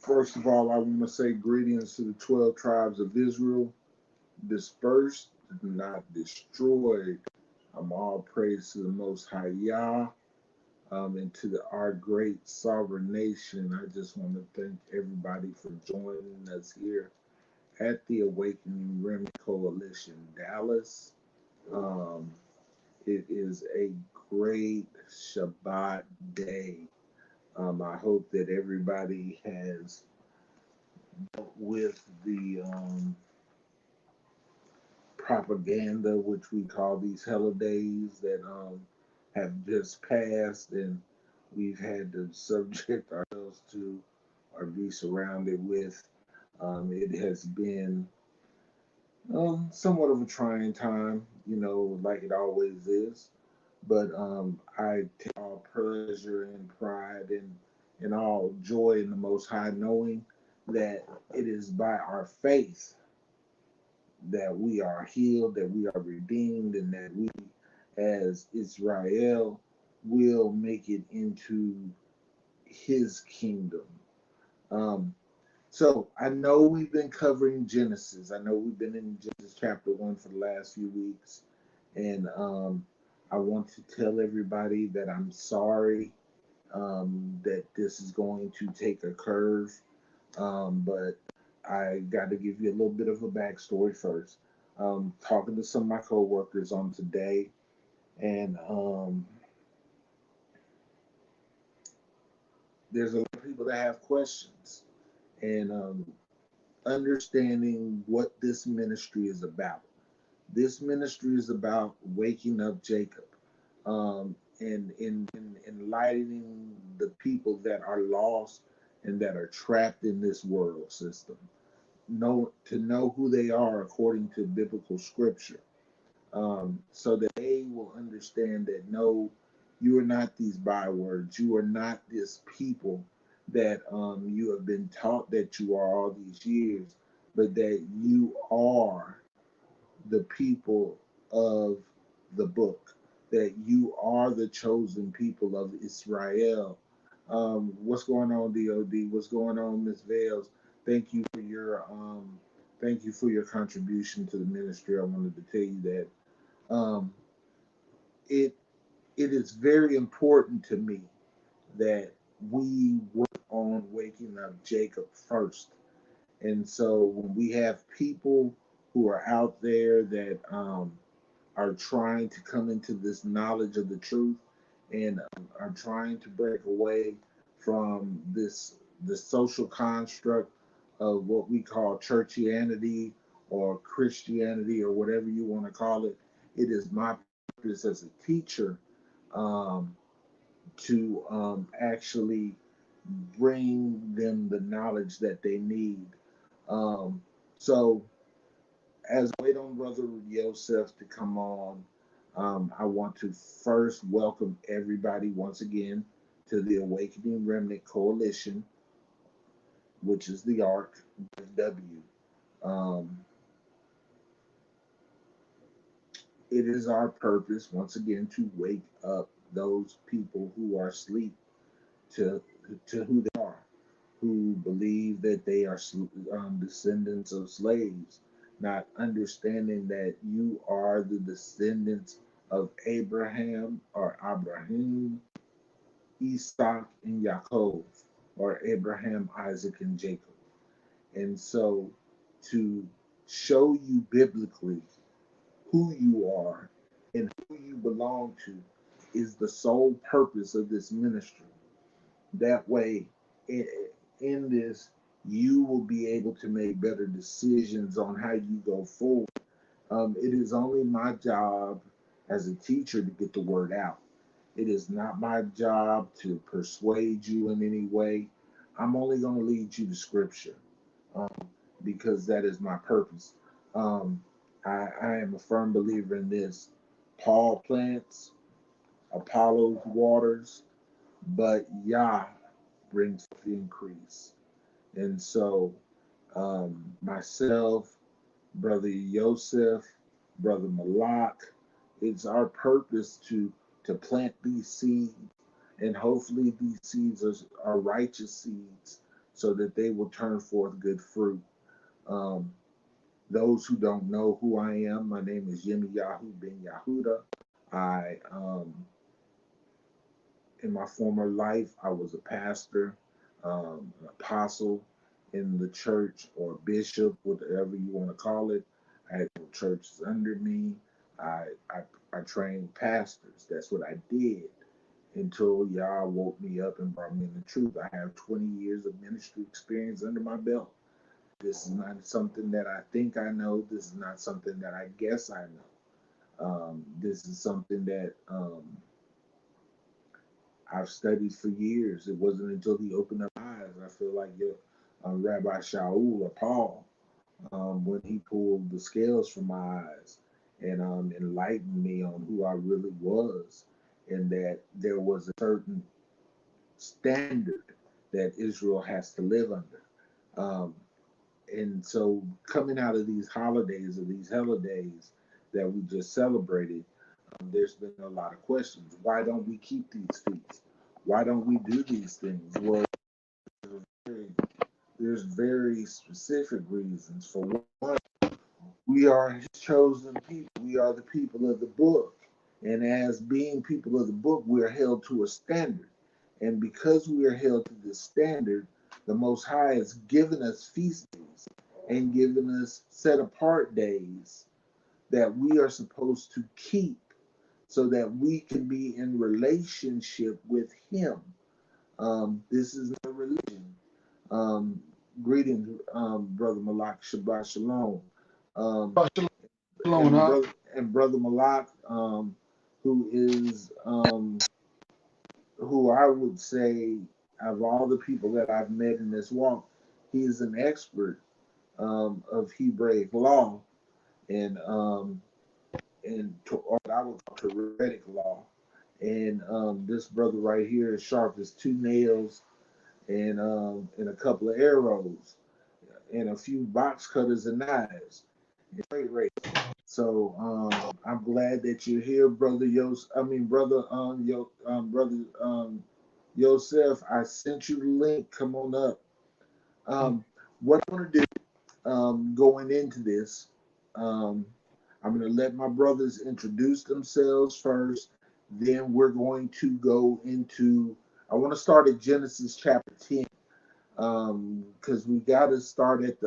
First of all, I want to say greetings to the 12 tribes of Israel, dispersed, not destroyed. All praise to the Most High Yah, and to our great sovereign nation. I just want to thank everybody for joining us here at the Awakening Remnant Coalition Dallas. Um, it is a great Shabbat day. I hope that everybody has dealt with the propaganda, which we call these holidays that have just passed, and we've had to subject ourselves to or be surrounded with. It has been somewhat of a trying time, like it always is. But I take all pleasure and pride and all joy in the Most High, knowing that it is by our faith that we are healed, that we are redeemed, and that we, as Israel, will make it into His kingdom. Um, so I know we've been covering Genesis. I know we've been in Genesis chapter 1 for the last few weeks, and I want to tell everybody that I'm sorry that this is going to take a curve, but I got to give you a little bit of a backstory first. Talking to some of my coworkers on today, and there's a lot of people that have questions, and understanding what this ministry is about. This ministry is about waking up Jacob, and enlightening the people that are lost and that are trapped in this world system. To know who they are according to biblical scripture, so that they will understand that no, you are not these bywords. You are not this people that you have been taught that you are all these years, but that you are the people of the book, that you are the chosen people of Israel. What's going on, DOD? What's going on, Miss Vales? Thank you for your contribution to the ministry. I wanted to tell you that um, it it is very important to me that we work on waking up Jacob first. And so when we have people who are out there that are trying to come into this knowledge of the truth, and are trying to break away from the social construct of what we call churchianity or Christianity or whatever you want to call it, it is my purpose as a teacher um, to actually bring them the knowledge that they need. Um, so as I wait on Brother Yosef to come on, I want to first welcome everybody once again to the Awakening Remnant Coalition, which is the ARC W. Um, it is our purpose once again to wake up those people who are asleep to who they are, who believe that they are descendants of slaves, not understanding that you are the descendants of Abraham or Abraham, Isaac, and Yaakov, or Abraham, Isaac, and Jacob. And so to show you biblically who you are and who you belong to is the sole purpose of this ministry. That way, in this, you will be able to make better decisions on how you go forward. It is only my job as a teacher to get the word out. It is not my job to persuade you in any way. I'm only going to lead you to scripture, um, because that is my purpose. Um, I am a firm believer in this. Paul plants, Apollo waters, but Yah brings the increase. And so, myself, Brother Yosef, Brother Malak, it's our purpose to plant these seeds, and hopefully these seeds are righteous seeds, so that they will turn forth good fruit. Um, those who don't know who I am, my name is Yemi'el ben Yahuda. I In my former life, I was a pastor, an apostle in the church, or bishop, whatever you want to call it. I had churches under me. I, I, I trained pastors. That's what I did until y'all woke me up and brought me in the truth. I have 20 years of ministry experience under my belt. This is not something that I think I know. This is not something that I guess I know. This is something that I've studied for years. It wasn't until he opened up my eyes. I feel like Rabbi Shaul or Paul, when he pulled the scales from my eyes and enlightened me on who I really was, and that there was a certain standard that Israel has to live under. Um, and so, coming out of these holidays or these holidays that we just celebrated, there's been a lot of questions. Why don't we keep these feasts? Why don't we do these things? Well, there's very specific reasons. For one, we are his chosen people. We are the people of the book. And as being people of the book, we are held to a standard. And because we are held to this standard, the Most High has given us feast days and given us set apart days that we are supposed to keep so that we can be in relationship with Him. This is not a religion. Greetings, Brother Malak. Shabbat Shalom. Um, and brother Malak, who is who I would say, of all the people that I've met in this walk, he is an expert of Hebraic law or I would call Hebraic law. And this brother right here is sharp as two nails and a couple of arrows and a few box cutters and knives. Great race. So I'm glad that you're here, brother brother Yosef. I sent you the link. Come on up. What I'm gonna do going into this, um, I'm gonna let my brothers introduce themselves first. Then we're going to go into. I want to start at Genesis chapter 10 because we got to start at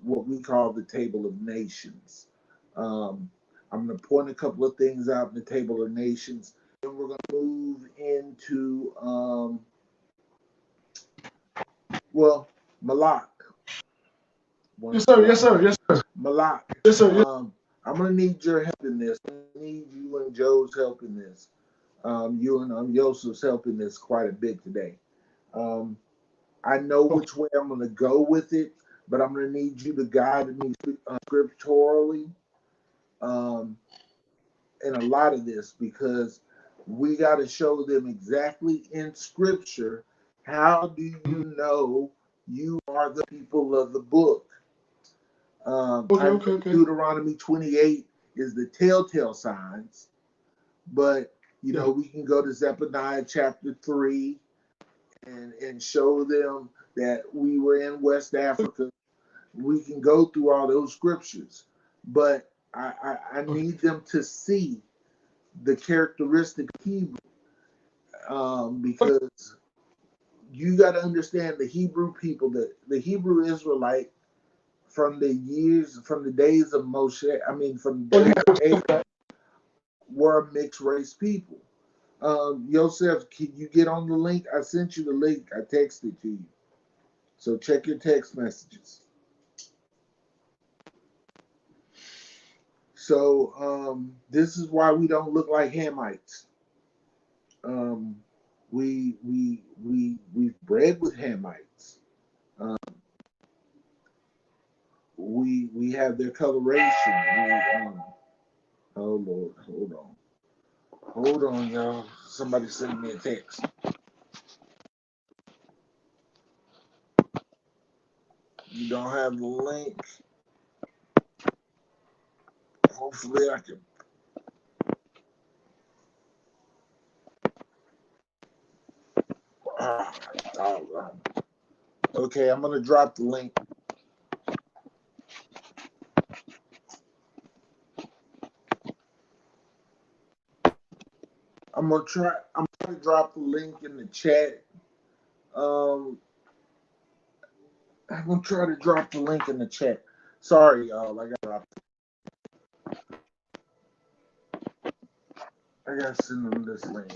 what we call the table of nations. I'm going to point a couple of things out in the table of nations. Then we're going to move into Malak. Yes, sir. Yes, sir. Yes, sir. Malak. Yes, sir. Yes. I'm going to need your help in this. I need you and Joe's help in this. You and Yosef's help in this quite a bit today. I know which way I'm going to go with it, but I'm going to need you to guide me scripturally in a lot of this, because we got to show them exactly in scripture, how do you know you are the people of the book? I know Deuteronomy 28 is the telltale signs, but we can go to Zephaniah chapter 3 and show them that we were in West Africa. We can go through all those scriptures, but I need them to see the characteristic Hebrew, because you got to understand the Hebrew people, the Hebrew Israelite from the days of Moshe, from the days of Abraham, were a mixed race people. Yosef, can you get on the link? I sent you the link. I texted to you. So check your text messages. So this is why we don't look like Hamites. We've bred with Hamites. We have their coloration. Oh Lord, hold on, y'all. Somebody send me a text. You don't have the link. Hopefully I can. Okay, I'm gonna drop the link. I'm gonna to drop the link in the chat. I'm gonna try to drop the link in the chat. Sorry, y'all. I gotta send them this link.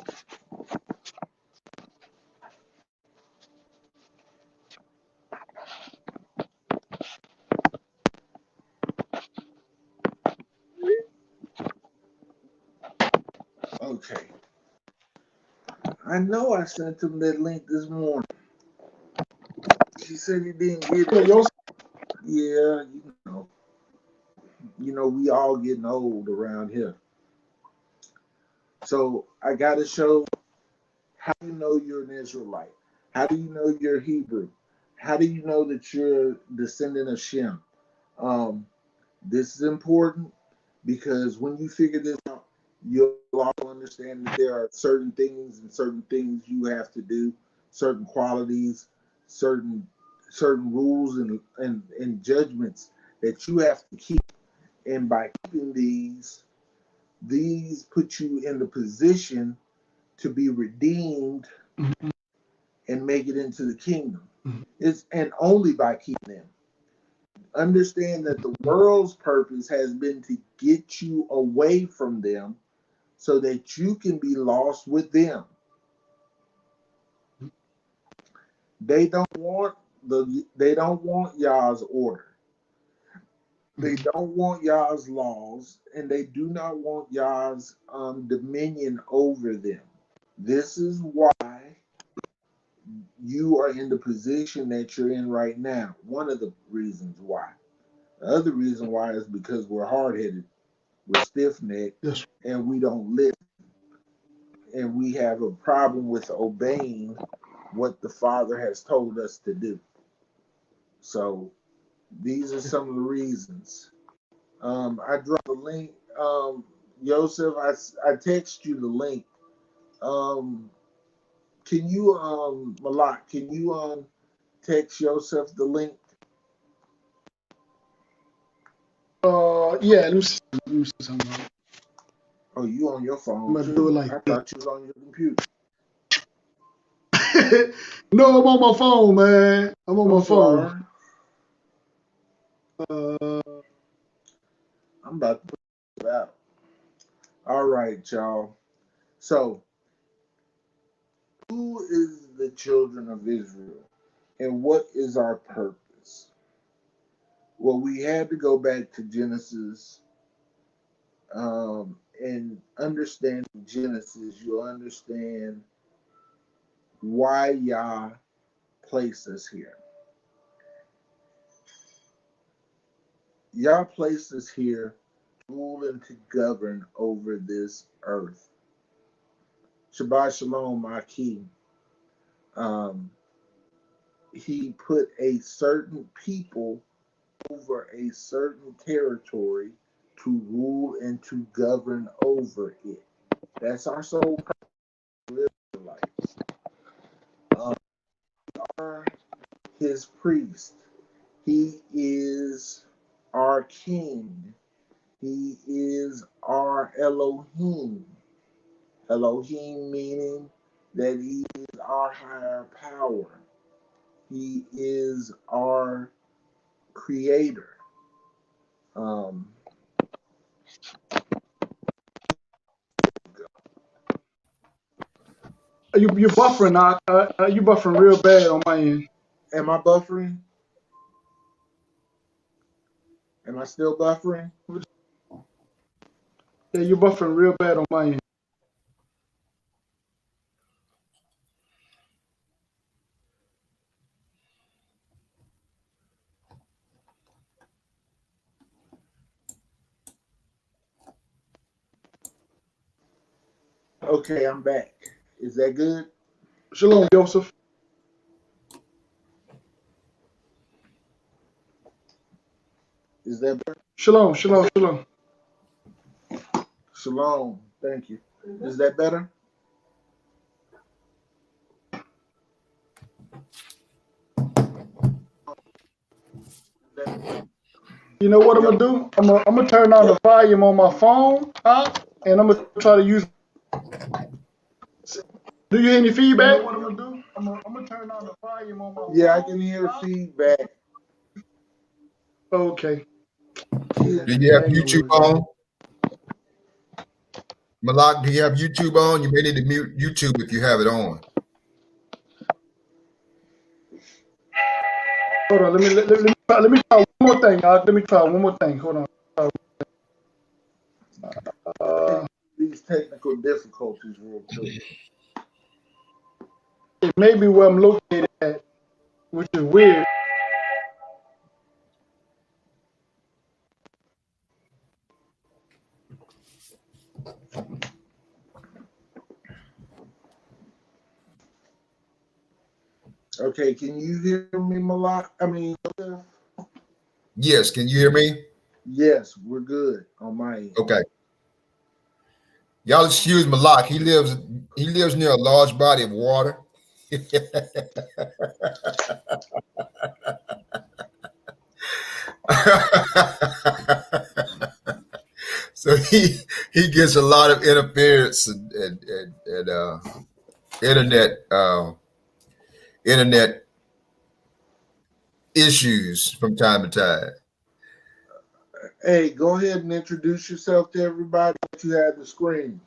Okay. I know I sent him that link this morning. He said he didn't get it. Yeah, we all getting old around here. So I got to show how do you know you're an Israelite? How do you know you're Hebrew? How do you know that you're a descendant of Shem? This is important because when you figure this out, you'll also understand that there are certain things you have to do, certain qualities, certain rules and judgments that you have to keep. And by keeping these put you in the position to be redeemed and make it into the kingdom. It's and only by keeping them. Understand that the world's purpose has been to get you away from them so that you can be lost with them. They don't want Yah's order. They don't want Yah's laws, and they do not want Yah's dominion over them. This is why you are in the position that you're in right now. One of the reasons why. The other reason why is because we're hard-headed, we're stiff-necked, and we don't listen. And we have a problem with obeying what the Father has told us to do. So these are some of the reasons. I dropped a link. Joseph, I text you the link. Can you, Malak, can you text Joseph the link? Yeah, let me see something. Oh, you on your phone? I'm gonna do it like I thought you was on your computer. No, I'm on my phone, man. I'm on my phone. I'm about to put it out. All right, y'all. So, who is the children of Israel, and what is our purpose? Well, we had to go back to Genesis, and understanding Genesis, you'll understand why Yah placed us here. Yah placed us here to rule and to govern over this earth. Shabbat Shalom, my king. He put a certain people over a certain territory to rule and to govern over it. That's our sole purpose. Are his priest. He is our king. He is our Elohim. Elohim meaning that he is our higher power. He is our creator. You're buffering, you buffering real bad on my end. Am I buffering? Am I still buffering? Yeah, you're buffering real bad on my end. Okay, I'm back. Is that good? Shalom, Joseph. Is that better? Shalom. Shalom. Thank you. Is that better? You know what I'm gonna do? I'm gonna turn on the volume on my phone, and I'm gonna try to use. Do you hear any feedback? You know what I'm gonna do? I'm gonna turn on the volume on my phone. Yeah, I can hear feedback. Okay. Do you have YouTube on? Malak, do you have YouTube on? You may need to mute YouTube if you have it on. Hold on. Let me try one more thing. Let me try one more thing. Hold on. These technical difficulties real quick. It may be where I'm located at, which is weird. Okay, can you hear me, Malak? I mean, Yes, can you hear me? yes, we're good on my end. Okay. Y'all excuse Malak. He lives near a large body of water. So he gets a lot of interference and internet issues from time to time. Hey, go ahead and introduce yourself to everybody that you had the screen.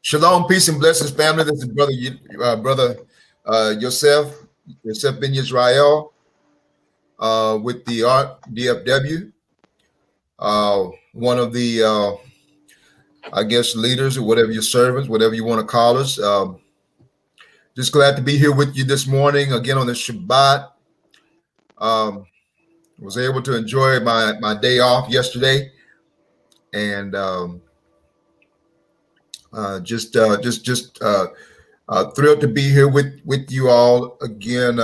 Shalom, peace, and blessings, family. This is brother Yosef Ben Yisrael with the Art DFW, one of the I guess leaders or whatever your servants, whatever you want to call us. Just glad to be here with you this morning again on the Shabbat. Was able to enjoy my day off yesterday, and just thrilled to be here with you all again.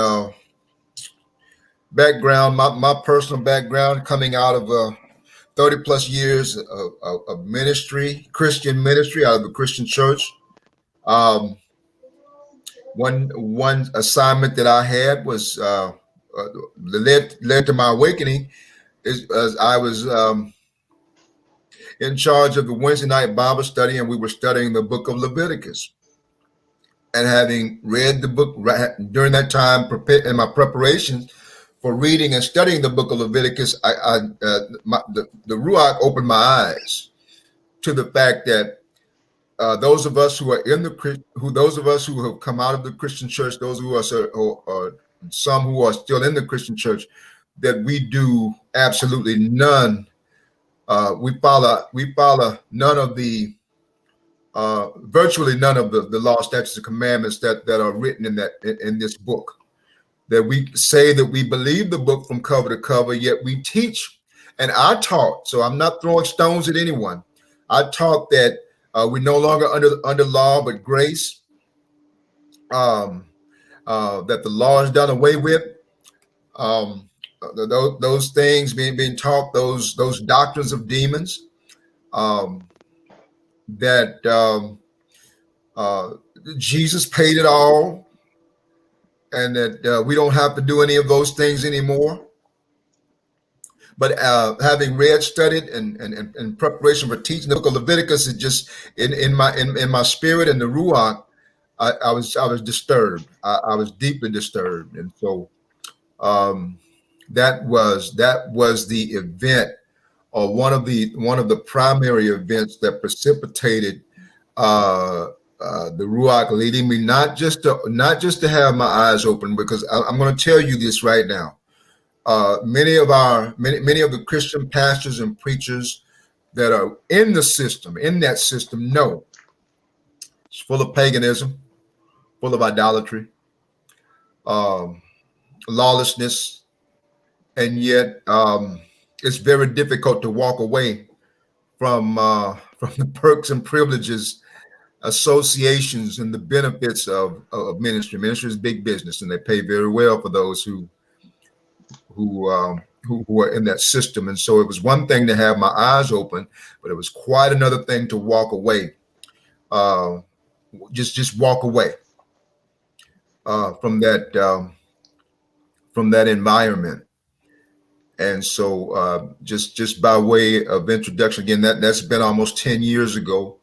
Background, my personal background coming out of 30 plus years of ministry, Christian ministry out of the Christian church. One assignment that I had was led to my awakening is as I was in charge of the Wednesday night Bible study, and we were studying the book of Leviticus. And having read the book during that time, in my preparations for reading and studying the book of Leviticus, the Ruach opened my eyes to the fact that those of us who are those of us who have come out of the Christian church, those who are some who are still in the Christian church, that we do absolutely none. We follow none of the virtually none of the law, statutes, and commandments that are written in this book. That we say that we believe the book from cover to cover, yet we teach, and I taught. So I'm not throwing stones at anyone. I taught that we're no longer under law but grace. That the law is done away with. Those things being taught, those doctrines of demons. That Jesus paid it all, and that we don't have to do any of those things anymore. But having read, studied, and in preparation for teaching the book of Leviticus, it just in my spirit and the Ruach, I was disturbed. I was deeply disturbed, and so that was the event, or one of the primary events that precipitated the Ruach leading me not just to have my eyes open, because I'm going to tell you this right now. Many of the Christian pastors and preachers that are in that system know it's full of paganism, full of idolatry, lawlessness, and yet it's very difficult to walk away from the perks and privileges, associations, and the benefits of ministry. Ministry is big business, and they pay very well for those who are in that system. And so it was one thing to have my eyes open, but it was quite another thing to walk away, just walk away from that environment. And so just by way of introduction, again, that's been almost 10 years ago.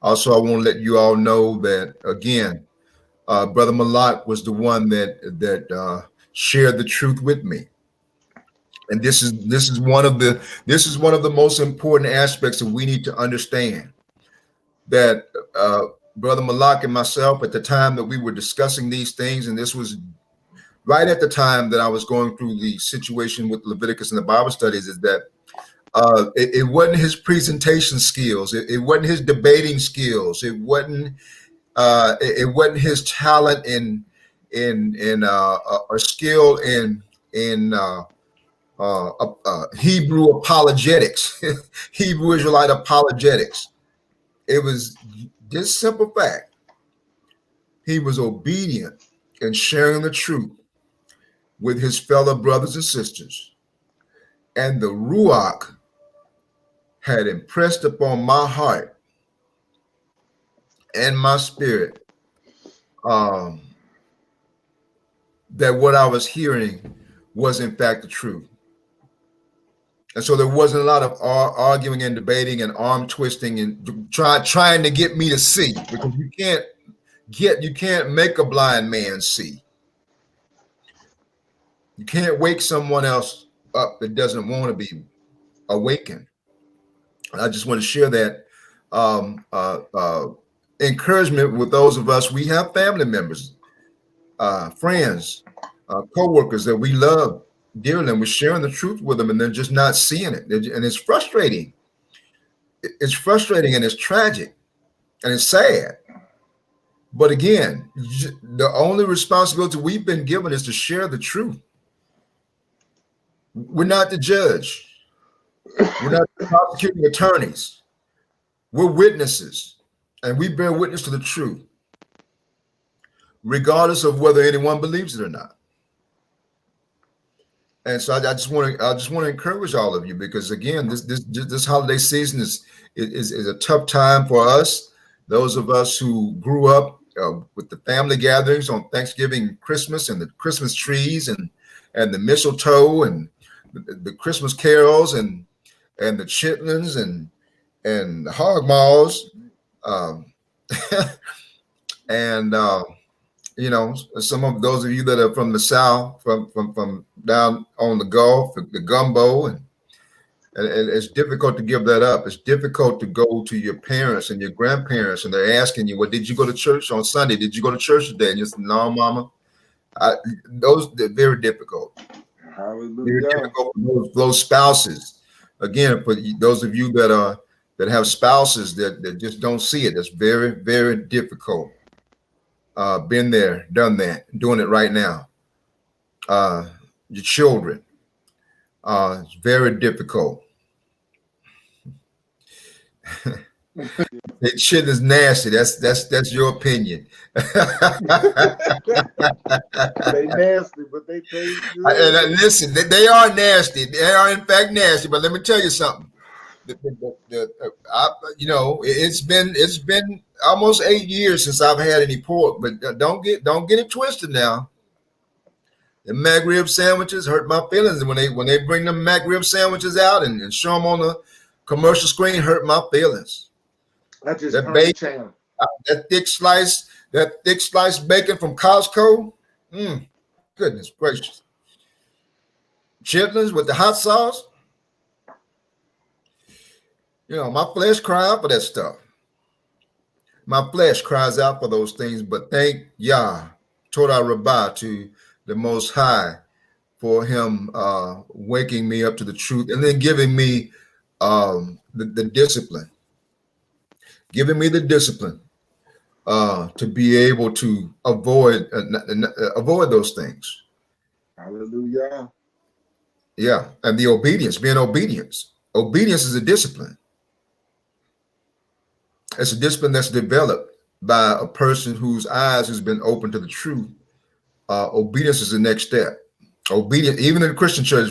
Also, I want to let you all know that, again, Brother Malak was the one that shared the truth with me. And this is one of the most important aspects that we need to understand, that Brother Malak and myself, at the time that we were discussing these things, and this was right at the time that I was going through the situation with Leviticus and the Bible studies, is that it wasn't his presentation skills, it wasn't his debating skills, it wasn't his talent in or skill in Hebrew apologetics, Hebrew Israelite apologetics. It was this simple fact: he was obedient in sharing the truth with his fellow brothers and sisters, and the Ruach had impressed upon my heart and my spirit that what I was hearing was in fact the truth. And so there wasn't a lot of arguing and debating and arm twisting and trying to get me to see, because you can't make a blind man see. You can't wake someone else up that doesn't want to be awakened. And I just want to share that encouragement with those of us. We have family members, friends, co-workers that we love dearly, and we're sharing the truth with them, and they're just not seeing it. And it's frustrating. It's frustrating, and it's tragic, and it's sad. But again, the only responsibility we've been given is to share the truth. We're not the judge. We're not the prosecuting attorneys. We're witnesses, and we bear witness to the truth, regardless of whether anyone believes it or not. And so I just want to encourage all of you, because again, this holiday season is a tough time for us. Those of us who grew up with the family gatherings on Thanksgiving, Christmas, and the Christmas trees and the mistletoe and the Christmas carols and the chitlins and the hog maws, and you know, some of those of you that are from the South, from down on the Gulf, the gumbo, and it's difficult to give that up. It's difficult to go to your parents and your grandparents, and they're asking you, "Well, did you go to church on Sunday? Did you go to church today?" And you say, "No, Mama." They're very difficult. Hallelujah. Very difficult for those spouses. Again, for those of you that have spouses that just don't see it, it's very, very difficult. Been there, done that, doing it right now. Your children, it's very difficult. That shit is nasty. That's your opinion. They nasty, but they taste good. And listen, they are nasty. They are in fact nasty. But let me tell you something. You know, it's been almost 8 years since I've had any pork, but don't get it twisted now. The mac rib sandwiches hurt my feelings, and when they bring them mac rib sandwiches out and show them on the commercial screen, hurt my feelings. That just that bacon, that thick slice bacon from Costco. Goodness gracious. Chitlins with the hot sauce. You know, my flesh cries out for that stuff. My flesh cries out for those things, but thank Yah, Torah Rabbah, to the Most High, for him waking me up to the truth and then giving me the discipline. Giving me the discipline to be able to avoid those things. Hallelujah. Yeah, and the obedience, being obedience. Obedience is a discipline. It's a discipline that's developed by a person whose eyes has been open to the truth. Obedience is the next step. Obedience, even in the Christian church,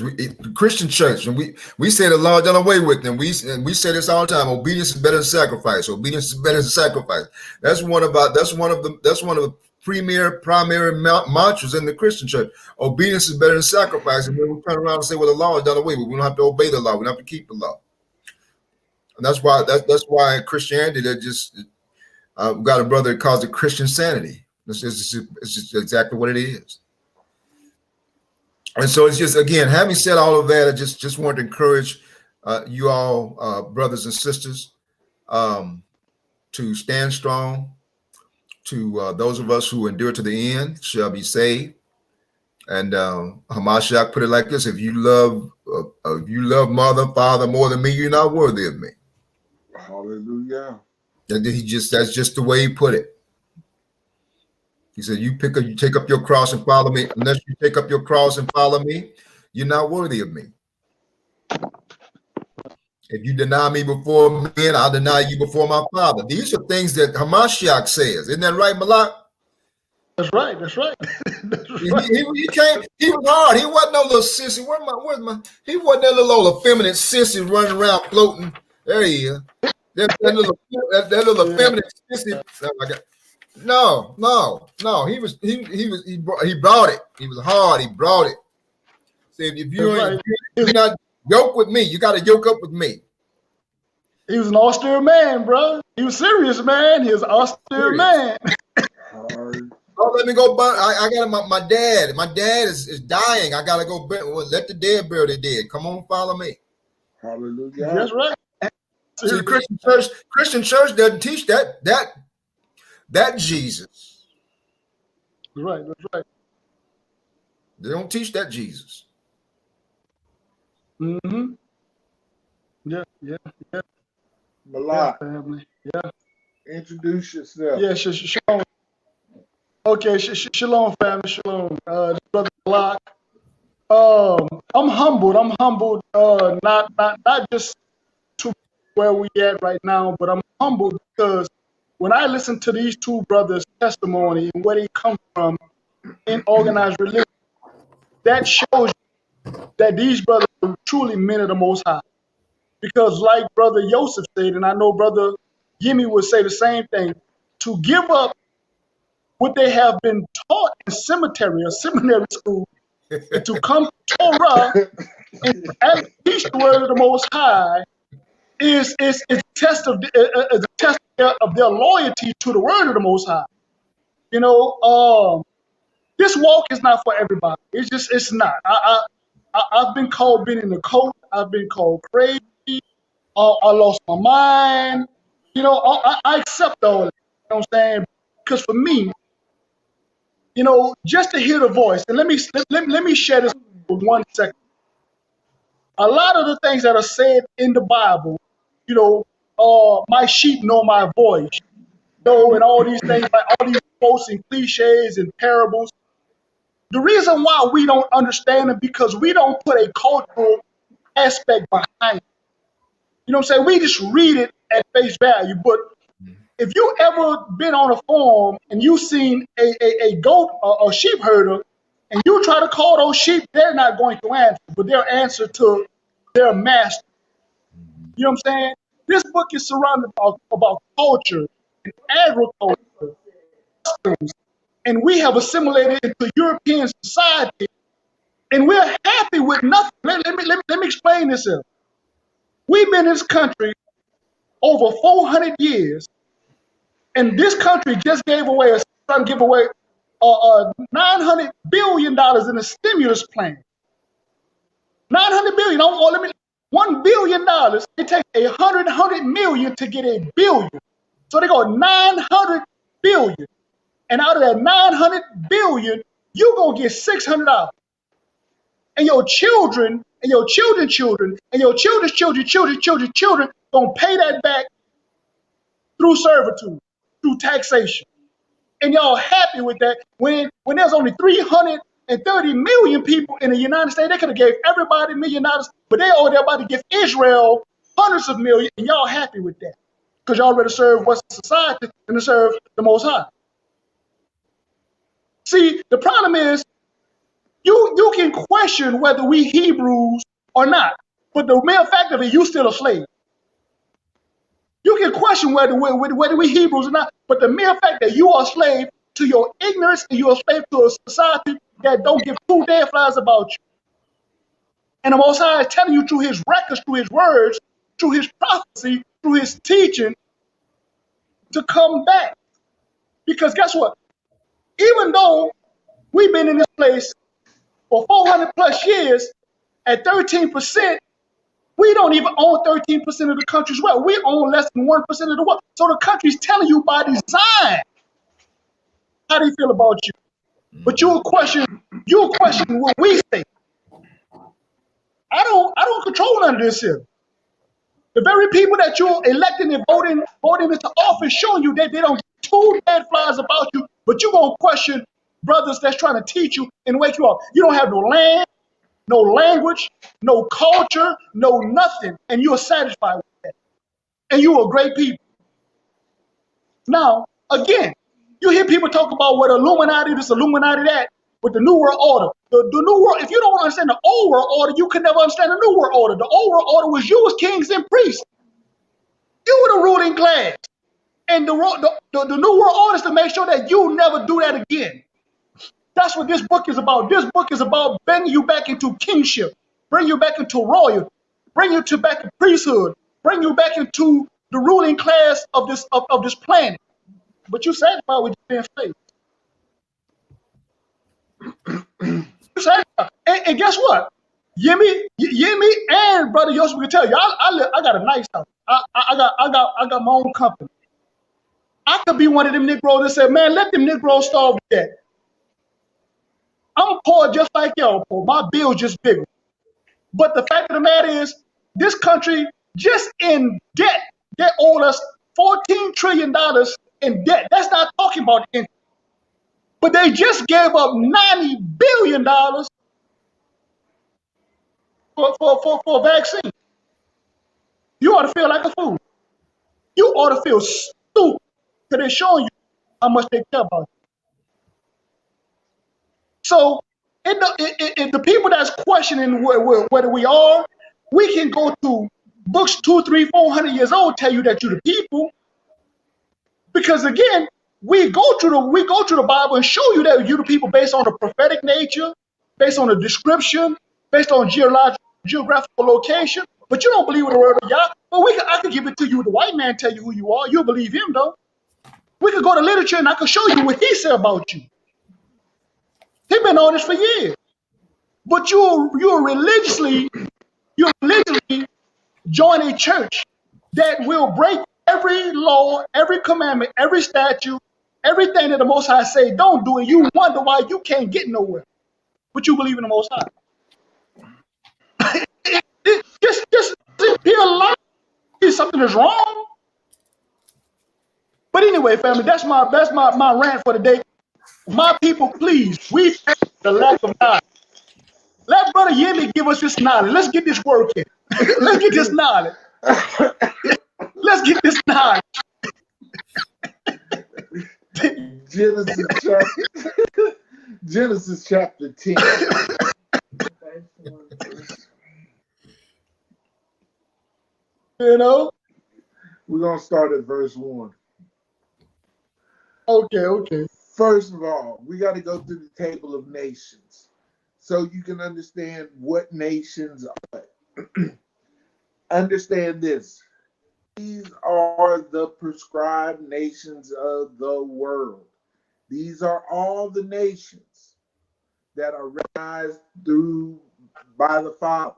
and we say the law done away with, and we say this all the time. Obedience is better than sacrifice. Obedience is better than sacrifice. That's one of the primary mantras in the Christian church. Obedience is better than sacrifice. And then we turn around and say, well, the law is done away with. We don't have to obey the law. We don't have to keep the law. And that's why in Christianity, they just got a brother that calls it Christian sanity. It's just exactly what it is. And so it's just, again, having said all of that, I just wanted to encourage you all, brothers and sisters, to stand strong. To those of us who endure to the end shall be saved. And Hamashiach put it like this: if you love mother, father more than me, you're not worthy of me. Hallelujah. And that's just the way he put it. He said, you take up your cross and follow me. Unless you take up your cross and follow me, you're not worthy of me. If you deny me before men, I'll deny you before my Father. These are things that Hamashiach says. Isn't that right, Malak? That's right. That's right. That's right. He came. He was hard. He wasn't no little sissy. He wasn't that little old effeminate sissy running around floating. There he is. That little effeminate sissy. No. He brought it. He was hard. He brought it. Said, if you're not yoke with me, you got to yoke up with me. He was an austere man, bro. He was serious, man. He was an austere man. Oh, let me go. I got my dad. My dad is dying. I got to go. Let the dead bury the dead. Come on, follow me. Hallelujah. That's right. See, Christian church doesn't teach that Jesus. That's right. That's right. They don't teach that Jesus. Mm-hmm. Yeah. Malak, family. Yeah. introduce yourself. Yeah, shalom. Okay, shalom, family. Shalom. Brother Malak. I'm humbled. Not just to where we at right now, but I'm humbled because when I listen to these two brothers' testimony and where they come from in organized religion, that shows you that these brothers are truly men of the Most High. Because like Brother Joseph said, and I know Brother Yemi'el would say the same thing, to give up what they have been taught in seminary school and to come to Torah and teach the word of the Most High is a test of their loyalty to the word of the Most High. You know, this walk is not for everybody. It's not. I've been called being in the cult. I've been called crazy. I lost my mind. You know, I accept all that. You know what I'm saying? Because for me, you know, just to hear the voice, and let me share this for 1 second. A lot of the things that are said in the Bible, you know, my sheep know my voice, you know, and all these things, like all these quotes and cliches and parables. The reason why we don't understand them because we don't put a cultural aspect behind it. You know what I'm saying? We just read it at face value. But if you ever been on a farm and you seen a goat or a sheep herder, and you try to call those sheep, they're not going to answer, but they'll answer to their master. You know what I'm saying? This book is surrounded about culture and agriculture, customs, and we have assimilated into European society, and we're happy with nothing. Let me explain this here. We've been in this country over 400 years, and this country just gave away $900 billion in a stimulus plan. $900 billion. $1 billion. It takes 100 million to get a billion. So they go 900 billion. And out of that 900 billion, you're going to get $600. And your children and your children's children and your children's children going to pay that back through servitude, through taxation. And y'all happy with that when there's only 330 million people in the United States. They could have gave everybody $1 million, but they're about to give Israel hundreds of millions, and y'all happy with that because y'all rather serve Western society than to serve the Most High. See, the problem is you can question whether we Hebrews or not, but the mere fact of it, you still a slave. You can question whether we Hebrews or not, but the mere fact that you are a slave to your ignorance, and you're a slave to a society that don't give two damn flies about you. And the Most High is telling you through his records, through his words, through his prophecy, through his teaching, to come back. Because guess what? Even though we've been in this place for 400 plus years at 13%, we don't even own 13% of the country's wealth. We own less than 1% of the wealth. So the country's telling you by design how they feel about you. But you'll question what we say. I don't control none of this here. The very people that you're electing and voting into office showing you that they don't give two dead flies about you, but you're gonna question brothers that's trying to teach you and wake you up. You don't have no land, no language, no culture, no nothing, and you're satisfied with that. And you are great people. Now, again, you hear people talk about what Illuminati this, Illuminati that, with the New World Order. The New World, if you don't understand the Old World Order, you can never understand the New World Order. The Old World Order was you as kings and priests. You were the ruling class. And the New World Order is to make sure that you never do that again. That's what this book is about. This book is about bringing you back into kingship, bring you back into royalty, bring you to back to priesthood, bring you back into the ruling class of this planet. But you satisfied with being slave. You satisfied. And guess what? Yemi and Brother Yosef can tell you, I got a nice house. I got my own company. I could be one of them Negroes that said, man, let them Negroes starve to death. I'm poor just like y'all poor. My bill's just bigger. But the fact of the matter is, this country just in debt, they owed us $14 trillion in debt. That's not talking about interest. But they just gave up $90 billion for a vaccine. You ought to feel like a fool. You ought to feel stupid because they're showing you how much they care about you. So the people that's questioning whether we are, we can go to books 200, 300, 400 years old tell you that you're the people. Because again, we go through the Bible and show you that you're the people based on the prophetic nature, based on the description, based on geographical location. But you don't believe in the word of Yah. But I could give it to you. The white man tell you who you are. You'll believe him though. We could go to literature and I could show you what he said about you. He's been on this for years. But you're religiously join a church that will break every law, every commandment, every statute, everything that the Most High say don't do, and you wonder why you can't get nowhere. But you believe in the Most High. Just be alive. Something is wrong. But anyway, family, that's my rant for the day. My people, please, we face the lack of knowledge. Let Brother Yemi give us this knowledge. Let's get this working. Let's get this knowledge. Let's get this knowledge. Genesis chapter 10. You know? We're going to start at verse 1. Okay. First of all, we got to go through the table of nations so you can understand what nations are. Understand this. These are the prescribed nations of the world. These are all the nations that are recognized by the Father.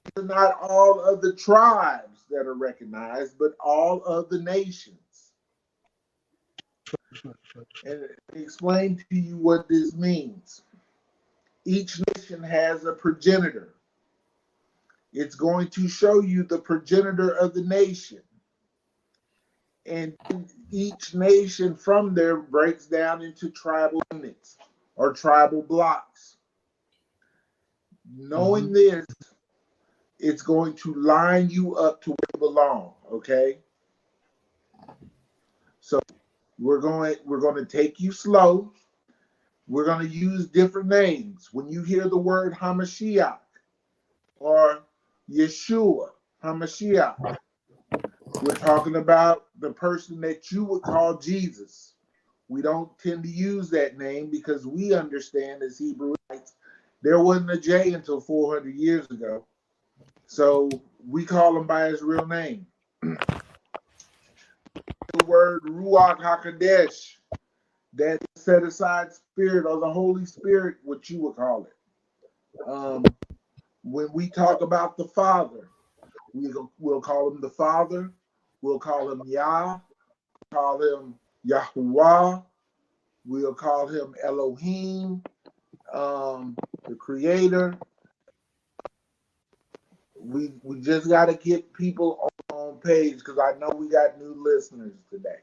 These are not all of the tribes that are recognized, but all of the nations. And explain to you what this means. Each nation has a progenitor. It's going to show you the progenitor of the nation. And each nation from there breaks down into tribal units or tribal blocks. Knowing this, it's going to line you up to where you belong, okay? So we're going to take you slow. We're going to use different names. When you hear the word Hamashiach or Yeshua, Hamashiach, we're talking about the person that you would call Jesus We don't tend to use that name because we understand as Hebrewites there wasn't a J until 400 years ago. So we call him by his real name. The word Ruach HaKodesh, that set aside spirit or the Holy Spirit, what you would call it. When we talk about the Father, we'll call him the Father, we'll call him Yah, call him Yahuwah, we'll call him Elohim, the Creator. We just got to get people on page because I know we got new listeners today.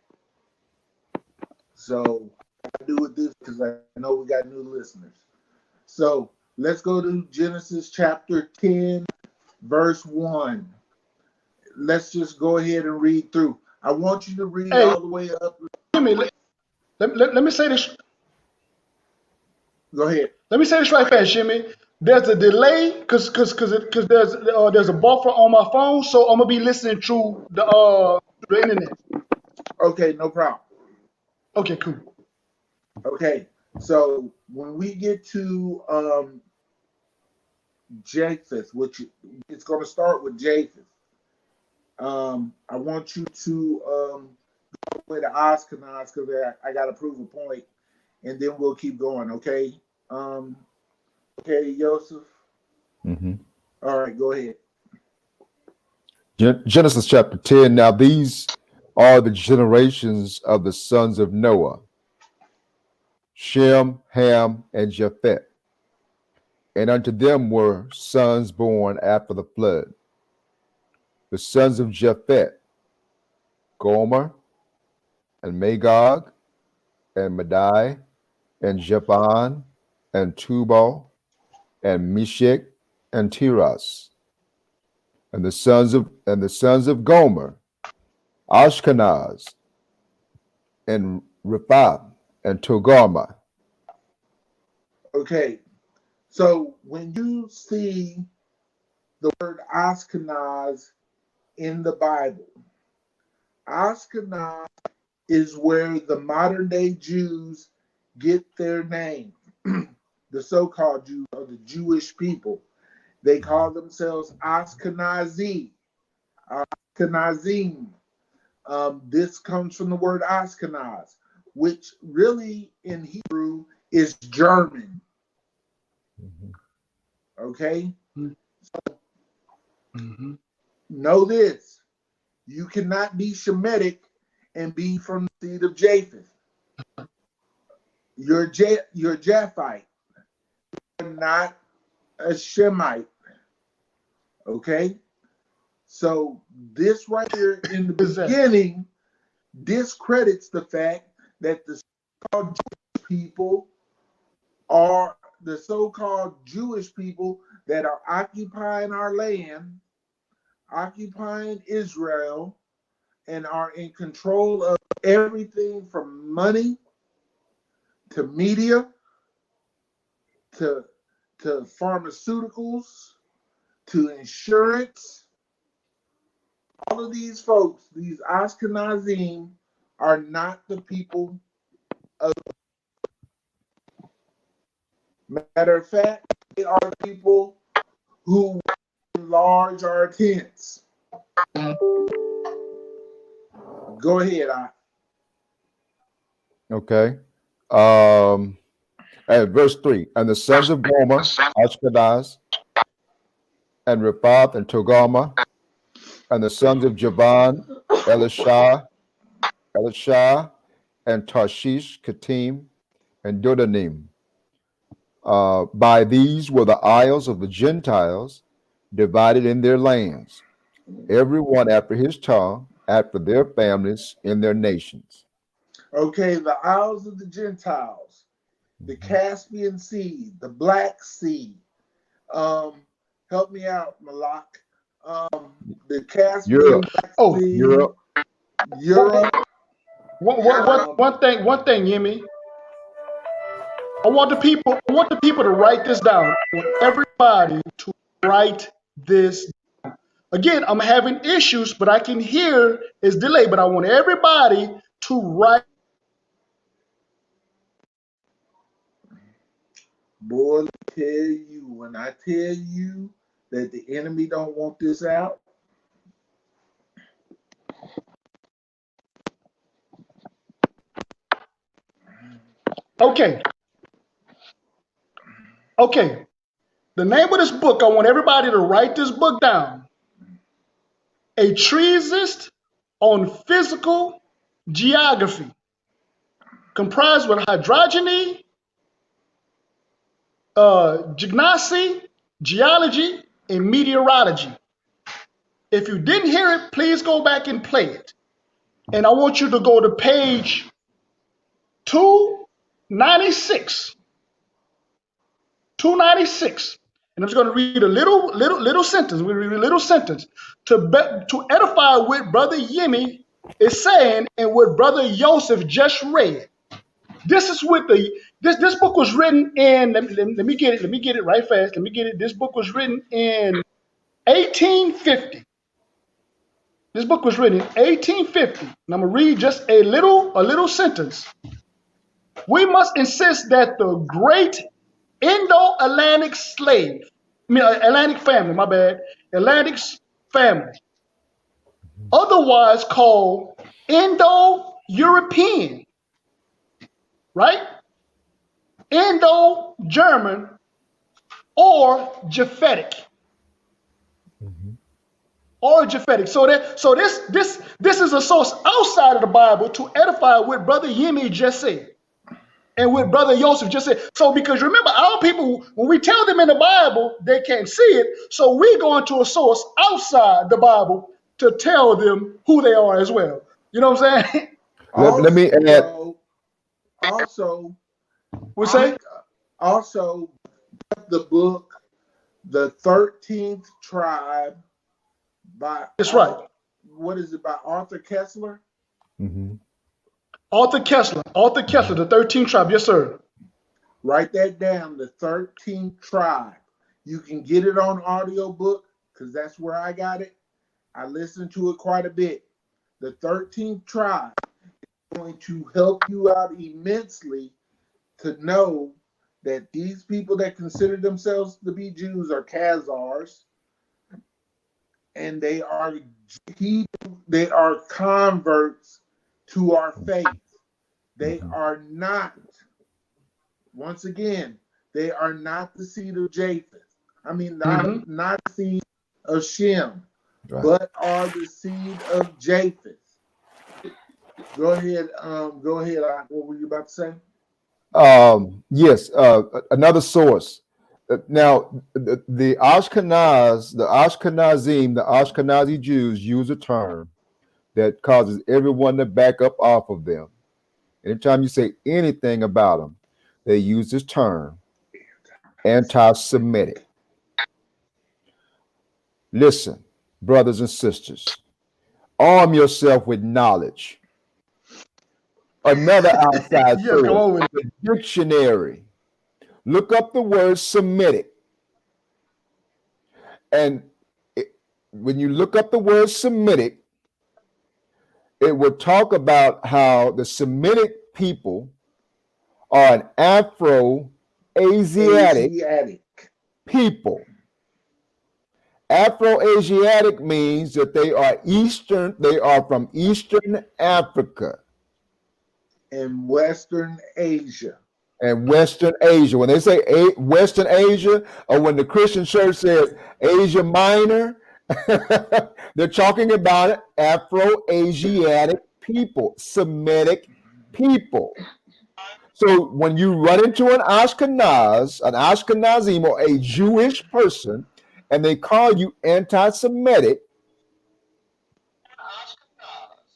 So I do with this because I know we got new listeners. So let's go to Genesis chapter 10, verse 1. Let's just go ahead and read through. I want you to read all the way up. Jimmy, let me say this. Go ahead. Let me say this right fast, Jimmy. There's a delay because there's a buffer on my phone, so I'm gonna be listening through the internet. Okay, no problem. Okay, cool. Okay, so when we get to Japheth, which it's going to start with Japheth, I want you to go away to Ashkenaz because I got to prove a point, and then we'll keep going. Okay, okay, Joseph. Mm-hmm. All right, go ahead. Genesis chapter 10. Now these are the generations of the sons of Noah: Shem, Ham, and Japheth. And unto them were sons born after the flood. The sons of Japheth: Gomer, and Magog, and Madai, and Javan, and Tubal, and Meshech, and Tiras. And the sons of Gomer: Ashkenaz, and Rephath, and Togarmah. Okay, so when you see the word Ashkenaz in the Bible, Ashkenaz is where the modern day Jews get their name. The so-called Jews or the Jewish people. They call themselves Ashkenazi, Ashkenazim. This comes from the word Ashkenaz, which really in Hebrew is German. Okay? Mm-hmm. Know this. You cannot be Shemitic and be from the seed of Japheth. You're Japhite. You're not a Shemite. Okay? So this right here in the beginning discredits the fact that the so-called Jewish people are the so-called Jewish people that are occupying our land, occupying Israel, and are in control of everything from money to media to pharmaceuticals to insurance. All of these folks, these Ashkenazim, are not the people of. Matter of fact, they are the people who enlarge our tents. Go ahead, Okay. And verse 3. And the sons of Gomer: Ashkenaz, and Rephath, and Togarmah. And the sons of Javan: Elishah, and Tarshish, Kittim, and Dodanim. By these were the isles of the Gentiles divided in their lands, every one after his tongue, after their families, in their nations. Okay, the Isles of the Gentiles, the Caspian Sea, the Black Sea. Help me out, Malak. The Caspian Europe. Black Sea, Europe. One thing, Yemi. I want the people to write this down. I want everybody to write this down. Again, I'm having issues, but I can hear it's delayed. But I want everybody to write Boy, let me tell you, when I tell you that the enemy don't want this out, Okay. Okay. The name of this book, I want everybody to write this book down. A Treatise on Physical Geography, comprised with hydrogeny, geognosy, geology, and meteorology. If you didn't hear it, please go back and play it. And I want you to go to page 296. 296. And I'm just going to read a little sentence. We read a little sentence to edify what Brother Yemi is saying and what Brother Joseph just read. This is what this book was written in. Let me get it. Let me get it right fast. Let me get it. This book was written in 1850. This book was written in 1850. And I'm gonna read just a little sentence. We must insist that the great Indo-Atlantic Atlantic family, my bad, Atlantic family, otherwise called Indo-European, right? Indo-German or Japhetic. Or Japhetic. So this is a source outside of the Bible to edify what Brother Yemi just said. And what Brother Joseph just said. So because remember, our people, when we tell them in the Bible, they can't see it. So we go into a source outside the Bible to tell them who they are as well. You know what I'm saying? Let me add. Also, We say? Also, the book, The 13th Tribe, by That's right. What is it, by Arthur Kessler? Mm-hmm. Arthur Kessler, the 13th tribe. Yes, sir. Write that down, The 13th Tribe. You can get it on audiobook because that's where I got it. I listened to it quite a bit. The 13th Tribe is going to help you out immensely to know that these people that consider themselves to be Jews are Khazars, and they are converts to our faith. They are not, once again, they are not the seed of Japheth. I mean, not the seed of Shem, right, but are the seed of Japheth. Go ahead. What were you about to say? Yes, another source. Now, the Ashkenazim, the Ashkenazi Jews use a term that causes everyone to back up off of them. Anytime you say anything about them, they use this term, anti-Semitic. Listen, brothers and sisters, arm yourself with knowledge. Another outside source, the dictionary. Look up the word Semitic. And when you look up the word Semitic, it will talk about how the Semitic people are an Afro-Asiatic people. Afro-Asiatic means that they are from Eastern Africa. And Western Asia. And Western Asia. When they say Western Asia, or when the Christian church says Asia Minor, they're talking about Afro-Asiatic people, Semitic people. So when you run into an Ashkenazim, or a Jewish person, and they call you anti-Semitic,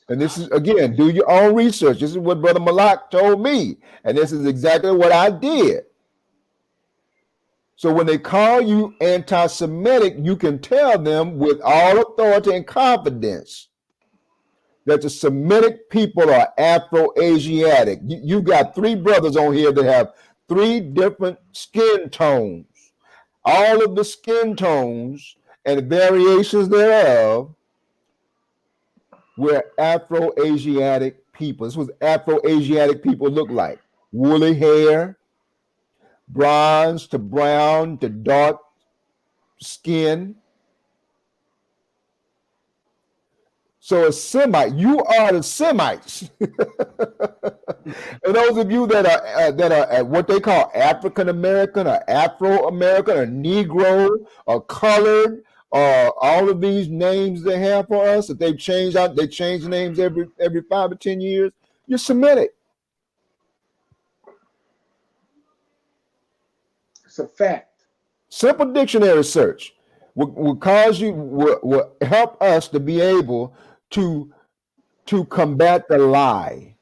and this is, again, do your own research. This is what Brother Malak told me, and this is exactly what I did. So when they call you anti-Semitic, you can tell them with all authority and confidence that the Semitic people are Afro-Asiatic. You've got three brothers on here that have three different skin tones. All of the skin tones and variations thereof were Afro-Asiatic people. This was Afro-Asiatic people look like. Woolly hair, bronze to brown to dark skin. So a Semite, you are the Semites. And those of you that are what they call African American or Afro American or Negro or colored or all of these names they have for us that they've changed out, they change names every 5 or 10 years. You're Semitic. It's a fact. Simple dictionary search will cause you will help us to be able to combat the lie.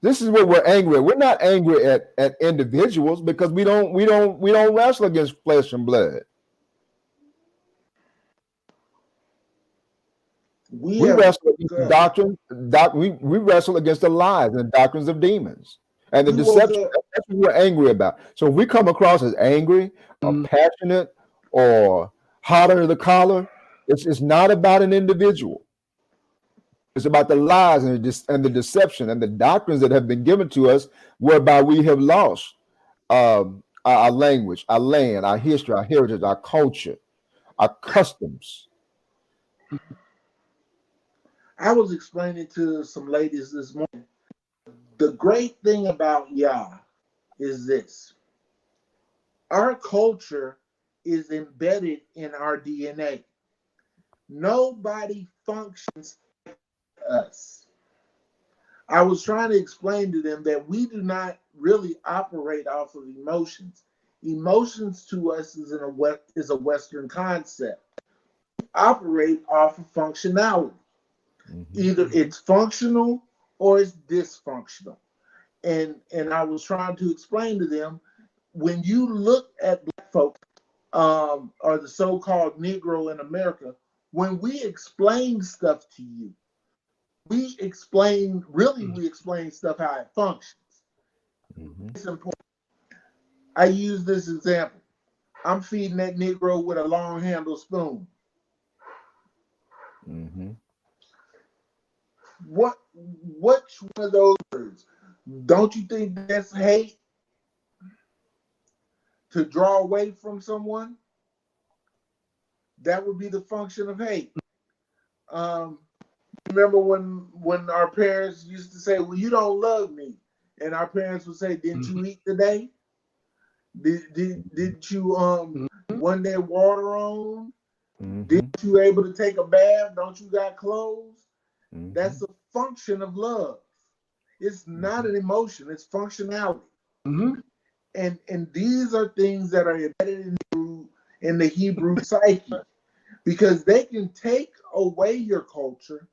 This is what we're angry at. We're not angry at individuals because we don't wrestle against flesh and blood. We wrestle against doctrine. We wrestle against the lies and doctrines of demons and the deception. That's what we're angry about. So if we come across as angry or passionate or hot under the collar, it's not about an individual. It's about the lies and the deception and the doctrines that have been given to us, whereby we have lost our language, our land, our history, our heritage, our culture, our customs. I was explaining to some ladies this morning, the great thing about Yah is this. Our culture is embedded in our DNA. Nobody functions like us. I was trying to explain to them that we do not really operate off of emotions. Emotions to us is a Western concept. We operate off of functionality. Either it's functional or it's dysfunctional. And I was trying to explain to them, when you look at Black folk or the so-called Negro in America, when we explain stuff to you, we explain stuff how it functions. It's important. I use this example. I'm feeding that Negro with a long handle spoon. Which one of those words? Don't you think that's hate? To draw away from someone? That would be the function of hate. Remember when our parents used to say, well, you don't love me. And our parents would say, didn't you eat today? Did you one day water on? Didn't you able to take a bath? Don't you got clothes? That's a function of love. It's not an emotion, it's functionality. And these are things that are embedded in the Hebrew psyche, because they can take away your culture,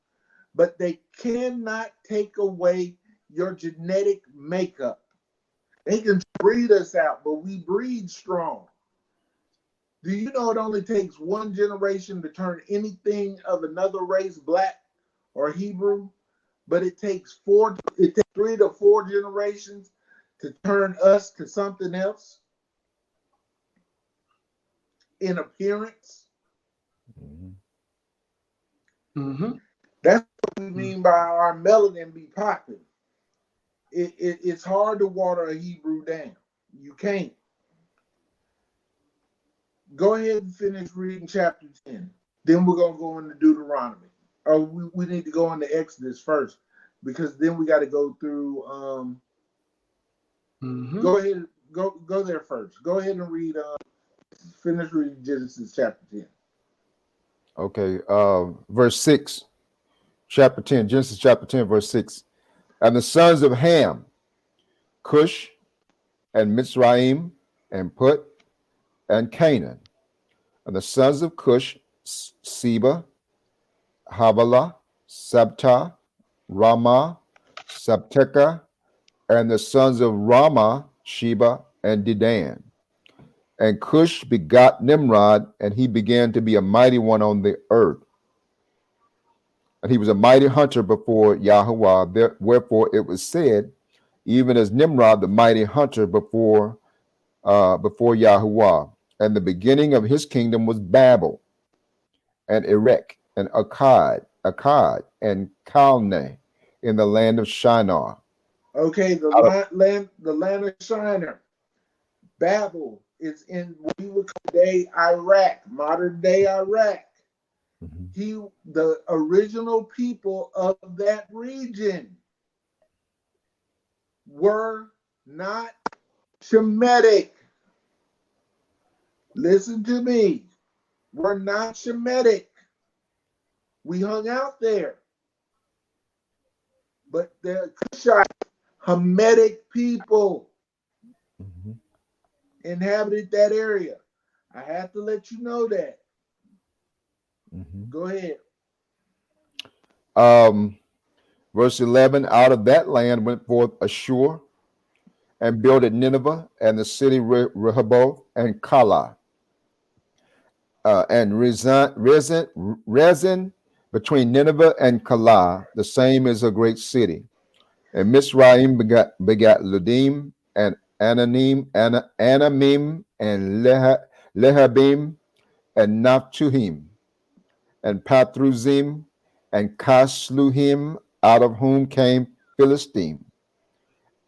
but they cannot take away your genetic makeup. They can breed us out, but we breed strong. Do you know it only takes one generation to turn anything of another race, Black or Hebrew, but it takes 3 to 4 generations to turn us to something else in appearance? That's what we mean by our melanin be popping. It's hard to water a Hebrew down. You can't. Go ahead and finish reading chapter 10. Then we're going to go into Deuteronomy. Or we need to go into Exodus first, because then we got to go through. Go ahead, go there first. Go ahead and read. Finish reading Genesis chapter 10. Okay, verse 6, chapter 10, Genesis chapter 10, verse 6. And the sons of Ham, Cush, and Mitzrayim, and Put, and Canaan. And the sons of Cush, Seba, Havilah, Sabta, Ramah, Sabteka, and the sons of Ramah, Sheba, and Dedan. And Cush begot Nimrod, and he began to be a mighty one on the earth. And he was a mighty hunter before Yahuwah. Wherefore it was said, even as Nimrod, the mighty hunter before Yahuwah. And the beginning of his kingdom was Babel, and Erech, and Akkad, and Calneh in the land of Shinar. Okay, the land of Shinar. Babel is in what we would call today Iraq, modern day Iraq. The original people of that region were not Shemitic. Listen to me. We're not Shemitic. We hung out there. But the Cushite, Hamitic people inhabited that area. I have to let you know that. Go ahead. Verse 11, out of that land went forth Ashur and builded Nineveh and the city Rehoboth and Kala. And Rezin between Nineveh and Kala, the same is a great city. And Mizraim begat Ludim and Anamim and Lehabim and Naphtuhim and Pathruzim and Kasluhim, out of whom came Philistine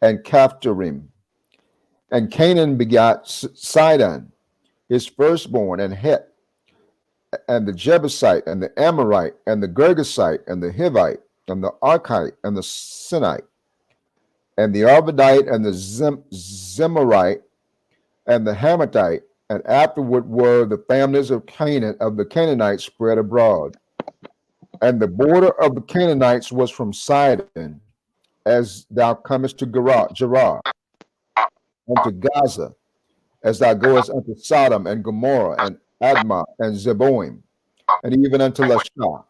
and Caphtorim. And Canaan begat Sidon, his firstborn, and Het, and the Jebusite, and the Amorite, and the Girgasite, and the Hivite, and the Archite, and the Sinite, and the Arvadite, and the Zemarite, and the Hamathite, and afterward were the families of Canaan, of the Canaanites spread abroad. And the border of the Canaanites was from Sidon, as thou comest to Gerar, unto Gaza, as thou goest unto Sodom and Gomorrah and Admah and Zeboim, and even unto Lashah.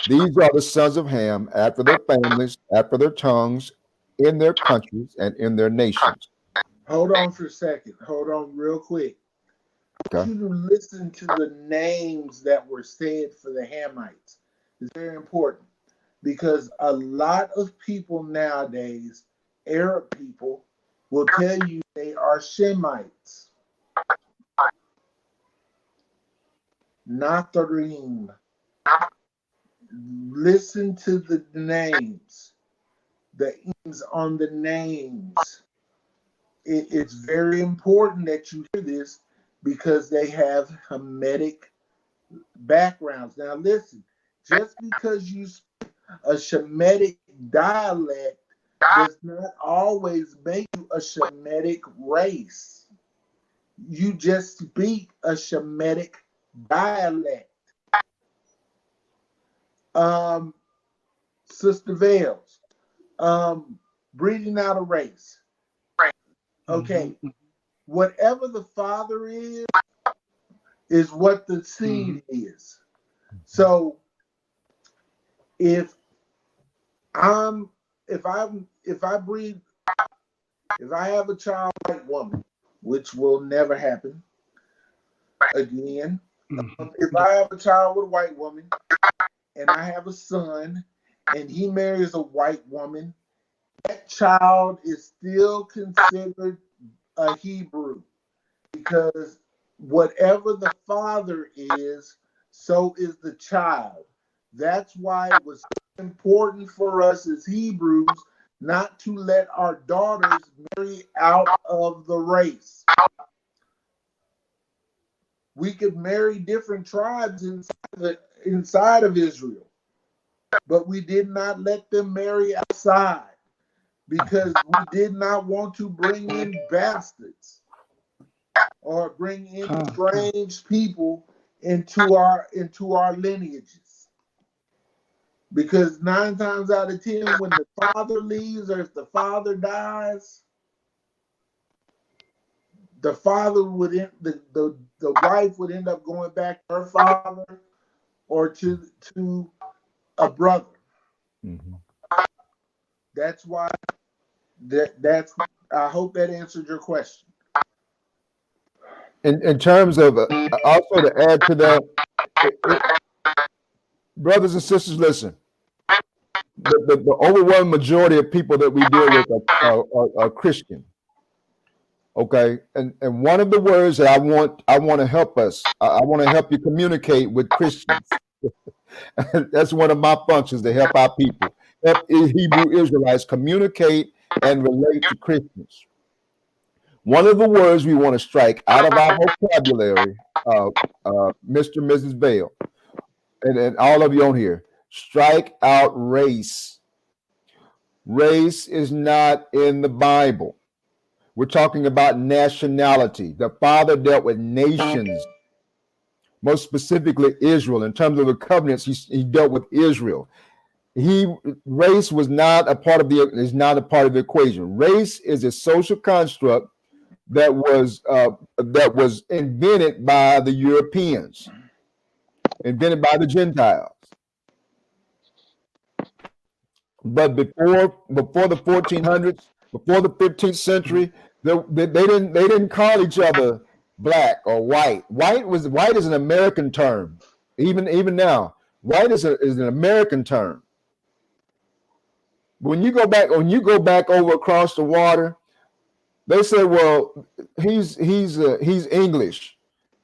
These are the sons of Ham, after their families, after their tongues, in their countries and in their nations. Hold on for a second. Hold on real quick. I want you to listen to the names that were said for the Hamites. It's very important because a lot of people nowadays, Arab people, will tell you they are Shemites. Natharim. Listen to the names, the names on the names. It's very important that you hear this because they have Hamitic backgrounds. Now listen, just because you speak a Shemitic dialect does not always make you a Shemitic race. You just speak a Shemitic dialect. Sister Vales, breeding out a race. Okay, whatever the father is what the seed is. So if I have a child white woman, which will never happen again. If I have a child with a white woman and I have a son and he marries a white woman, that child is still considered a Hebrew because whatever the father is, so is the child. That's why it was important for us as Hebrews not to let our daughters marry out of the race. We could marry different tribes inside of Israel, but we did not let them marry outside because we did not want to bring in bastards or bring in strange people into our lineages. Because 9 times out of 10, when the father leaves or if the father dies, the father would the wife would end up going back to her father or to a brother. That's why that's I hope that answered your question. In terms of also to add to that, brothers and sisters, listen. The overwhelming majority of people that we deal with are Christian. Okay, and one of the words that I want to help us. I want to help you communicate with Christians. That's one of my functions, to help our people, help Hebrew Israelites communicate and relate to Christians. One of the words we want to strike out of our vocabulary, Mr. and Mrs. Vale, and all of you on here, strike out race. Race is not in the Bible. We're talking about nationality. The Father dealt with nations, most specifically Israel. In terms of the covenants, he dealt with Israel. Race was not a part of the equation. Race is a social construct that was invented by the Europeans, invented by the Gentiles. But before the 1400s, before the 15th century, they didn't call each other black or white. White is an American term. Even now, white is an American term. When you go back over across the water, they say, well, he's English,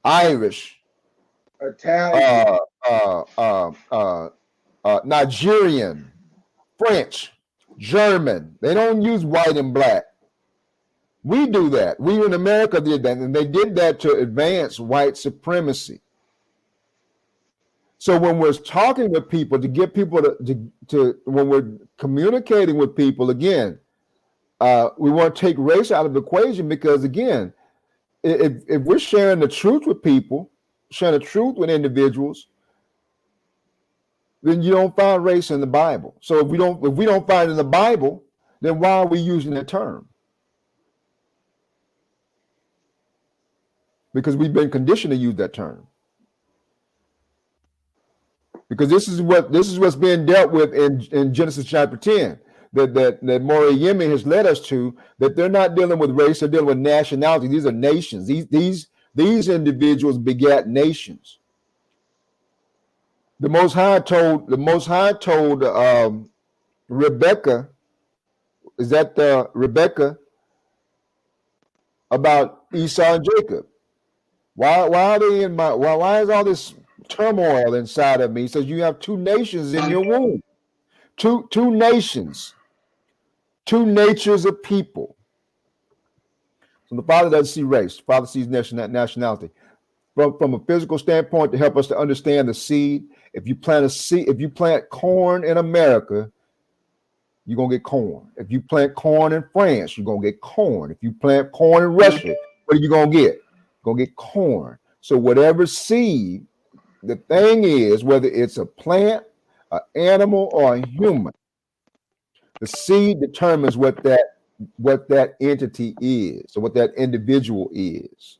Irish, Italian, Nigerian, French, German. They don't use white and black. We do that. We in America did that, and they did that to advance white supremacy. So when we're talking with people, to get people to when we're communicating with people, again, we want to take race out of the equation, because, again, if we're sharing the truth with people, sharing the truth with individuals, then you don't find race in the Bible. So if we don't find it in the Bible, then why are we using the term? Because we've been conditioned to use that term. Because this is what's being dealt with in Genesis chapter 10, that Yemi'el has led us to, that they're not dealing with race, they're dealing with nationality. These are nations. These individuals begat nations. The Most High told Rebecca, is that Rebecca, about Esau and Jacob. Why are they in my? Why is all this turmoil inside of me? He says, you have two nations in your womb, two nations, two natures of people. So the Father doesn't see race. The Father sees nationality. From a physical standpoint, to help us to understand the seed. If you plant corn in America, you're gonna get corn. If you plant corn in France, you're gonna get corn. If you plant corn in Russia, what are you gonna get? You're gonna get corn. So whatever seed, the thing is, whether it's a plant, an animal, or a human, the seed determines what that entity is, or what that individual is,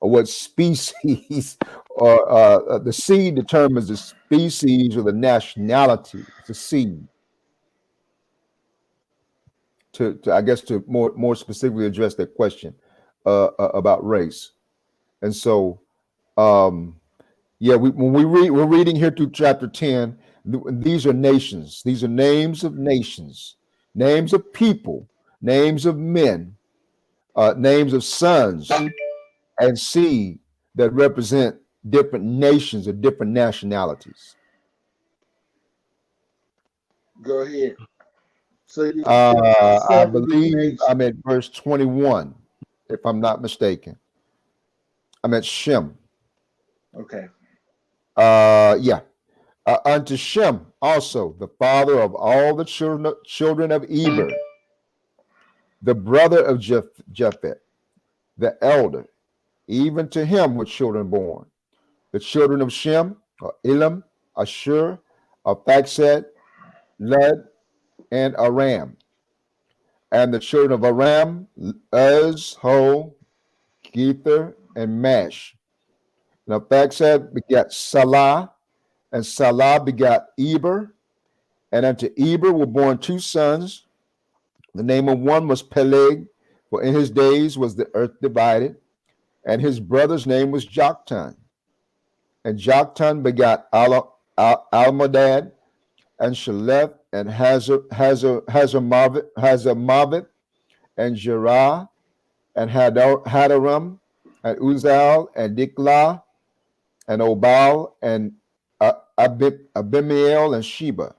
or what species, or the seed determines the species or the nationality. It's a seed. To I guess to more specifically address that question about race, and so we're reading here through chapter 10. These are nations. These are names of nations, names of people, names of men, names of sons and seed that represent different nations or different nationalities. go ahead. So I believe I'm at verse 21, if I'm not mistaken. I'm at Shem. Okay. Unto Shem also, the father of all the children of Eber, the brother of Japheth, the elder, even to him were children born. The children of Shem are Elam, Ashur, Arphaxad, Lud, and Aram. And the children of Aram, Uz, Hol, Gether, and Mash. And Arphaxad begat Salah, and Salah begat Eber. And unto Eber were born two sons. The name of one was Peleg, for in his days was the earth divided. And his brother's name was Joktan. And Joktan begat Almodad, and Shaleth, and Hazarmaveth, and Jerah, and Hadaram, and Uzal, and Diklah, and Obal, and Abimael, and Sheba,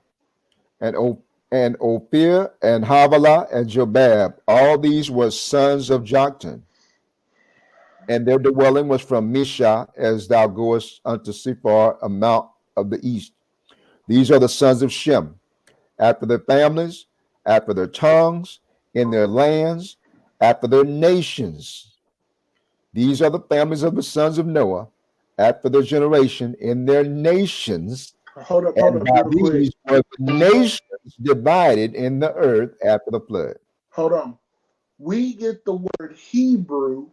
and Ophir, and Havilah, and Jobab. All these were sons of Joktan. And their dwelling was from Mishah, as thou goest unto Sephar, a mount of the east. These are the sons of Shem, after their families, after their tongues, in their lands, after their nations. These are the families of the sons of Noah, after their generation, in their nations. Hold up, And by real quick. these were the nations divided in the earth after the flood. Hold on. We get the word Hebrew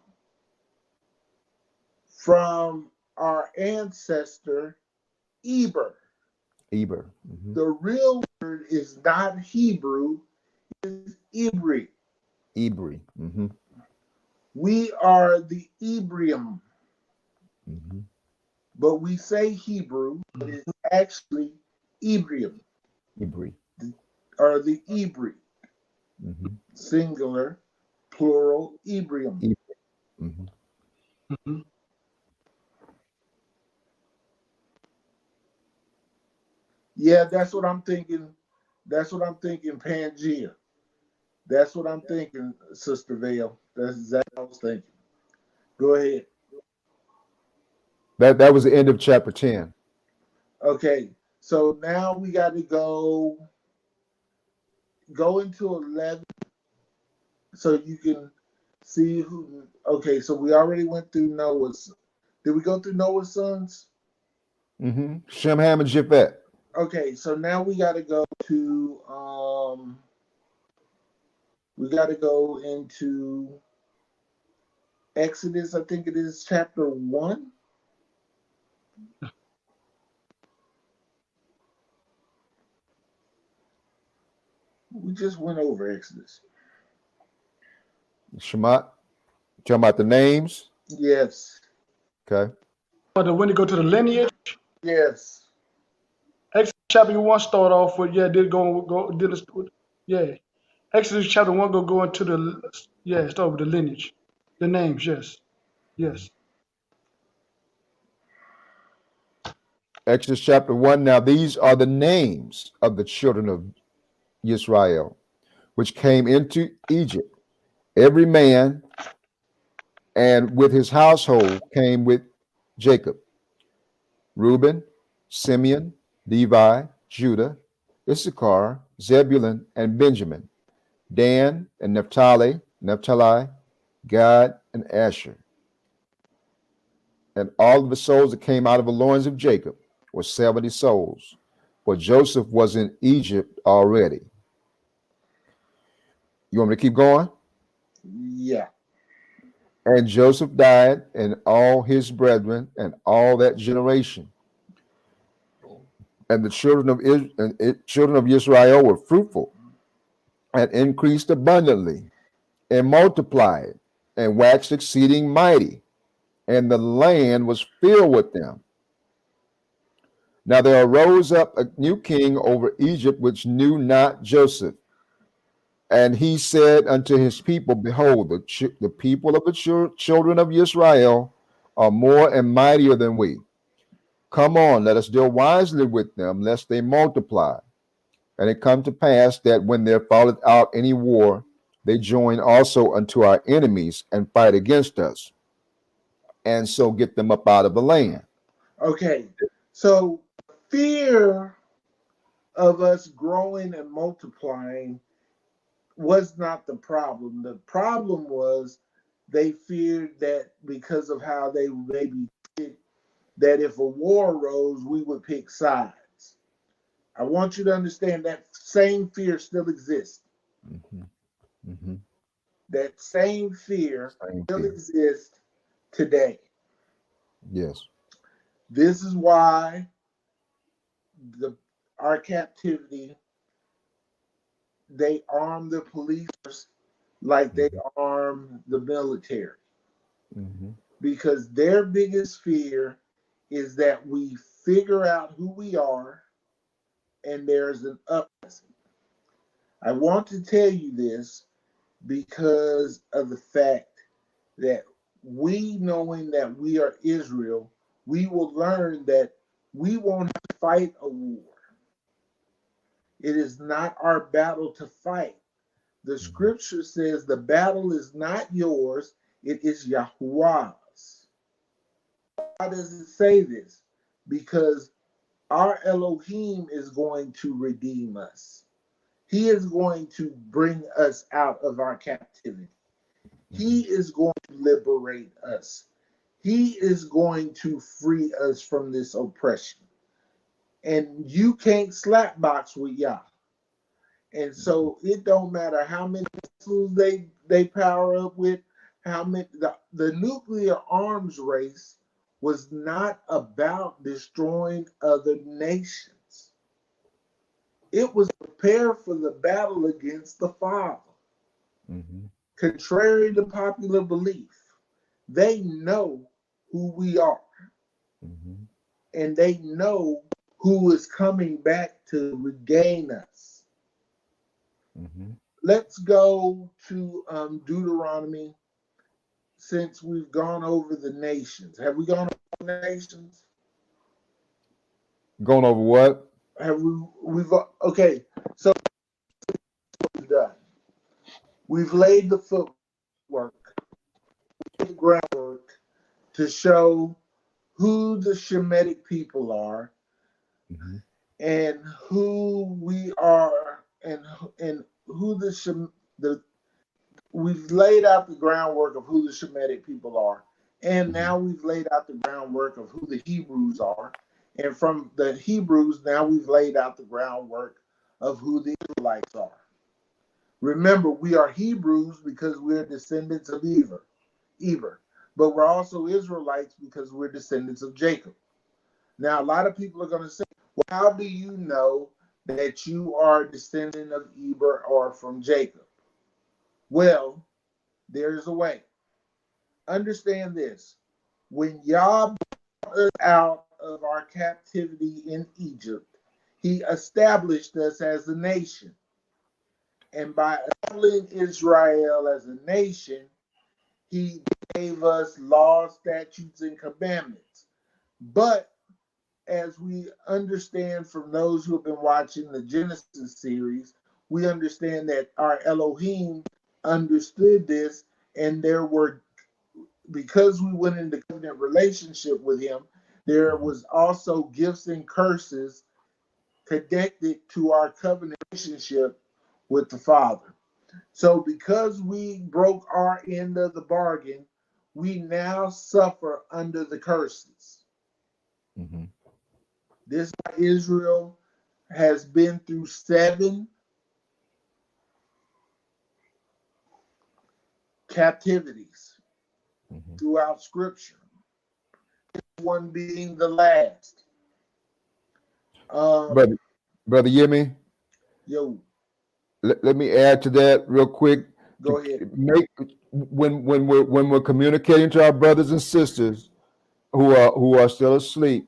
from our ancestor Eber. Eber. Mm-hmm. The real word is not Hebrew, it's Ibri. Ibri. Mm-hmm. We are the Ebrium, Mm-hmm. but we say Hebrew, but it's actually Ebrium Ibri. or the Ibri, Mm-hmm. singular, plural, Ebrium. Ibri. Mm-hmm. Mhm. Yeah, that's what I'm thinking. That's what I'm thinking, Pangea. That's what I'm thinking, Sister Vale. That's exactly what I was thinking. Go ahead. That was the end of chapter 10. Okay, so now we got to go into 11 so you can see who. Okay, so we already went through Noah's. Did we go through Noah's sons? Mm-hmm. Shem, Ham, and Japheth. Okay, so now we got to go to we got to go into Exodus. I think it is chapter 1. We just went over Exodus. Shemot. Talking about the names. Yes. Okay. But when you go to the lineage, Yes. Exodus chapter 1 start off with yeah. Exodus chapter 1 go into start with the lineage, the names. Yes. Exodus chapter 1. Now these are the names of the children of Israel, which came into Egypt. Every man and with his household came with Jacob: Reuben, Simeon, Levi, Judah, Issachar, Zebulun, and Benjamin, Dan and Naphtali, Gad, and Asher. And all of the souls that came out of the loins of Jacob were 70 souls, for Joseph was in Egypt already. You want me to keep going? Yeah. And Joseph died, and all his brethren, and all that generation. And the children of Israel were fruitful, and increased abundantly, and multiplied, and waxed exceeding mighty, and the land was filled with them. Now there arose up a new king over Egypt, which knew not Joseph. And he said unto his people, behold, the people of the children of Israel are more and mightier than we. Come on, let us deal wisely with them, lest they multiply. And it come to pass that when there falleth out any war, they join also unto our enemies and fight against us, and so get them up out of the land. Okay. So fear of us growing and multiplying was not the problem. The problem was they feared that because of how they maybe did, that if a war arose, we would pick sides. I want you to understand that same fear still exists. Mm-hmm. Mm-hmm. That same fear Same still fear. exists today. Yes. This is why our captivity, they arm the police like they arm the military, Mm-hmm. because their biggest fear is that we figure out who we are and there's an uprising. I want to tell you this because of the fact that we, knowing that we are Israel, we will learn that we won't have to fight a war. It is not our battle to fight. The scripture says the battle is not yours, it is Yahuwah's. Why does it say this? Because our Elohim is going to redeem us. He is going to bring us out of our captivity. He is going to liberate us. He is going to free us from this oppression. And you can't slap box with Yah. And so it don't matter how many missiles they power up with, how many the nuclear arms race was not about destroying other nations. It was prepared for the battle against the Father. Mm-hmm. Contrary to popular belief, they know who we are. Mm-hmm. And they know who is coming back to regain us. Mm-hmm. Let's go to Deuteronomy, since we've gone over the nations. Have we gone over the nations? Going over what? Have we've okay, so we've done. We've laid the footwork, the groundwork to show who the Shemitic people are, Mm-hmm. and who we are, and who the we've laid out the groundwork of who the Shemitic people are, and now we've laid out the groundwork of who the Hebrews are, and from the Hebrews now we've laid out the groundwork of who the Israelites are. Remember, we are Hebrews because we're descendants of Eber, but we're also Israelites because we're descendants of Jacob. Now, a lot of people are going to say, well, how do you know that you are a descendant of Eber or from Jacob? Well, there's a way. Understand this. When Yah brought us out of our captivity in Egypt, he established us as a nation. And by establishing Israel as a nation, he gave us laws, statutes, and commandments. But as we understand from those who have been watching the Genesis series, we understand that our Elohim understood this, and there were, because we went into covenant relationship with him, there was also gifts and curses connected to our covenant relationship with the Father. So because we broke our end of the bargain, we now suffer under the curses. Mm-hmm. This Israel has been through 7 captivities throughout Scripture, one being the last. Brother Yemi, Yo, let me add to that real quick. go ahead. Make when we're communicating to our brothers and sisters who are still asleep,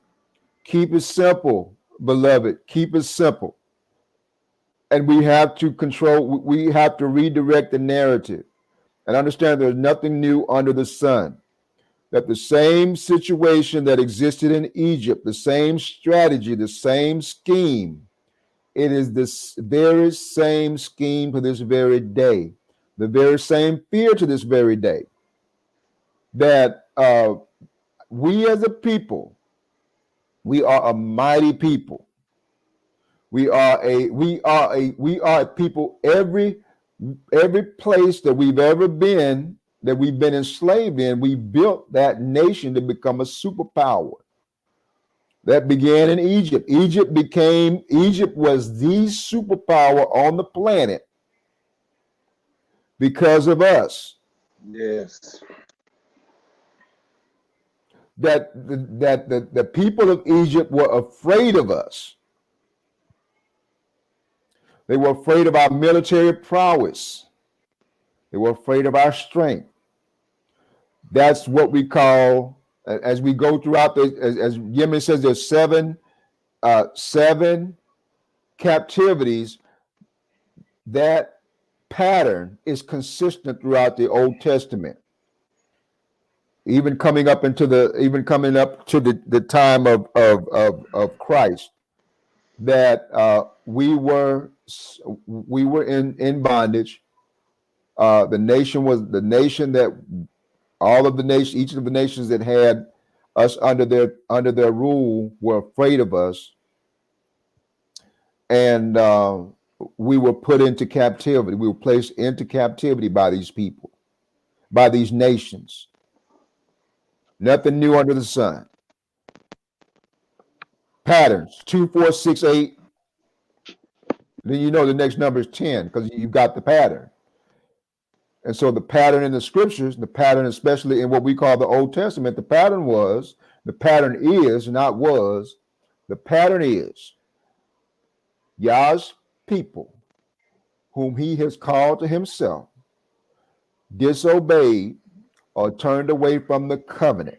keep it simple, beloved. Keep it simple. And we have to control, we have to redirect the narrative and understand there's nothing new under the sun. That the same situation that existed in Egypt, the same strategy, the same scheme, it is this very same scheme to this very day, the very same fear to this very day. That we as a people, we are a mighty people. We are a people. Every place that we've ever been, that we've been enslaved in, we built that nation to become a superpower. That began in Egypt. Egypt was the superpower on the planet because of us. Yes. That the people of Egypt were afraid of us. They were afraid of our military prowess. They were afraid of our strength. That's what we call, as we go throughout as Yemi says, there's seven captivities. That pattern is consistent throughout the Old Testament, even coming up to the time of Christ. That we were in bondage. The nation was the nation that all of the nations, each of the nations that had us under their rule were afraid of us, and we were put into captivity. We were placed into captivity by these people, by these nations. Nothing new under the sun. Patterns 2, 4, 6, 8. Then you know the next number is 10 because you've got the pattern. And so the pattern in the scriptures, the pattern especially in what we call the Old Testament, the pattern is, not was, the pattern is Yah's people, whom he has called to himself, disobeyed or turned away from the covenant.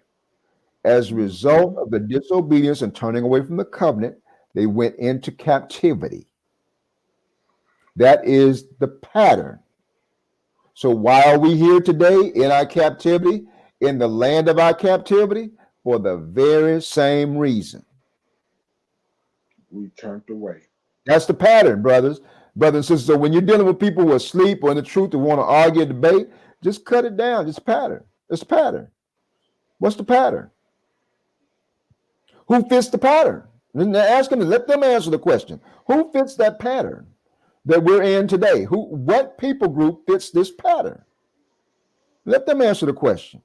As a result of the disobedience and turning away from the covenant, they went into captivity. That is the pattern. So why are we here today in our captivity, in the land of our captivity? For the very same reason. We turned away. That's the pattern, brothers and sisters. So when you're dealing with people who are asleep or in the truth who want to argue, debate, just cut it down. It's a pattern. It's a pattern. What's the pattern? Who fits the pattern? And they're asking, let them answer the question. Who fits that pattern that we're in today? What people group fits this pattern? Let them answer the question.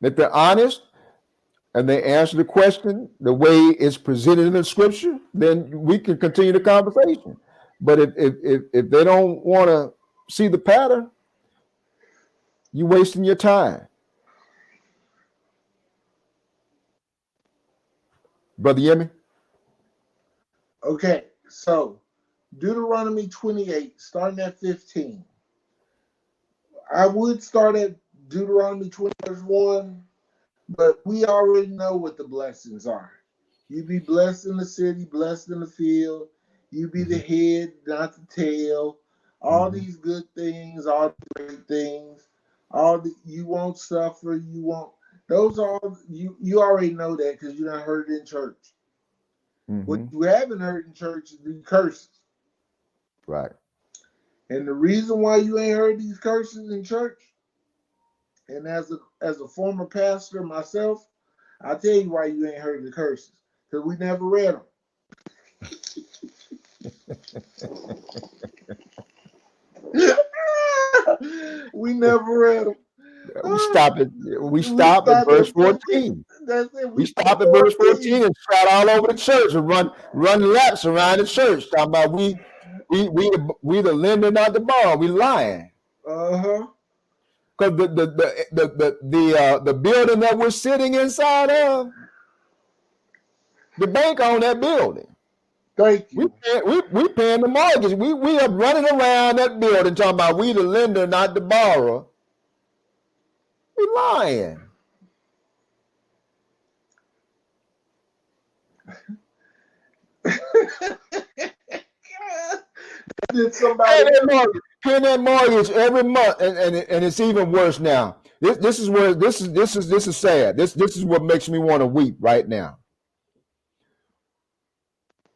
If they're honest and they answer the question the way it's presented in the scripture, then we can continue the conversation. But if they don't want to see the pattern, you're wasting your time. Brother Yemi? Okay, so Deuteronomy 28, starting at 15. I would start at Deuteronomy 20, verse 1, but we already know what the blessings are. You be blessed in the city, blessed in the field. You be the head, not the tail. All these good things, all the great things. You won't suffer. You won't. Those are you already know that because you done heard it in church. What you haven't heard in church is the curses. Right. And the reason why you ain't heard these curses in church, and as a former pastor myself, I'll tell you why you ain't heard the curses. Because we never read them. We never read them. We stop at verse 14. That's it. We stop at verse 14 and trot all over the church and run laps around the church. Talking about we the lender, not the borrower. We lying. Uh-huh. Because the building that we're sitting inside of, the bank on that building. Thank you. We paying the mortgage. We are running around that building talking about we the lender, not the borrower. We lying. Did somebody paying that mortgage every month, and it's even worse now. This is sad. This is what makes me want to weep right now.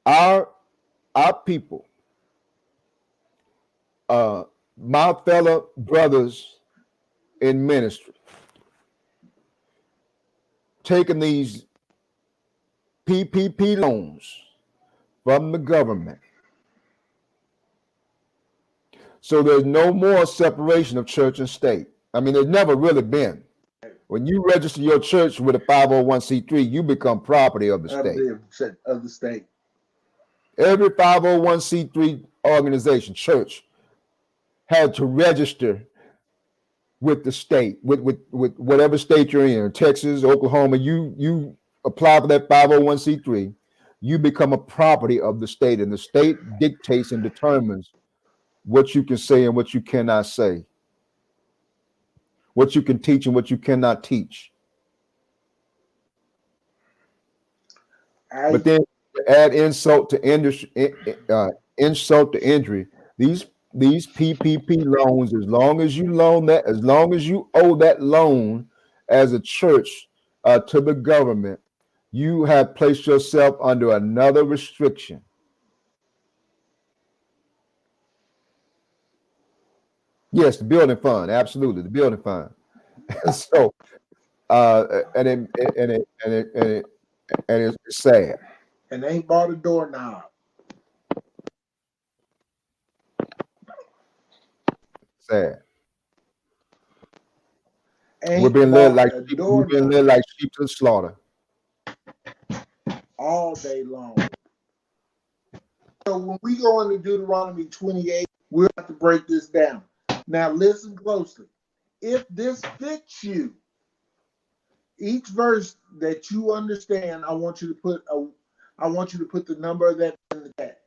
Our people, my fellow brothers in ministry, taking these PPP loans from the government. So there's no more separation of church and state. I mean, there's never really been. When you register your church with a 501c3, you become property of the state. Of the state. Every 501c3 organization, church, had to register with the state, with whatever state you're in, Texas, Oklahoma. You apply for that 501c3, you become a property of the state, and the state dictates and determines what you can say and what you cannot say, what you can teach and what you cannot teach. But then add insult to injury. These PPP loans, as long as you owe that loan as a church to the government, you have placed yourself under another restriction. Yes, the building fund, absolutely, the building fund. So, and it's sad. And ain't bought a doorknob. Sad. We're Ain't being led bought like a sheep. We're being doorknob led like sheep to the slaughter. all day long. So when we go into Deuteronomy 28, we'll have to break this down. Now listen closely. If this fits you, each verse that you understand, I want you to put the number of that in the chat.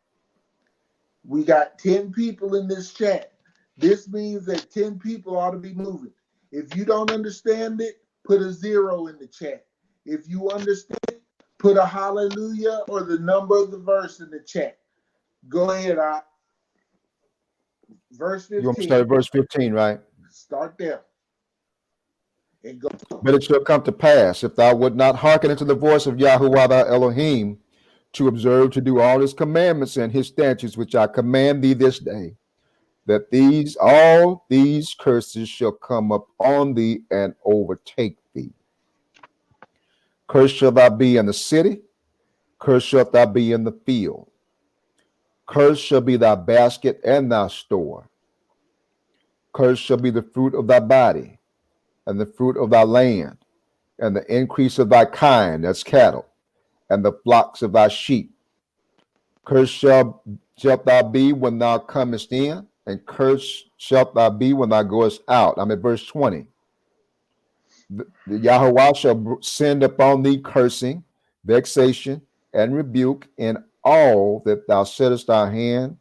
We got 10 people in this chat. This means that 10 people ought to be moving. If you don't understand it, put a 0 in the chat. If you understand it, put a hallelujah or the number of the verse in the chat. Go ahead, verse You want me to start 15. at verse 15, right? Start there and go. But it shall come to pass, if thou would not hearken unto the voice of Yahuwah thy Elohim, to observe to do all his commandments and his statutes, which I command thee this day, that all these curses shall come up on thee and overtake thee. Cursed shall thou be in the city, cursed shalt thou be in the field. Cursed shall be thy basket and thy store. Cursed shall be the fruit of thy body, and the fruit of thy land, and the increase of thy kind, that's cattle, and the flocks of thy sheep. Cursed shalt thou be when thou comest in, and cursed shalt thou be when thou goest out. I'm at verse 20. The Yahweh shall send upon thee cursing, vexation, and rebuke in all that thou settest thy hand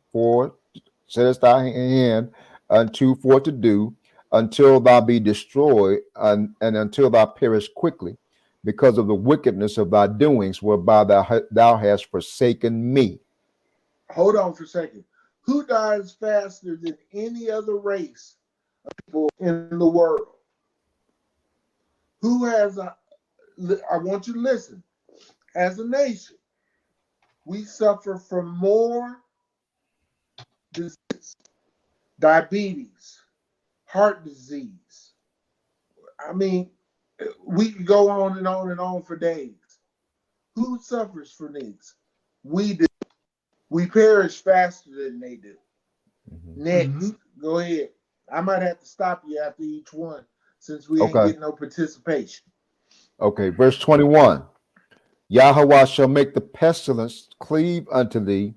unto for to do, until thou be destroyed, and until thou perish quickly, because of the wickedness of thy doings, whereby thou hast forsaken me. Hold on for a second. Who dies faster than any other race of people in the world? Who has I want you to listen. As a nation, we suffer from more disease, diabetes, heart disease. I mean, we can go on and on and on for days. Who suffers from these? We do. We perish faster than they do. Next, go ahead. I might have to stop you after each one since we ain't Okay. getting no participation. Okay, verse 21. Yahweh shall make the pestilence cleave unto thee,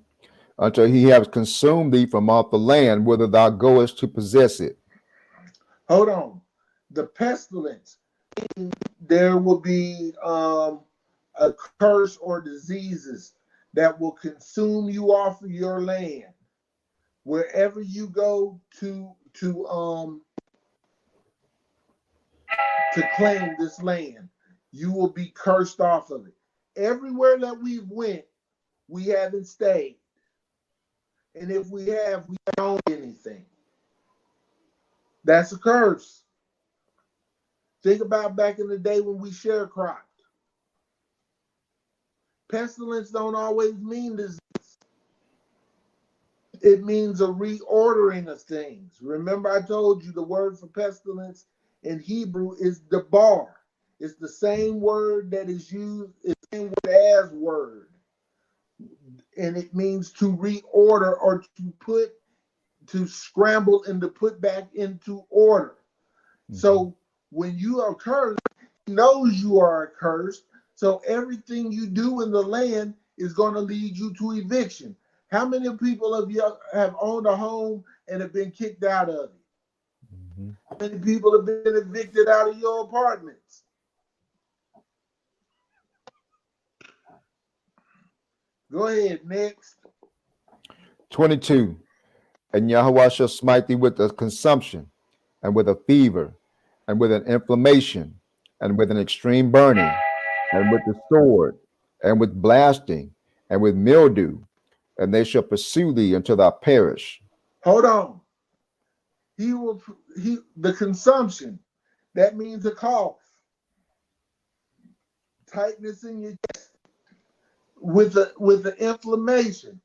until he have consumed thee from off the land, whither thou goest to possess it. Hold on. The pestilence, there will be a curse or diseases that will consume you off of your land. Wherever you go to claim this land, you will be cursed off of it. Everywhere that we've went, we haven't stayed. And if we have, we don't own anything. That's a curse. Think about back in the day when we sharecropped. Pestilence don't always mean disease. It means a reordering of things. Remember, I told you the word for pestilence in Hebrew is debar. It's the same word that is used, it's the same word as word. And it means to reorder or to scramble and to put back into order. So when you are cursed, he knows you are cursed. So everything you do in the land is going to lead you to eviction. How many people of you have owned a home and have been kicked out of it? How many people have been evicted out of your apartments? Go ahead, next. 22. And Yahweh shall smite thee with a consumption, and with a fever, and with an inflammation, and with an extreme burning, and with the sword, and with blasting, and with mildew, and they shall pursue thee until thou perish. Hold on. The consumption, that means a cough, tightness in your chest, with the inflammation.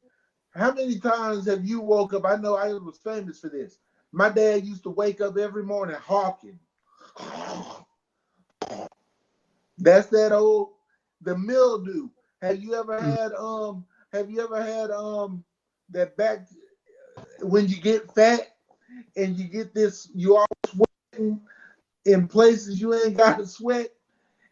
How many times have you woke up? I know I was famous for this. My dad used to wake up every morning hawking. That's that old the mildew. Have you ever had that back when you get fat and you get this you are sweating in places you ain't got to sweat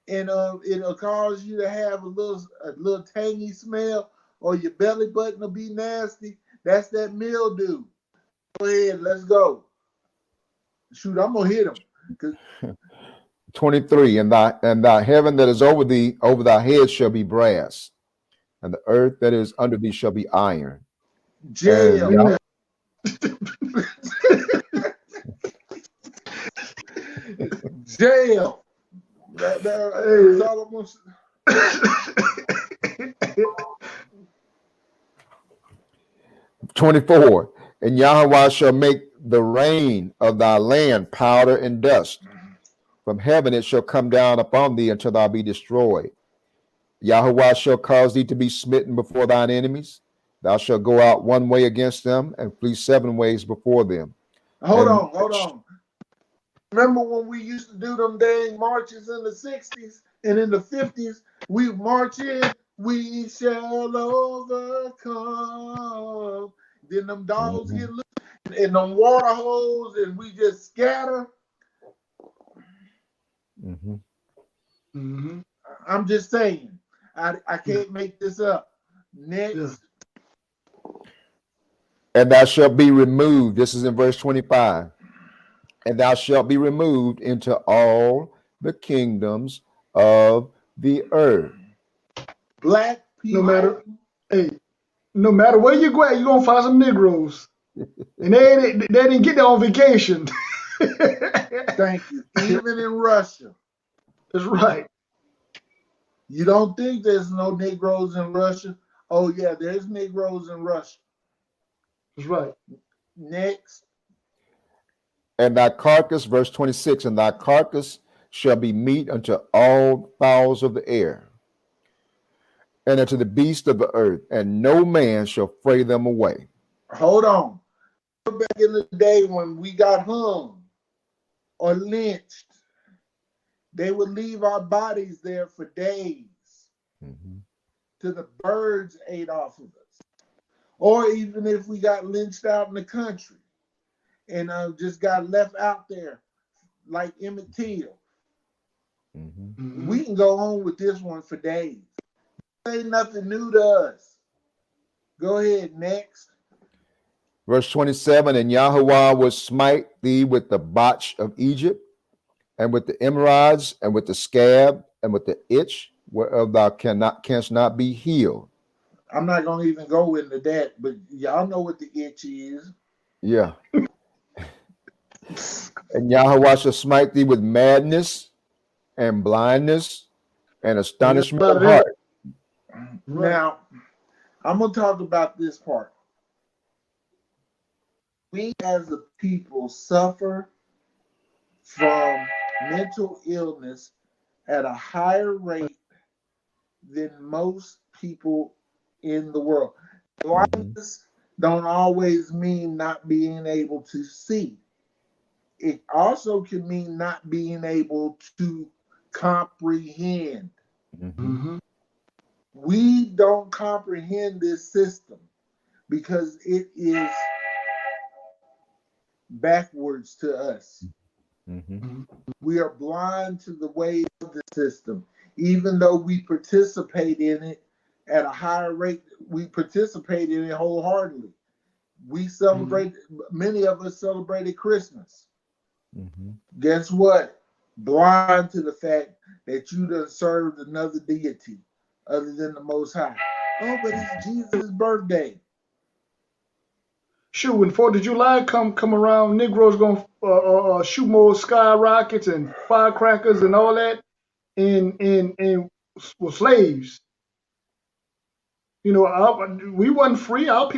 and it'll cause you to have a little tangy smell or your belly button will be nasty. That's that mildew. Go ahead, let's go. Shoot, I'm gonna hit him. 23, and thy heaven that is over thee, over thy head shall be brass, and the earth that is under thee shall be iron. Jail. And Jail. That's all I'm gonna say. 24, and Yahweh shall make the rain of thy land powder and dust. From heaven it shall come down upon thee until thou be destroyed. Yahweh shall cause thee to be smitten before thine enemies. Thou shalt go out one way against them and flee 7 ways before them. Hold on. Remember when we used to do them dang marches in the 60s and in the 50s? We march in, we shall overcome. Then them dogs get loose and them water holes and we just scatter. I'm just saying. I can't make this up. Next. Yeah. And thou shalt be removed. This is in verse 25. And thou shalt be removed into all the kingdoms of the earth. Black people. No matter where you go at, you're gonna find some Negroes. And they didn't get there on vacation. Thank you. Even in Russia. That's right. You don't think there's no Negroes in Russia? Oh yeah, there's Negroes in Russia. That's right. Next. And thy carcass, verse 26, and thy carcass shall be meat unto all fowls of the air, and unto the beasts of the earth, and no man shall fray them away. Hold on. Back in the day when we got hung or lynched, they would leave our bodies there for days till the birds ate off of us. Or even if we got lynched out in the country and just got left out there like Emmett Till. We can go on with this one for days. Ain't nothing new to us. Go ahead, next. Verse 27, and Yahweh will smite thee with the botch of Egypt, and with the emerods, and with the scab, and with the itch, whereof thou canst not be healed. I'm not going to even go into that, but y'all know what the itch is. Yeah. And Yahweh shall smite thee with madness, and blindness, and astonishment of heart. Now, I'm going to talk about this part. We as a people suffer from mental illness at a higher rate than most people in the world. Blindness don't always mean not being able to see. It also can mean not being able to comprehend. We don't comprehend this system because it is backwards to us. We are blind to the ways of the system, even though we participate in it at a higher rate. We participate in it wholeheartedly. We celebrate, many of us celebrated Christmas. Guess what? Blind to the fact that you done served another deity other than the Most High. Oh, but it's Jesus' birthday. Shoot, when 4th of July come around, Negroes gonna shoot more skyrockets and firecrackers and all that, and with slaves. You know, we wasn't free. Our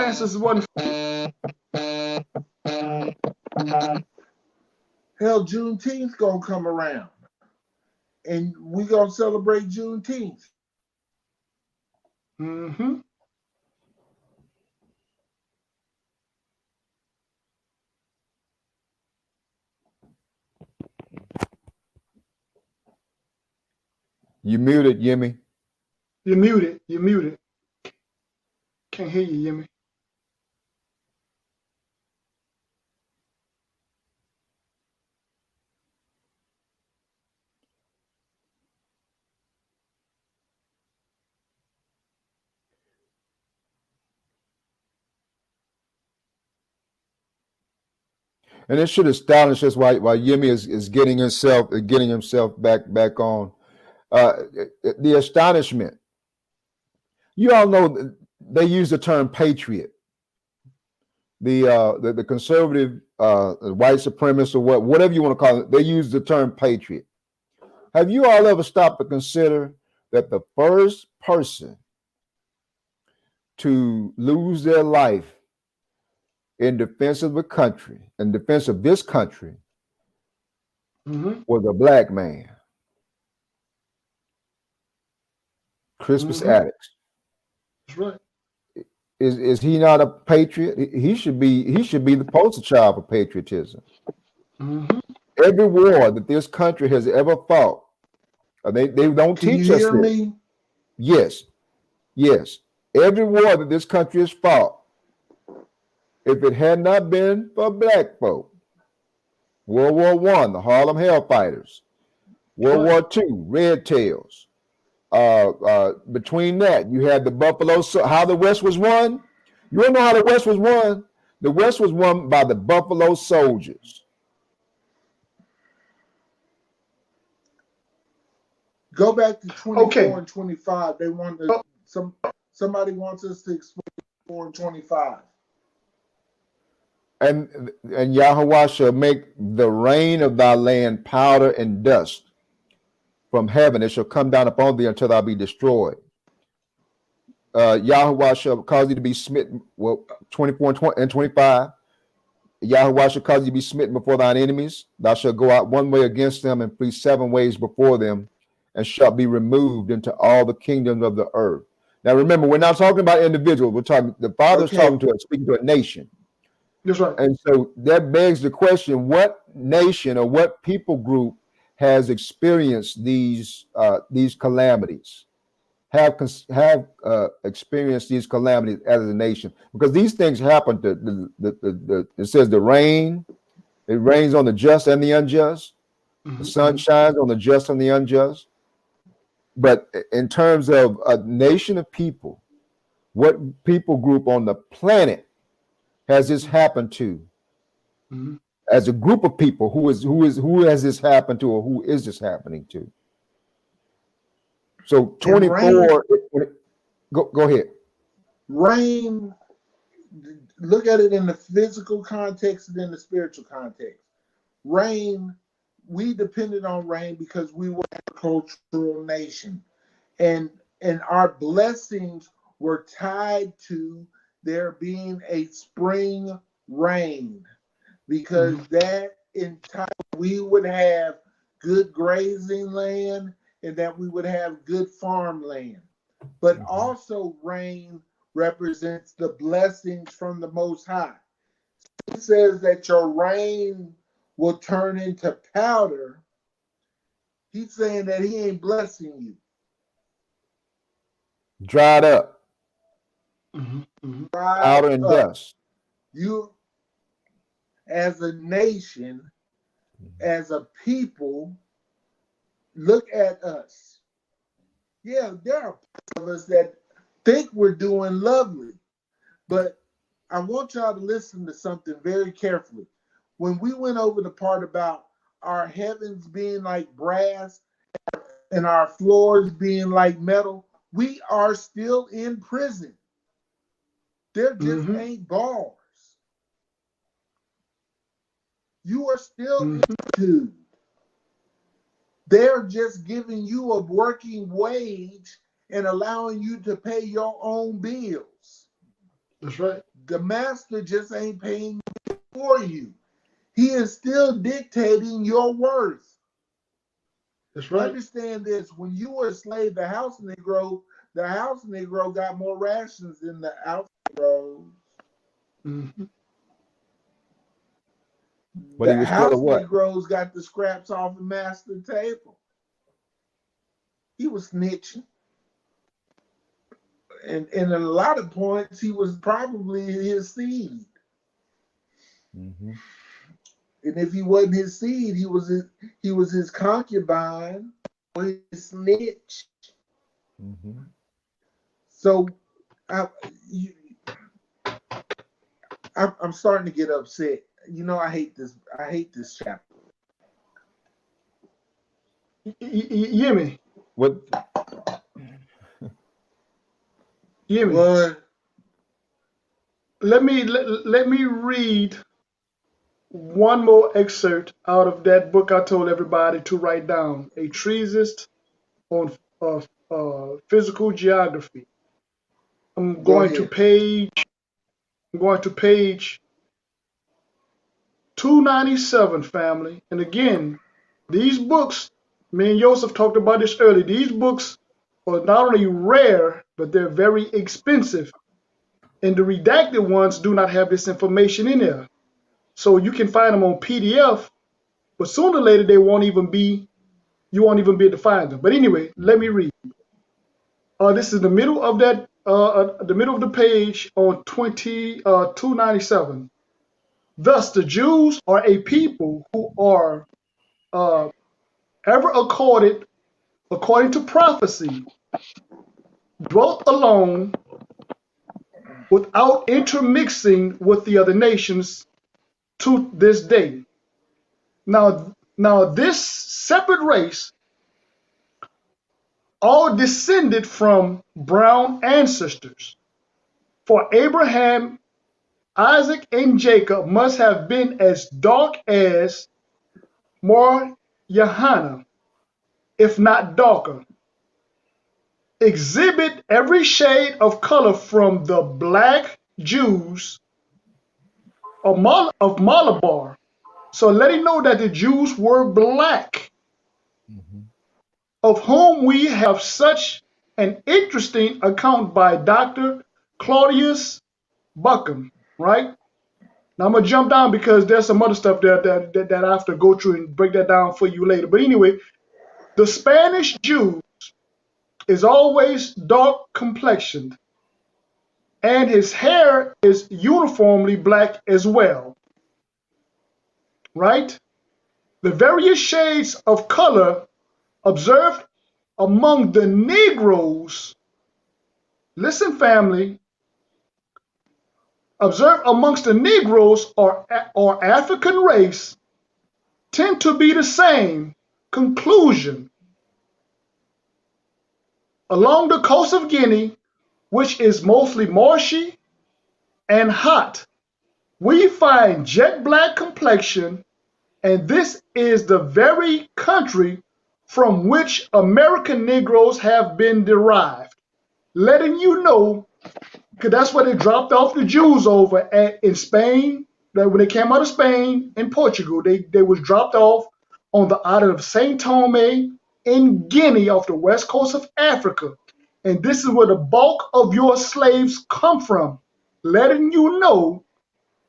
ancestors wasn't free. Hell, Juneteenth gonna come around, and we gonna celebrate Juneteenth. You muted, Yemi. You're muted. You're muted. Can't hear you, Yemi. And it should astonish us why Yemi is getting himself back on. The astonishment. You all know they use the term patriot. The conservative white supremacist or whatever you want to call it, they use the term patriot. Have you all ever stopped to consider that the first person to lose their life in defense of the country, in defense of this country, was a black man? Crispus Attucks. That's right. Is he not a patriot? He should be the poster child for patriotism. Every war that this country has ever fought, they don't teach us this. Can you hear me? Yes. Every war that this country has fought, if it had not been for black folk, World War I, the Harlem Hellfighters, World War II, Red Tails. Between that, you had the Buffalo. How the West was won? You want to know how the West was won? The West was won by the Buffalo Soldiers. Go back to 24 and 25. They want to, somebody wants us to explain 24 and 25. And Yahweh shall make the rain of thy land powder and dust from heaven. It shall come down upon thee until thou be destroyed. Yahweh shall cause thee to be smitten. Well, 24 and 25. Yahweh shall cause thee to be smitten before thine enemies. Thou shalt go out one way against them and flee 7 ways before them, and shalt be removed into all the kingdoms of the earth. Now remember, we're not talking about individuals. We're talking, the Father's talking to us, speaking to a nation. That's right. And so that begs the question, what nation or what people group has experienced these calamities, have experienced these calamities as a nation? Because these things happen to it says it rains on the just and the unjust. The sun shines on the just and the unjust. But in terms of a nation of people, what people group on the planet has this happened to? As a group of people, who has this happened to, or who is this happening to? So 24. Go ahead. Rain. Look at it in the physical context and in the spiritual context. Rain. We depended on rain because we were an agricultural nation, and our blessings were tied to there being a spring rain, because that in time we would have good grazing land and that we would have good farmland. But also rain represents the blessings from the Most High. It says that your rain will turn into powder. He's saying that he ain't blessing you. Dried up. Powder and dust. You, as a nation, as a people, look at us. Yeah, there are parts of us that think we're doing lovely, but I want y'all to listen to something very carefully. When we went over the part about our heavens being like brass and our floors being like metal, we are still in prison. There just ain't bars. You are still in prison. They're just giving you a working wage and allowing you to pay your own bills. That's right. The master just ain't paying for you. He is still dictating your worth. That's right. Understand this: when you were a slave, the house Negro got more rations than the out Negroes. But the he was house still a what? Negroes got the scraps off the master table. He was snitching. And at a lot of points, he was probably his seed. Mm-hmm. And if he wasn't his seed, he was his concubine or his snitch. Mm-hmm. So I'm starting to get upset. You know, I hate this. I hate this chapter. Yemi, What? What? let me read one more excerpt out of that book I told everybody to write down, a treatise on physical geography. I'm Go going to ahead. page 297, family. And again, these books, me and Joseph talked about this earlier. These books are not only rare, but they're very expensive. And the redacted ones do not have this information in there. So you can find them on PDF, but sooner or later you won't even be able to find them. But anyway, let me read. This is the middle of the middle of the page on 297. Thus, the Jews are a people who are ever according to prophecy, dwelt alone without intermixing with the other nations to this day. Now this separate race all descended from brown ancestors. For Abraham, Isaac, and Jacob must have been as dark as Johanna, if not darker. Exhibit every shade of color from the black Jews of Malabar. So letting know that the Jews were black, Mm-hmm. of whom we have such an interesting account by Dr. Claudius Buckham, right? Now I'm gonna jump down because there's some other stuff there that I have to go through and break that down for you later. But anyway, the Spanish Jew is always dark complexioned, and his hair is uniformly black as well, right? The various shades of color observed among the Negroes, listen family, observed amongst the Negroes or African race tend to be the same conclusion. Along the coast of Guinea, which is mostly marshy and hot, we find jet black complexion, and this is the very country from which American Negroes have been derived. Letting you know, because that's where they dropped off the Jews over in Spain. That when they came out of Spain and Portugal, they was dropped off on the island of Saint Tome in Guinea off the west coast of Africa. And this is where the bulk of your slaves come from. Letting you know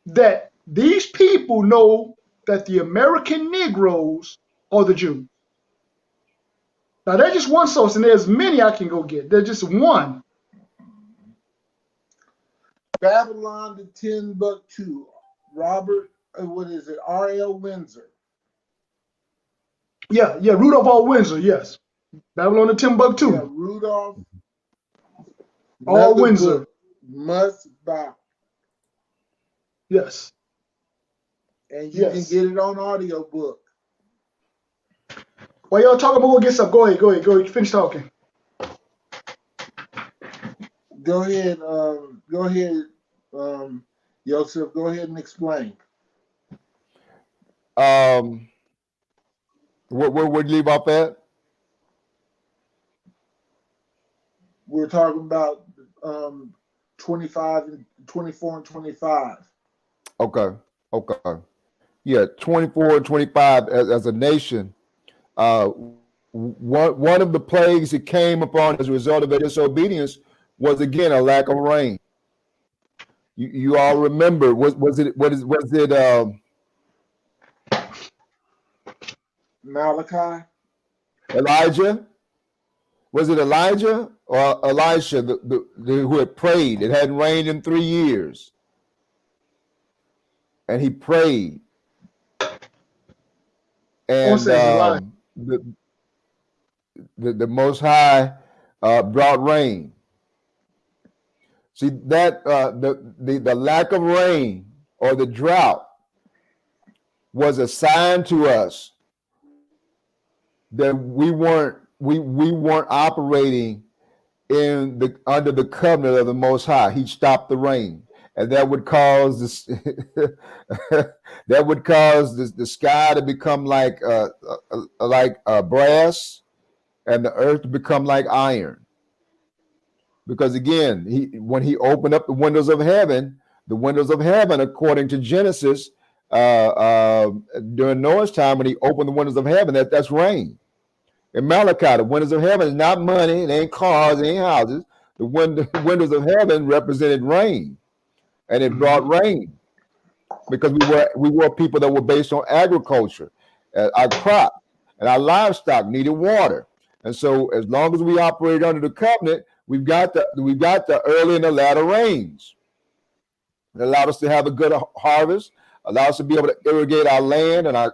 that these people know that the American Negroes are the Jews. Now, that's just one source, and there's many I can go get. There's just one. Babylon the Timbuktu. Robert, what is it? R.L. Windsor. Yeah, Rudolph R. Windsor, yes. Babylon the Timbuktu. Yeah, Rudolph R. Windsor. Must buy. Yes. And you can get it on audiobook. While y'all talking, I'm gonna get some. Go ahead. Finish talking. Go ahead, Joseph. Go ahead and explain. Where would you leave off at? We're talking about 25 and 24 and 25. Okay. Yeah, 24 and 25 as a nation. One of the plagues that came upon as a result of their disobedience was again a lack of rain. You all remember? Was it Malachi? Elijah? Was it Elijah or Elisha who had prayed? It hadn't rained in 3 years. And he prayed. And says Elijah. the Most High brought rain. See, that the lack of rain or the drought was a sign to us that we weren't operating under the covenant of the Most High. He stopped the rain, and that would cause this the sky to become like brass, and the earth to become like iron. Because again, when he opened up the windows of heaven, according to Genesis, during Noah's time, when he opened the windows of heaven, that's rain. In Malachi, the windows of heaven is not money, it ain't cars, it ain't houses. The windows of heaven represented rain, and it brought rain because we were people that were based on agriculture. Our crop and our livestock needed water, and so as long as we operate under the covenant, we've got the early and the latter rains. It allowed us to have a good harvest, allowed us to be able to irrigate our land and our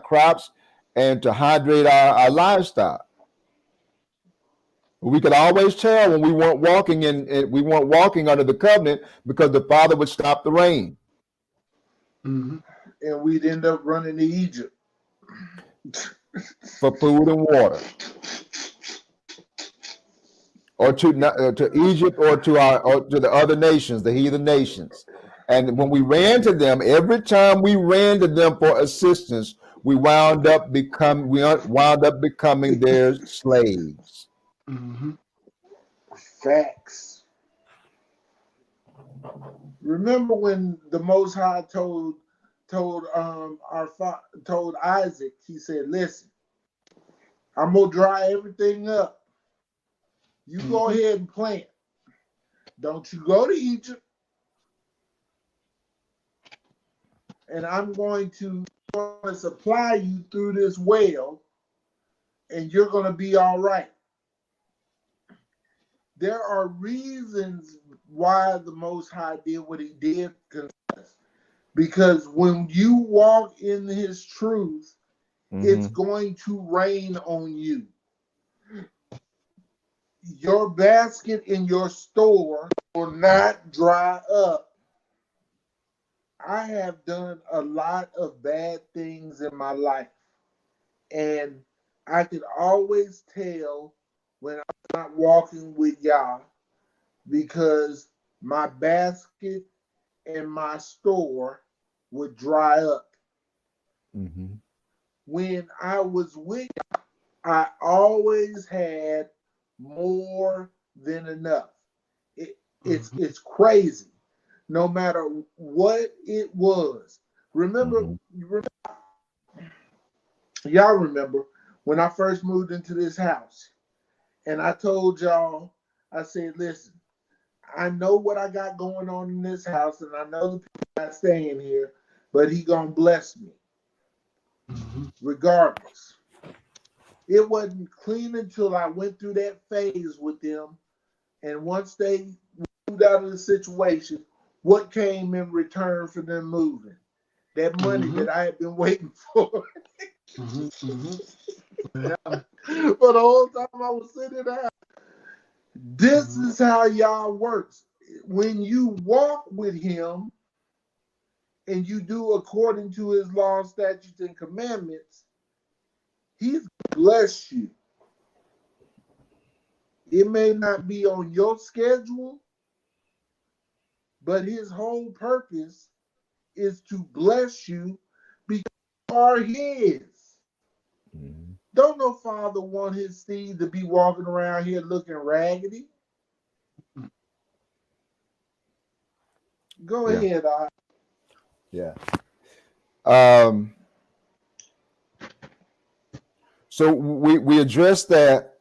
crops, and to hydrate our livestock. We could always tell when we weren't walking under the covenant because the Father would stop the rain. Mm-hmm. And we'd end up running to Egypt for food and water, or to Egypt, or to the other nations, the heathen nations. And when we ran to them, every time we ran to them for assistance, we wound up becoming their slaves. Mm-hmm. Facts. Remember when the Most High told Isaac, he said, "Listen, I'm gonna dry everything up. You go ahead and plant. Don't you go to Egypt, and I'm going to supply you through this well, and you're going to be all right." There are reasons why the Most High did what he did, because when you walk in his truth, it's going to rain on you. Your basket in your store will not dry up. I have done a lot of bad things in my life, and I could always tell when I'm not walking with Yah, because my basket and my store would dry up. Mm-hmm. When I was with Yah, I always had more than enough. It's crazy. No matter what it was. Remember, y'all remember when I first moved into this house, and I told y'all, I said, "Listen, I know what I got going on in this house, and I know the people not staying here, but he gonna bless me regardless." It wasn't clean until I went through that phase with them, and once they moved out of the situation, what came in return for them moving? That money that I had been waiting for. Yeah. For the whole time I was sitting there. This is how y'all works. When you walk with him and you do according to his law, statutes, and commandments, he's blessed you. It may not be on your schedule, but his whole purpose is to bless you because you are his. Don't no father want his seed to be walking around here looking raggedy. Go ahead, I. Yeah. So we addressed that.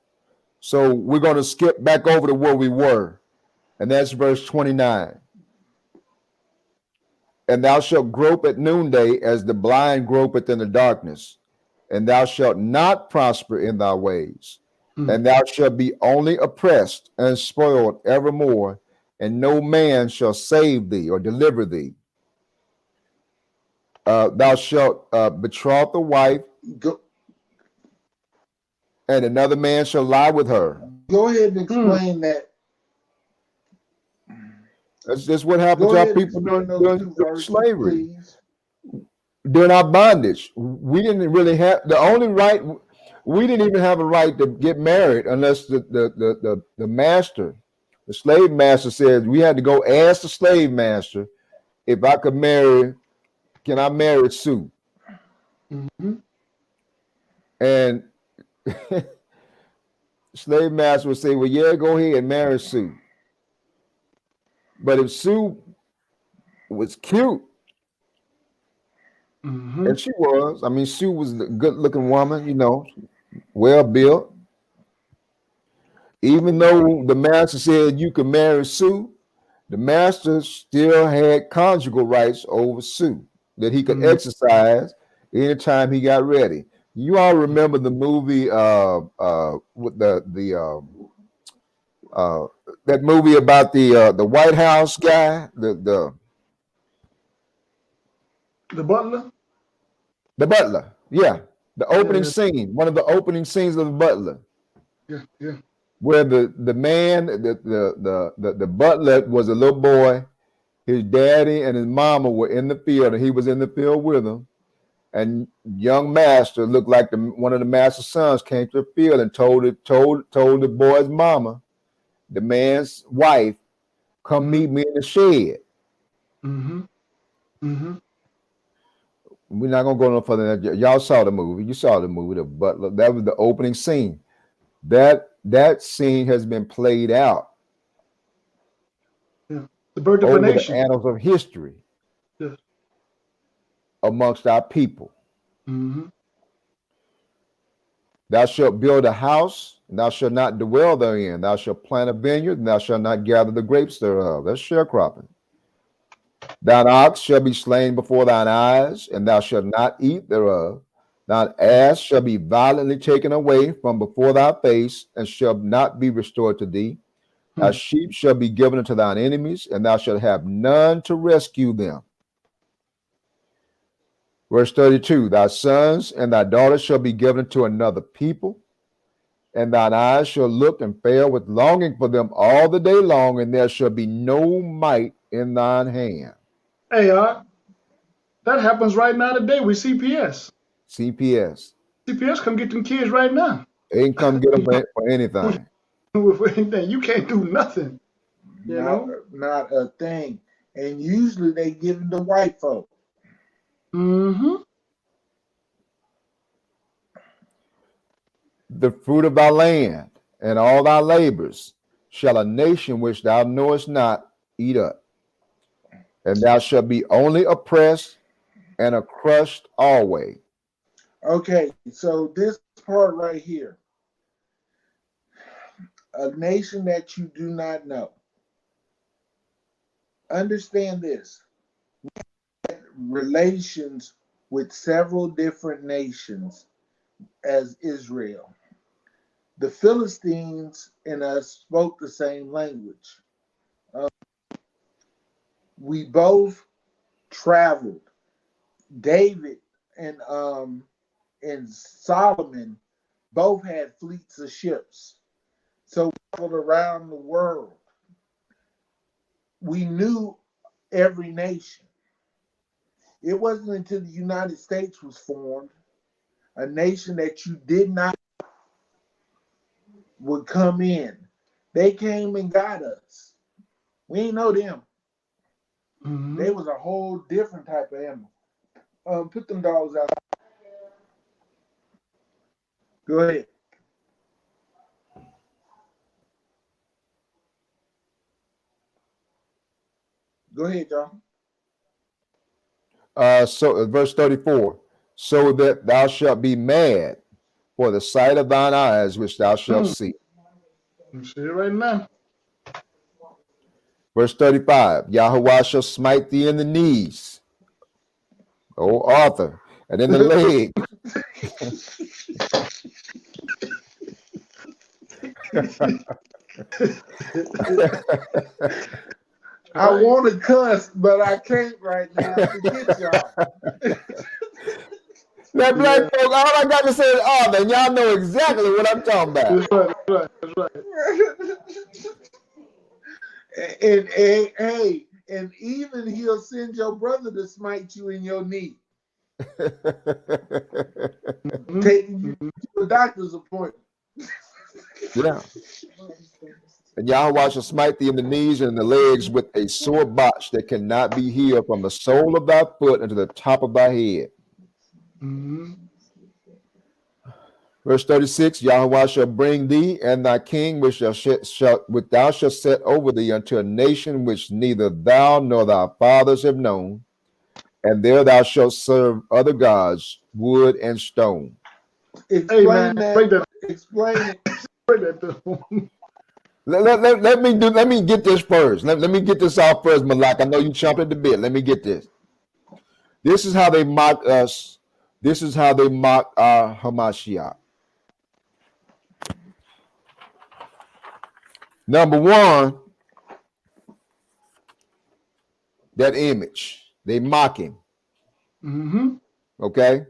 So we're going to skip back over to where we were, and that's verse 29. And thou shalt grope at noonday as the blind gropeth in the darkness, and thou shalt not prosper in thy ways. And thou shalt be only oppressed and spoiled evermore, and no man shall save thee or deliver thee. Thou shalt betroth a wife, Go, and another man shall lie with her. go ahead and explain that. That's just what happened Go to our ahead and people explain those during two verses, slavery, please. during our bondage. We didn't really have the only right. We didn't even have a right to get married unless the master, the slave master, said we had to go ask the slave master if I could marry. Can I marry Sue? Mm-hmm. And slave master would say, well, yeah, go ahead and marry Sue. But if Sue was cute, Mm-hmm. and she was, I mean, Sue was a good looking woman, you know, well built. Even though the master said you could marry Sue, the master still had conjugal rights over Sue that he could exercise anytime he got ready. You all remember the movie with that movie about the White House guy, the butler. butler. Yeah, the opening Yeah, scene, one of the opening scenes of the butler, yeah, yeah. where the man, the butler was a little boy. His daddy and his mama were in the field, and he was in the field with them. And young master looked like one of the master's sons came to the field and told the boy's mama, the man's wife, come meet me in the shed. Mm-hmm. Mm-hmm. We're not gonna go no further than that. Y'all saw the movie. You saw the movie, the butler. That was the opening scene. That scene has been played out Yeah. The birth of a over the nation. annals of history Yes. amongst our people. Mm-hmm. Thou shalt build a house, and thou shalt not dwell therein. Thou shalt plant a vineyard, and thou shalt not gather the grapes thereof. That's sharecropping. Thine ox shall be slain before thine eyes, and thou shalt not eat thereof. Thine ass shall be violently taken away from before thy face, and shall not be restored to thee. Thy sheep shall be given unto thine enemies, and thou shalt have none to rescue them. Verse 32, thy sons and thy daughters shall be given to another people, and thine eyes shall look and fail with longing for them all the day long, and there shall be no might in thine hand. Hey, that happens right now today with CPS. CPS. CPS come get them kids right now. They can come get them for anything. With anything. You can't do nothing. You know? Not a thing. And usually they give them to white folk. Mm-hmm. The fruit of thy land and all thy labors shall a nation which thou knowest not eat up. And thou shalt be only oppressed and are crushed always. Okay, so this part right here, a nation that you do not know. Understand this. Relations with several different nations as Israel. The Philistines and us spoke the same language. We both traveled. David and Solomon both had fleets of ships. So we traveled around the world. We knew every nation. It wasn't until the United States was formed, a nation that you did not would come in. They came and got us. We ain't know them. Mm-hmm. They was a whole different type of animal. Put them dogs out. Go ahead. Go ahead, John. So verse 34, so that thou shalt be mad for the sight of thine eyes, which thou shalt see. You see it right now. Verse 35, Yahweh shall smite thee in the knees, O Arthur, and in the leg, I want to cuss, but I can't right now. Forget y'all. That black folk, all I got to say is, oh, man, y'all know exactly what I'm talking about. That's right. And hey, and even he'll send your brother to smite you in your knee, taking you to a doctor's appointment. Yeah. And Yahweh shall smite thee in the knees and in the legs with a sore botch that cannot be healed from the sole of thy foot unto the top of thy head. Mm-hmm. Verse 36, Yahweh shall bring thee and thy king, which thou shalt set over thee unto a nation which neither thou nor thy fathers have known, and there thou shalt serve other gods, wood and stone. Explain that. Break that. Explain it. Break that. Let me get this first. Let me get this off first, Malak. I know you chomped at the bit. Let me get this. This is how they mock us. This is how they mock our Hamashiach. Number one, that image. They mock him. Mm-hmm. Okay.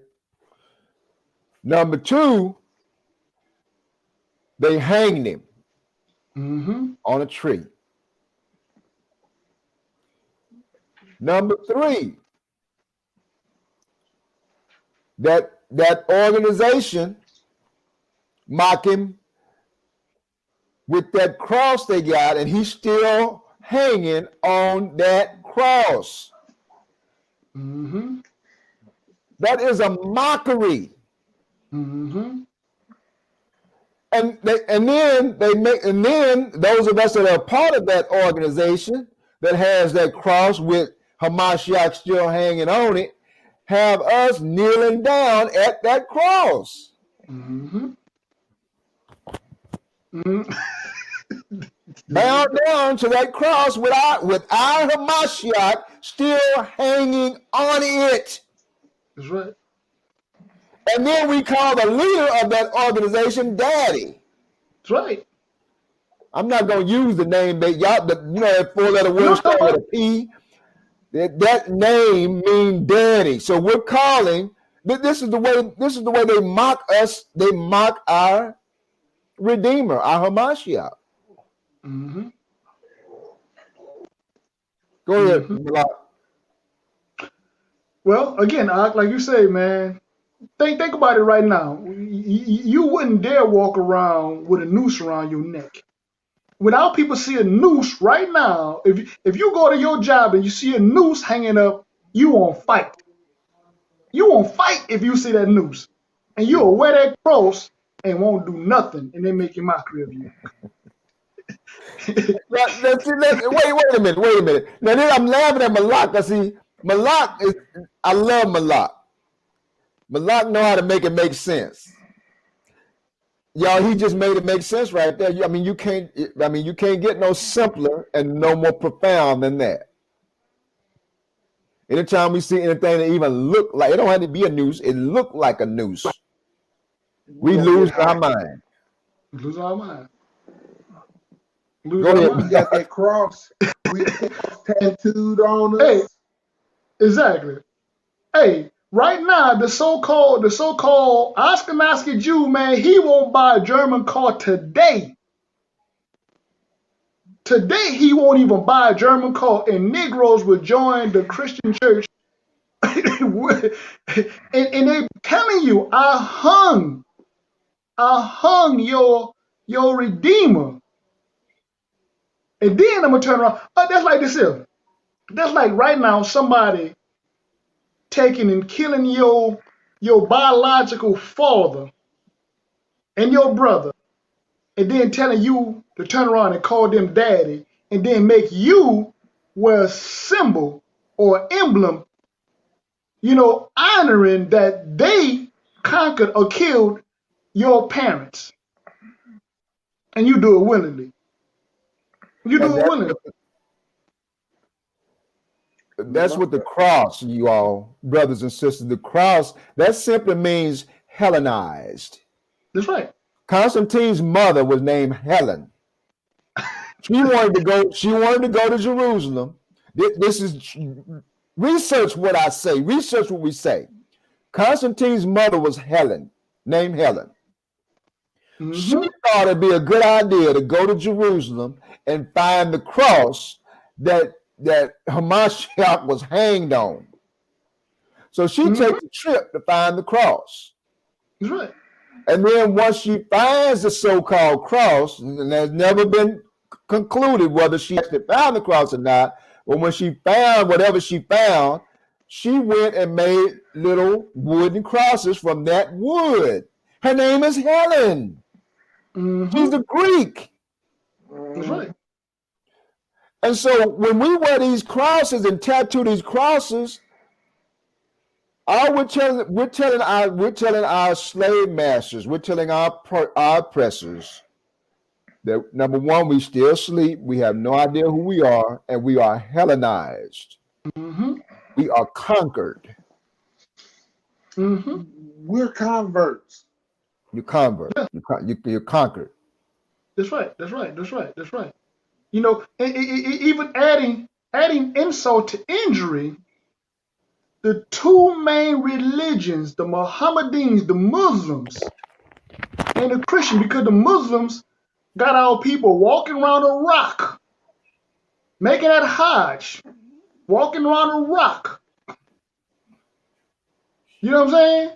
Number two, they hanged him on a tree. Number three, that organization mock him with that cross they got, and he's still hanging on that cross. Mm-hmm. That is a mockery. Mm-hmm. And then those of us that are part of that organization that has that cross with Hamashiach still hanging on it, have us kneeling down at that cross. Mm-hmm. Mm-hmm. Bow down to that cross with our Hamashiach still hanging on it. That's right. And then we call the leader of that organization Daddy. That's right. I'm not going to use the name that y'all, that four-letter word starting with a P. That name means Daddy. So we're calling. This is the way they mock us. They mock our Redeemer, our Hamashiach. Mm-hmm. Go ahead, Malak. Well, again, like you say, man, think about it right now. You wouldn't dare walk around with a noose around your neck. Without people see a noose right now, if you go to your job and you see a noose hanging up, you won't fight. You won't fight if you see that noose. And you'll wear that cross and won't do nothing, and they make a mockery of you. Wait a minute. Now then I'm laughing at Malak. I love Malak. Malak know how to make it make sense. Y'all, he just made it make sense right there. You can't get no simpler and no more profound than that. Anytime we see anything that even look like, it don't have to be a noose, it look like a noose, we lose our mind. Lose our mind. Go ahead. We got that cross. We tattooed on us. Hey, exactly. Hey, right now, the so-called Ashkenazi Jew, man, he won't buy a German car today. Today, he won't even buy a German car, and Negroes will join the Christian church. and they telling you, I hung your Redeemer. And then I'm going to turn around. That's like this here. That's like right now, somebody taking and killing your biological father and your brother, and then telling you to turn around and call them daddy, and then make you wear a symbol or emblem, honoring that they conquered or killed your parents. And you do it willingly. You do it willingly. That's what the cross, you all, brothers and sisters, the cross, that simply means Hellenized. That's right. Constantine's mother was named Helen. She wanted to go to Jerusalem. This is research what I say, research what we say. Constantine's mother was Helen, named Helen. She thought it'd be a good idea to go to Jerusalem and find the cross that Hamashiach was hanged on. So she takes a trip to find the cross. That's right. And then once she finds the so-called cross, and there's never been concluded whether she actually found the cross or not, but when she found whatever she found, she went and made little wooden crosses from that wood. Her name is Helen. She's a Greek. That's right. And so when we wear these crosses and tattoo these crosses, all we're telling our slave masters, we're telling our oppressors that number one, we still sleep, we have no idea who we are, and we are Hellenized. We are conquered. We're converts. You convert. You're conquered. That's right. That's right. That's right. That's right. You know, even adding insult to injury, the two main religions, the Mohammedans, the Muslims, and the Christian, because the Muslims got our people walking around a rock, making that Hajj, walking around a rock. You know what I'm saying?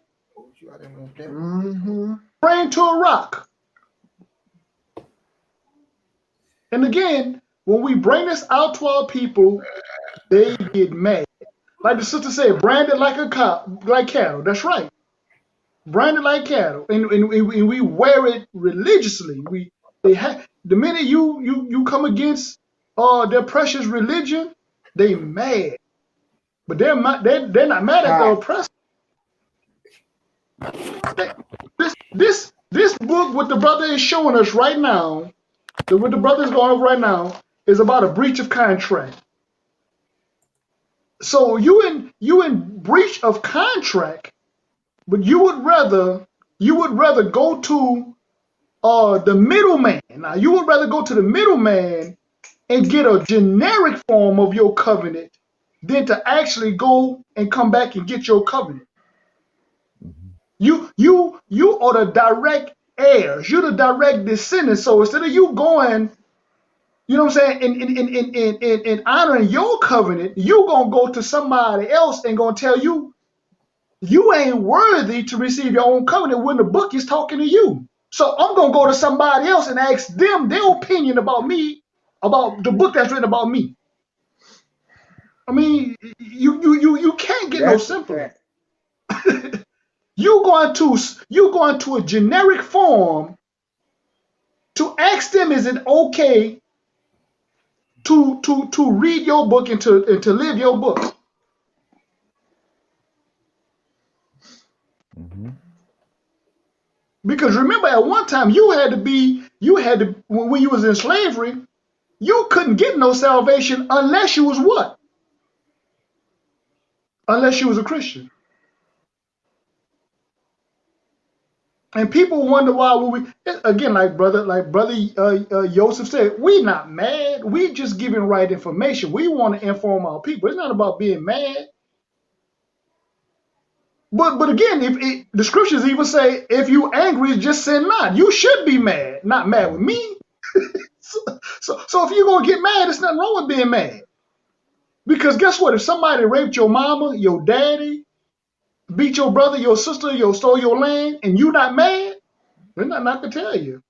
Praying to a rock. And again, when we bring this out to our people, they get mad. Like the sister said, branded like like cattle. That's right. Branded like cattle. And we wear it religiously. The minute you come against their precious religion, they mad. But they're not mad at the oppressor. This book, what the brother is showing us right now, what the brother is going over right now, is about a breach of contract. So you in breach of contract, but you would rather go to the middleman. Now you would rather go to the middleman and get a generic form of your covenant than to actually go and come back and get your covenant. You are the direct heirs. You're the direct descendants. So instead of you going, you know what I'm saying, in honoring your covenant, you gonna go to somebody else and gonna tell you you ain't worthy to receive your own covenant when the book is talking to you. So I'm gonna go to somebody else and ask them their opinion about me, about the book that's written about me. I mean, you can't get no simpler. You going to a generic form to ask them, is it okay to read your book and to live your book? Because remember, at one time you had to when you was in slavery, you couldn't get no salvation unless you was what? Unless you was a Christian. And people wonder why again, like brother Joseph said, we not mad. We just giving right information. We want to inform our people. It's not about being mad. But again, if the scriptures even say, if you angry, just sin not. You should be mad, not mad with me. so if you're gonna get mad, there's nothing wrong with being mad. Because guess what? If somebody raped your mama, your daddy, beat your brother, your sister, stole your land, and you not mad, there's nothing I can tell you.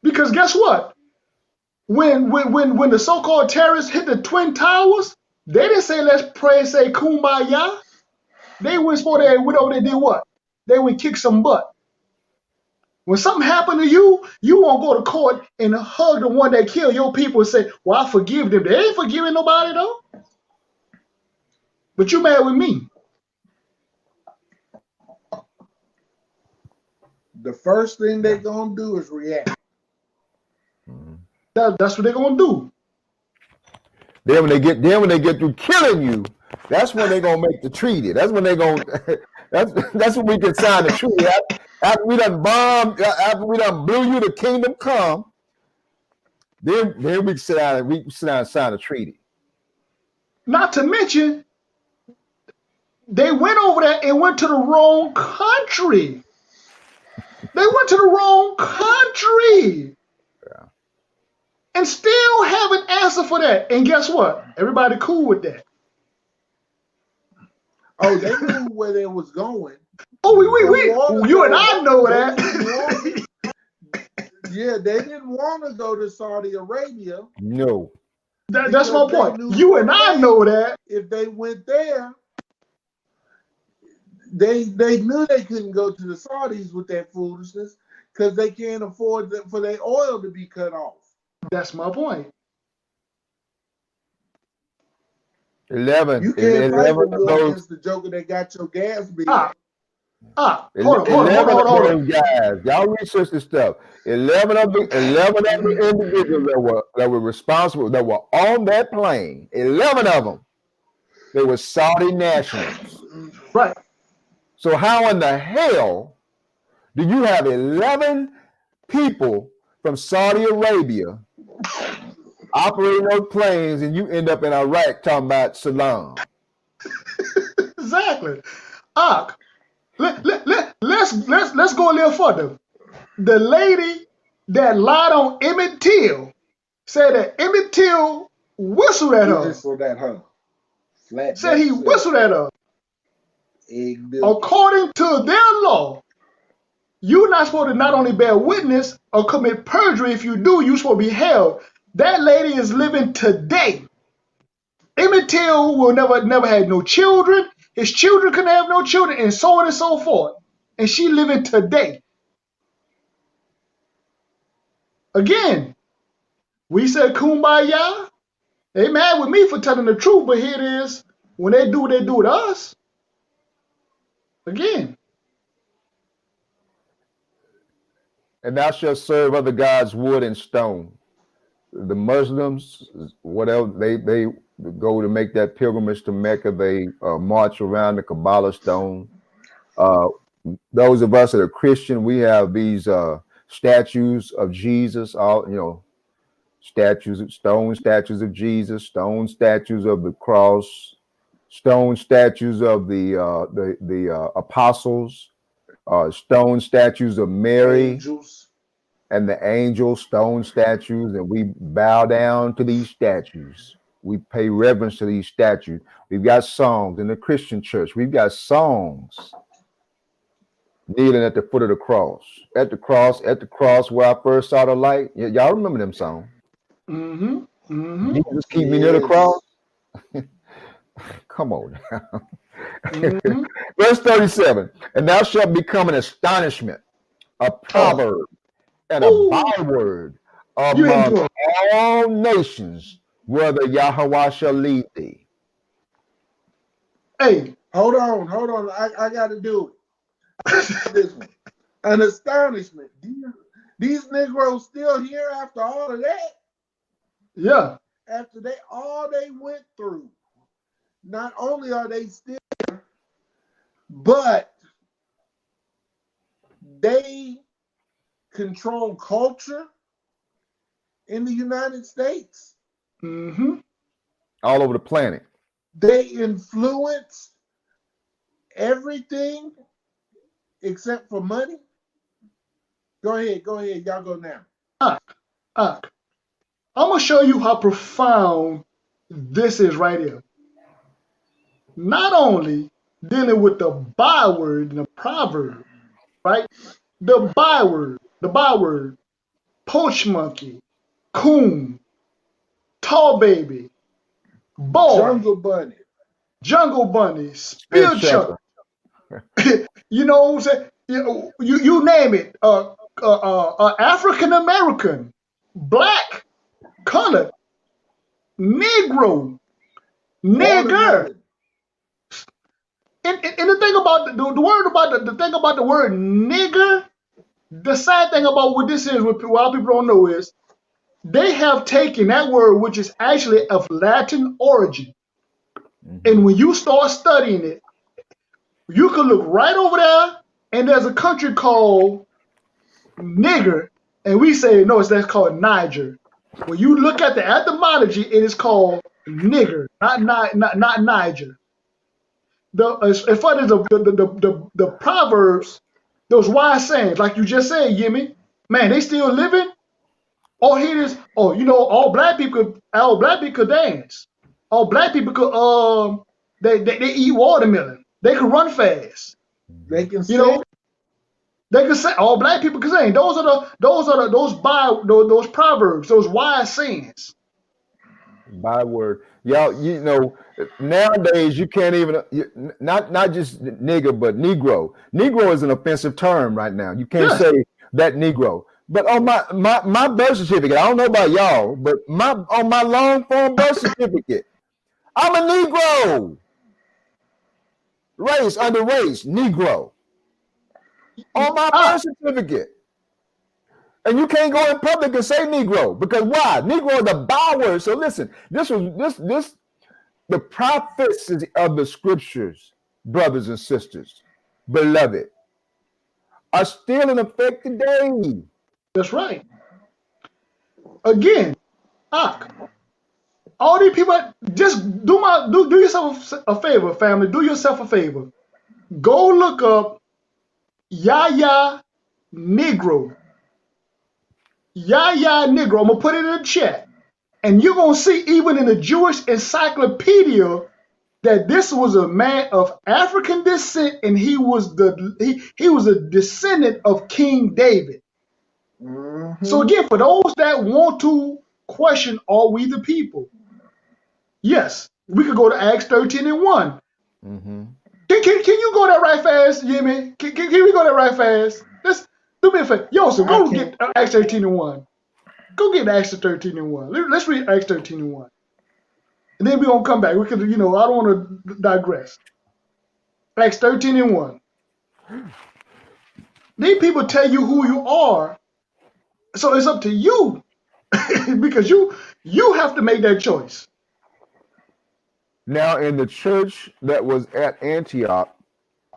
Because guess what? When the so-called terrorists hit the Twin Towers, they didn't say let's pray and say kumbaya. They went over there and did what? They went kick some butt. When something happened to you, you won't go to court and hug the one that killed your people and say, well, I forgive them. They ain't forgiving nobody though. But you mad with me. The first thing they're going to do is react. That's what they're going to do. Then when they get through killing you, that's when they're gonna make the treaty. That's when they're gonna that's when we can sign the treaty. After we done bombed, after we done blew you, the kingdom come. Then we can sit down and sign a treaty. Not to mention, they went over there and went to the wrong country. They went to the wrong country. Yeah. And still have an answer for that. And guess what? Everybody cool with that. Oh, they knew where they was going. Oh, you and I know that. Yeah, they didn't want to go to Saudi Arabia. No. That's my point. You and I know that. If they went there, they knew they couldn't go to the Saudis with that foolishness because they can't afford for their oil to be cut off. That's my point. 11. You can't fight the war those, against the joker that got your gas bill. Hold on. Guys, y'all research this stuff. 11 of the individuals that were responsible, that were on that plane, 11 of them, they were Saudi nationals. Right. So how in the hell do you have 11 people from Saudi Arabia operating those planes and you end up in Iraq talking about Salam? Exactly. Let's go a little further. The lady that lied on Emmett Till said that Emmett Till whistled at her. Said he whistled at her. According to their law, you're not supposed to not only bear witness or commit perjury. If you do, you're supposed to be held. That lady is living today. Emmett Till will never had no children. His children couldn't have no children, and so on and so forth. And she living today. Again, we said kumbaya. They mad with me for telling the truth, but here it is. When they do what they do to us, again. And thou shalt serve other gods wood and stone. The Muslims, whatever, they go to make that pilgrimage to Mecca. They march around the Kabbalah stone. Those of us that are Christian, we have these statues of Jesus, stone statues of Jesus, stone statues of the cross, stone statues of the apostles, stone statues of Mary. Angels. And the angels, stone statues, and we bow down to these statues. We pay reverence to these statues. We've got songs in the Christian church. We've got songs kneeling at the foot of the cross. At the cross where I first saw the light. Y'all remember them songs? Mm-hmm. Mm-hmm. Jesus, keep me near the cross. Come on now. Mm-hmm. Verse 37. And thou shalt become an astonishment, a proverb, and a byword among all nations, whether Yahweh shall lead thee. Hey, hold on. I got to do it. This one. An astonishment. These Negroes still here after all of that? Yeah. After all they went through. Not only are they still here, but they control culture in the United States. Mm-hmm. All over the planet. They influence everything except for money. Go ahead. Y'all go now. I'm going to show you how profound this is right here. Not only dealing with the byword and the proverb, right? The byword, poach monkey, coon, tall baby, boy, jungle bunny, spear chucker. You know what I'm saying? You name it. African American, black, colored, Negro, nigger. And the thing about the thing about the word nigger, the sad thing about what this is, what a lot of people don't know is, they have taken that word, which is actually of Latin origin. Mhm. And when you start studying it, you can look right over there, and there's a country called nigger, and we say, no, that's called Niger. When you look at the etymology, it is called nigger, not Niger. As far as the proverbs, those wise sayings, like you just said, Yemi, man, they still living. Oh, here it is. Oh, you know, all black people could dance. All black people could they eat watermelon. They could run fast. They can You say know, they could say all black people could sing. Those proverbs, those wise sayings. Byword. Y'all, you know, nowadays you can't even not just nigger, but Negro. Negro is an offensive term right now. You can't Yes, say that Negro. But on my birth certificate, I don't know about y'all, but on my long form birth certificate, I'm a Negro. Race under race, Negro. On my birth certificate. And you can't go in public and say Negro because why? Negro is a byword. So listen, this the prophecy of the scriptures, brothers and sisters, beloved, are still in effect today. that's right. Again, all these people, just do yourself a favor, family. Do yourself a favor. Go look up Yaya Negro. Yaya Negro. I'm gonna put it in the chat, and you're gonna see even in the Jewish encyclopedia that this was a man of African descent, and he was a descendant of King David. So again, for those that want to question, are we the people? Yes, we could go to Acts 13 and 1. Mm-hmm. Can you go there right fast, Jimmy? Can we go there right fast? Let's do me a favor. Yo, so go get Acts 13 and 1. Go get Acts 13 and 1. Let's read Acts 13 and 1. And then we're going to come back. We could, I don't want to digress. Acts 13 and 1. These people tell you who you are, so it's up to you because you have to make that choice. Now, in the church that was at Antioch,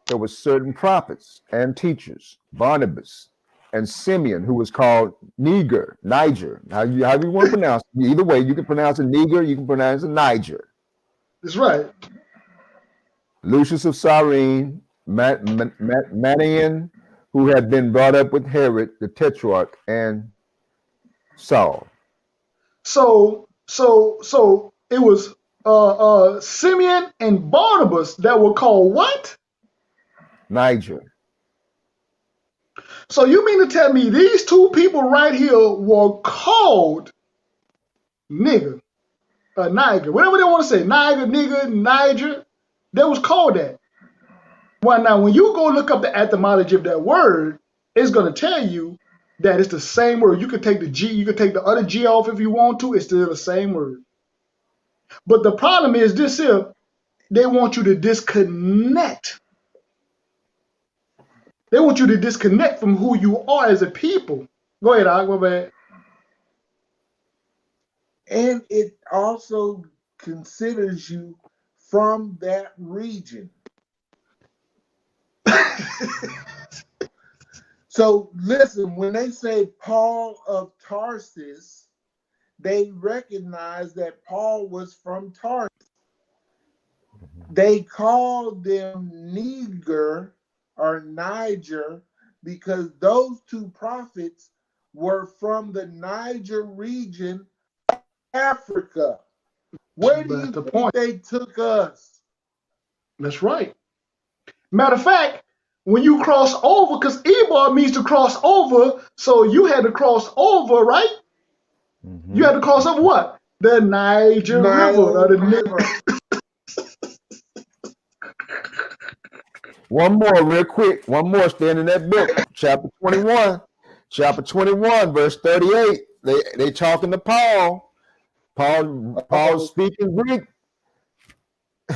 there were certain prophets and teachers, Barnabas and Simeon, who was called Niger. How you want to pronounce it. Either way, you can pronounce it Niger, you can pronounce it Niger. That's right. Lucius of Cyrene, Manaen, who had been brought up with Herod, the Tetrarch, and Saul. So it was Simeon and Barnabas that were called what? Niger. So you mean to tell me these two people right here were called Niger, whatever they want to say, Niger, they was called that. Well, now when you go look up the etymology of that word, it's going to tell you that it's the same word. You could take the G, you could take the other G off if you want to. It's still the same word. But the problem is this here, they want you to disconnect. They want you to disconnect from who you are as a people. Go ahead, Ak, my bad. And it also considers you from that region. So listen, when they say Paul of Tarsus, they recognize that Paul was from Tarsus. They called them Niger or Niger because those two prophets were from the Niger region, Africa. Where do you think they took us? That's right. Matter of fact, when you cross over, because Ebar means to cross over, so you had to cross over, right? Mm-hmm. You had to cross over what? The Niger River. One more real quick. One more staying in that book, chapter 21. Chapter 21, verse 38. They talking to Paul. Paul speaking Greek. He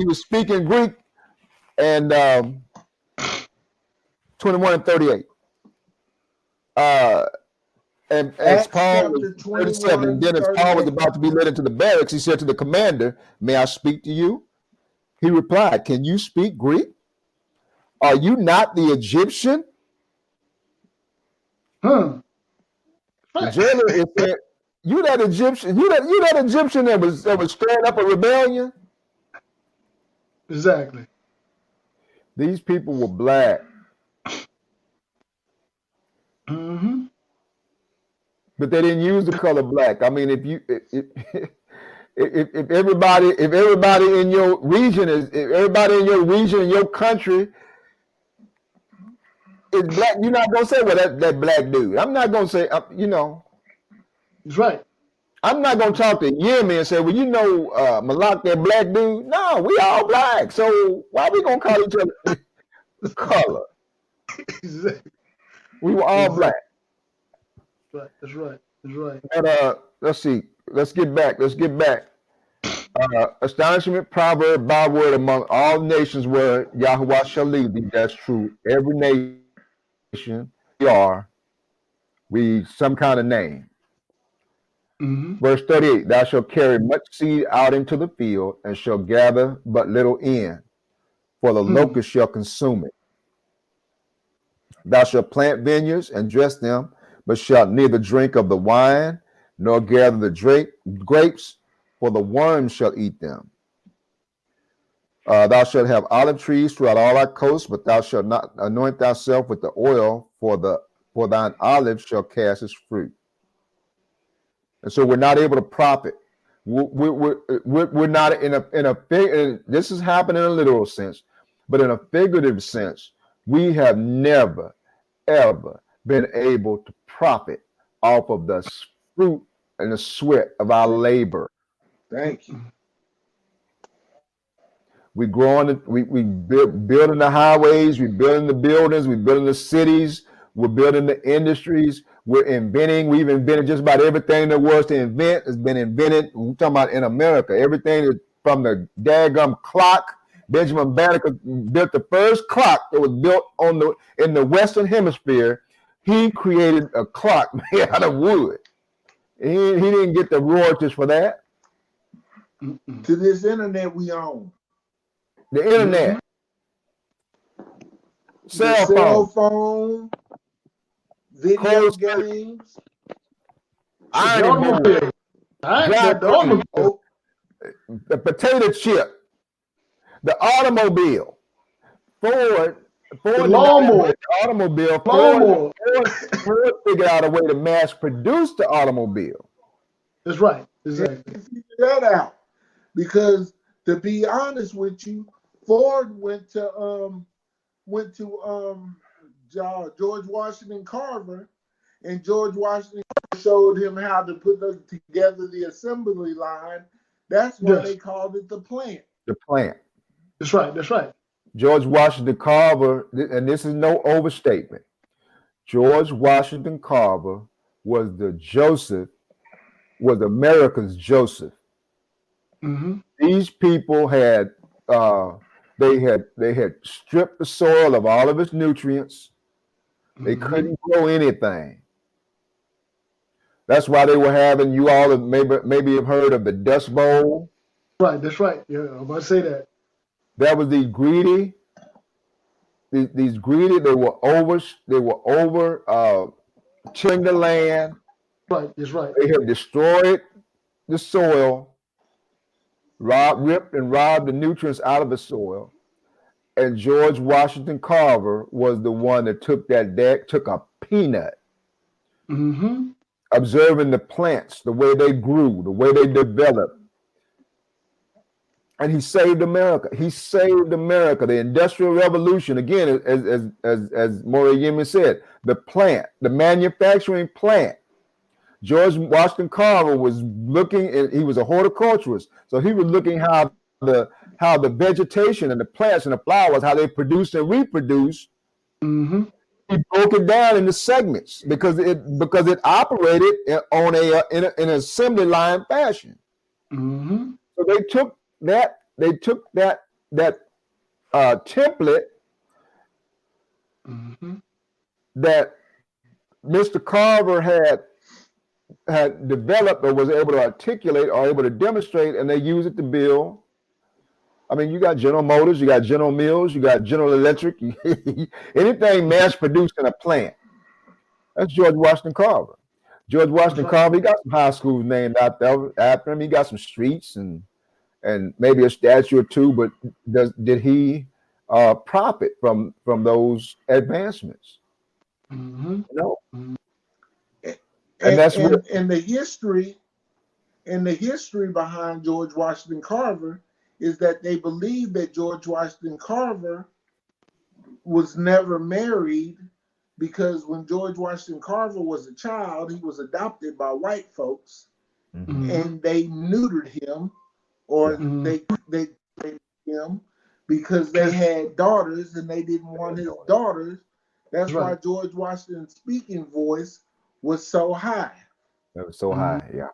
was speaking Greek, and 21 and 38. And as Acts Paul was chapter 37, and 21, then as Paul was 38. about to be led into the barracks, he said to the commander, "May I speak to you?" He replied, "Can you speak Greek? Are you not the Egyptian?" Huh. The Right. jailer is saying, "You that Egyptian, you that Egyptian that was stirring up a rebellion." Exactly. These people were black, Mm-hmm. but they didn't use the color black. I mean, if everybody in your region in your country is black, you're not gonna say, "Well, that black dude." I'm not gonna say, That's right. I'm not gonna talk to Yemi'el and say, "Well, Malak, that black dude." No, we all black, so why we gonna call each other color? Exactly. We were all Exactly. black. Right. That's right. That's right. But let's see. Let's get back. Astonishment, proverb, byword among all nations where Yahweh shall lead thee. That's true. Every nation we some kind of name. Mm-hmm. Verse 38, thou shalt carry much seed out into the field, and shalt gather but little in, for the Hmm. locust shall consume it. Thou shalt plant vineyards and dress them, but shalt neither drink of the wine, nor gather the grapes, for the worms shall eat them. Thou shalt have olive trees throughout all thy coasts, but thou shalt not anoint thyself with the oil, for thine olive shall cast its fruit. And so we're not able to profit. We're not this is happening in a literal sense, but in a figurative sense, we have never ever been able to profit off of the fruit and the sweat of our labor. Thank you. We growing, building the highways, we building the buildings, we building the cities, we're building the industries, we've invented just about everything there was to invent has been invented. We're talking about in America, everything from the daggum clock. Benjamin Banneker built the first clock that was built in the Western Hemisphere. He created a clock made out of wood. He didn't get the royalties for that. Mm-mm. To this internet we own. The internet, The cell cell phone, phone, video clothes, games. The ironing board, automobile. Right? dry The cleaner, automobile. the potato chip, the automobile. Ford The did not lawnmower. invent the automobile. Lawnmower. Ford figured out a way to mass produce the automobile. That's right. And Exactly. you figure that out. Because to be honest with you, Ford went to George Washington Carver, and George Washington Carver showed him how to put together the assembly line. That's why Yes. they called it the plant. The plant. That's right. That's right. George Washington Carver, and this is no overstatement. George Washington Carver was America's Joseph. Mm-hmm. These people had they had stripped the soil of all of its nutrients. They Mm-hmm. couldn't grow anything. That's why they were having, you all have maybe have heard of the Dust Bowl. Right. That's right. Yeah, I'm about to say that. That was these greedy. These greedy. They were over tilling the land. Right. That's right. They had destroyed the soil, ripped and robbed the nutrients out of the soil. And George Washington Carver was the one that took a peanut, Mm-hmm. observing the plants, the way they grew, the way they developed. And he saved America. He saved America. The Industrial Revolution, again, as Maury Yemi'el said, the manufacturing plant. George Washington Carver was looking, he was a horticulturist. So he was looking how the vegetation and the plants and the flowers, how they produce and reproduce. Mm-hmm. He broke it down into segments because it operated on in an assembly line fashion. Mm-hmm. So they took that template Mm-hmm. that Mr. Carver had had developed or was able to articulate or able to demonstrate, and they use it to build. I mean, you got General Motors, you got General Mills, you got General Electric. Anything mass produced in a plant. That's George Washington Carver. George That's Washington right. Carver, he got some high schools named after him. He got some streets and maybe a statue or two, but did he profit from those advancements? Mm-hmm. No. Mm-hmm. And that's what And the history behind George Washington Carver is that they believe that George Washington Carver was never married because when George Washington Carver was a child, he was adopted by white folks Mm-hmm. and they neutered him or Yeah. Mm-hmm. they created him because they had daughters and they didn't want his daughters. That's That's right. why George Washington's speaking voice was so high. That was so Mm-hmm. high. Yeah.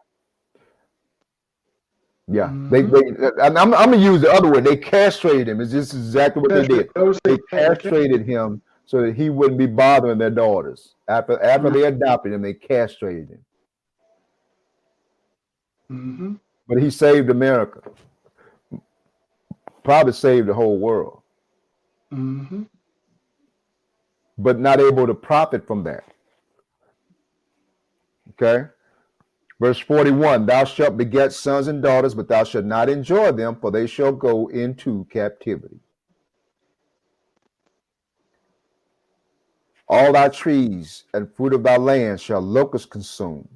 Yeah. Mm-hmm. I'm gonna use the other word. They castrated him. It's just exactly what they did. That was They it. castrated him so that he wouldn't be bothering their daughters. After they adopted him, they castrated him. Mm-hmm. But he saved America. Probably saved the whole world. Mm-hmm. But not able to profit from that. Okay. Verse 41, thou shalt beget sons and daughters, but thou shalt not enjoy them, for they shall go into captivity. All thy trees and fruit of thy land shall locusts consume.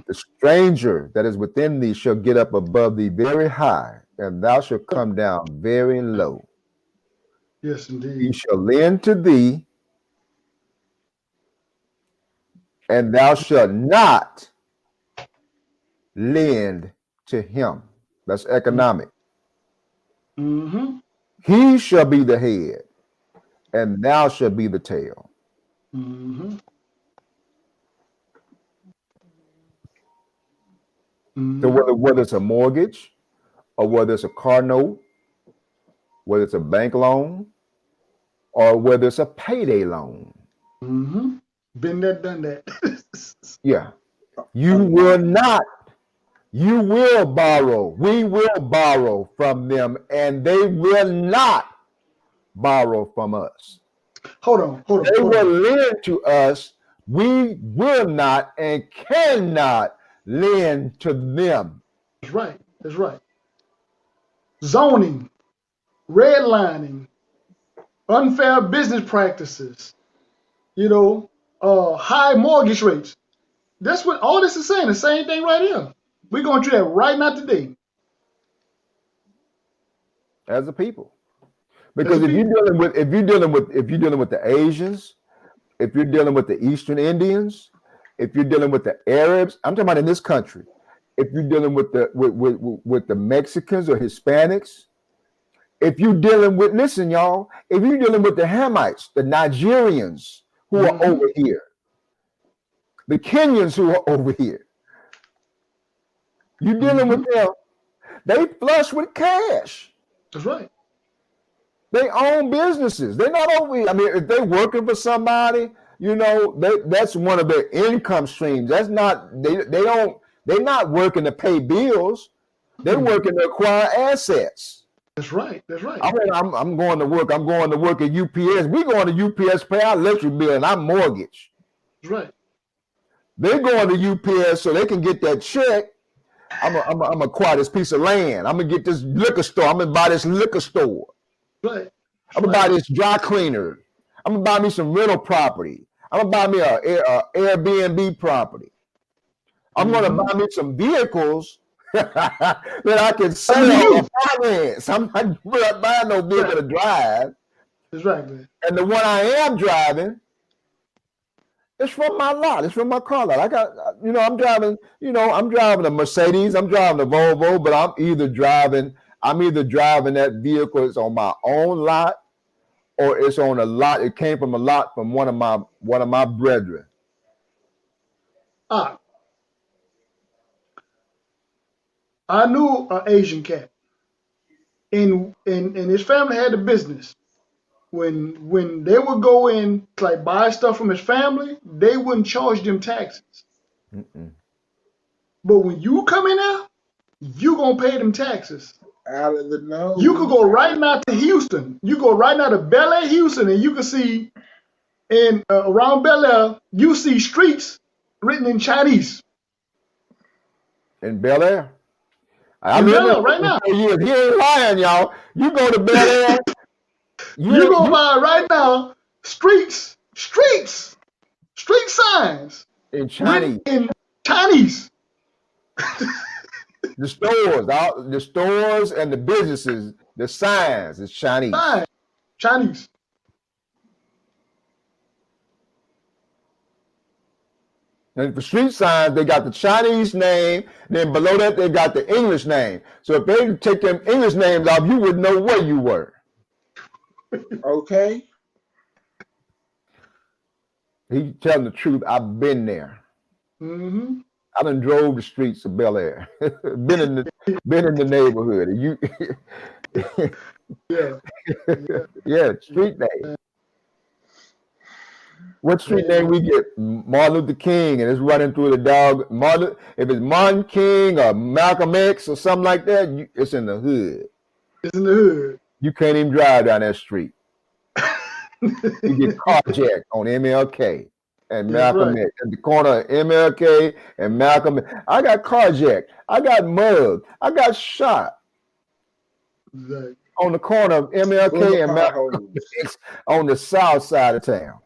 The stranger that is within thee shall get up above thee very high, and thou shalt come down very low. Yes, He indeed. shall lend to thee, and thou shalt not lend to him. That's economic. Mm-hmm. He shall be the head, and thou shalt be the tail. Mm-hmm. So Mm-hmm. whether it's a mortgage, or whether it's a car note, whether it's a bank loan, or whether it's a payday loan, Mm-hmm. Been there, done that. yeah, you will borrow. We will borrow from them, and they will not borrow from us. Hold on. They will lend to us. We will not and cannot lend to them. That's right. That's right. Zoning, redlining, unfair business practices, high mortgage rates. That's what all this is saying. The same thing right here. We're going through that right now today. As a people. Because if you're dealing with the Asians, if you're dealing with the Eastern Indians, if you're dealing with the Arabs, I'm talking about in this country. If you're dealing with the Mexicans or Hispanics, if you're dealing with, listen, y'all, if you're dealing with the Hamites, the Nigerians who are over here, the Kenyans who are over here, you're dealing with them. They flush with cash. That's right. They own businesses. They're not over here. I mean, if they're working for somebody, that's one of their income streams. That's not they're not working to pay bills. They're working to acquire assets. That's right. That's right. I'm going to work. I'm going to work at UPS. We're going to UPS, pay our electric bill and our mortgage. That's right. They're going to UPS so they can get that check. I'm gonna acquire this piece of land. I'm gonna get this liquor store. I'm gonna buy this liquor store. Right. I'm gonna buy this dry cleaner. I'm gonna buy me some rental property. I'm gonna buy me a Airbnb property. I'm gonna buy me some vehicles that I can sell or finance. I'm not buying no vehicle to drive. That's right, man. And the one I am driving, it's from my lot. It's from my car lot. I'm driving a Mercedes. I'm driving a Volvo, but I'm either driving that vehicle. It's on my own lot, or it's on a lot. It came from a lot from one of my brethren. I knew an Asian cat, and his family had a business. When they would go in to buy stuff from his family, they wouldn't charge them taxes. But when you come in there, you gonna pay them taxes. Out of the nose. You could go right now to Houston. You go right now to Bel Air, Houston, and you can see in around Bel Air, you see streets written in Chinese. In Bel Air. I In live Bel Air right in now. 4 years. He ain't lying, y'all. You go to Bel Air. You go by right now, street signs in written Chinese. in Chinese. The stores and the businesses, the signs is Chinese. Signs, Chinese. And for street signs, they got the Chinese name. Then below that, they got the English name. So if they take them English names off, you would know where you were. Okay. He telling the truth. I've been there. Mm-hmm. I done drove the streets of Bel Air. been in the neighborhood. And you, Yeah. Street name. What street name we get? Martin Luther King, and it's running through the dog. Martin, if it's Martin King or Malcolm X or something like that, it's in the hood. It's in the hood. You can't even drive down that street. You get carjacked on MLK and Malcolm X. At the corner of MLK and Malcolm X. I got carjacked. I got mugged. I got shot. Exactly. On the corner of MLK and Malcolm X on the south side of town.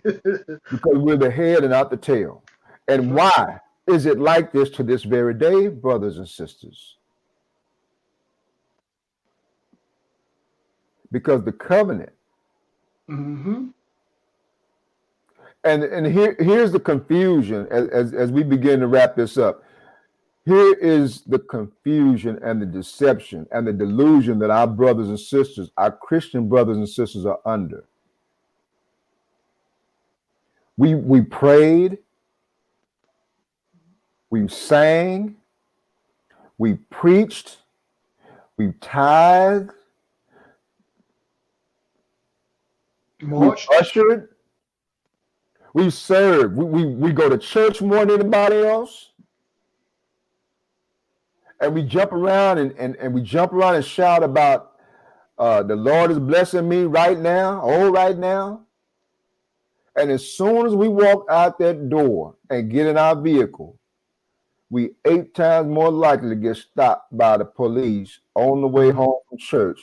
Because we're the head and not the tail. And why is it like this to this very day, brothers and sisters? Because the covenant. Mm-hmm. And here's the confusion as we begin to wrap this up. Here is the confusion and the deception and the delusion that our brothers and sisters, our Christian brothers and sisters, are under. We prayed, we sang, we preached, we tithed, we ushered, we served, we go to church more than anybody else. And we jump around and we jump around and shout about the Lord is blessing me right now, right now. And as soon as we walk out that door and get in our vehicle, we 8 times more likely to get stopped by the police on the way home from church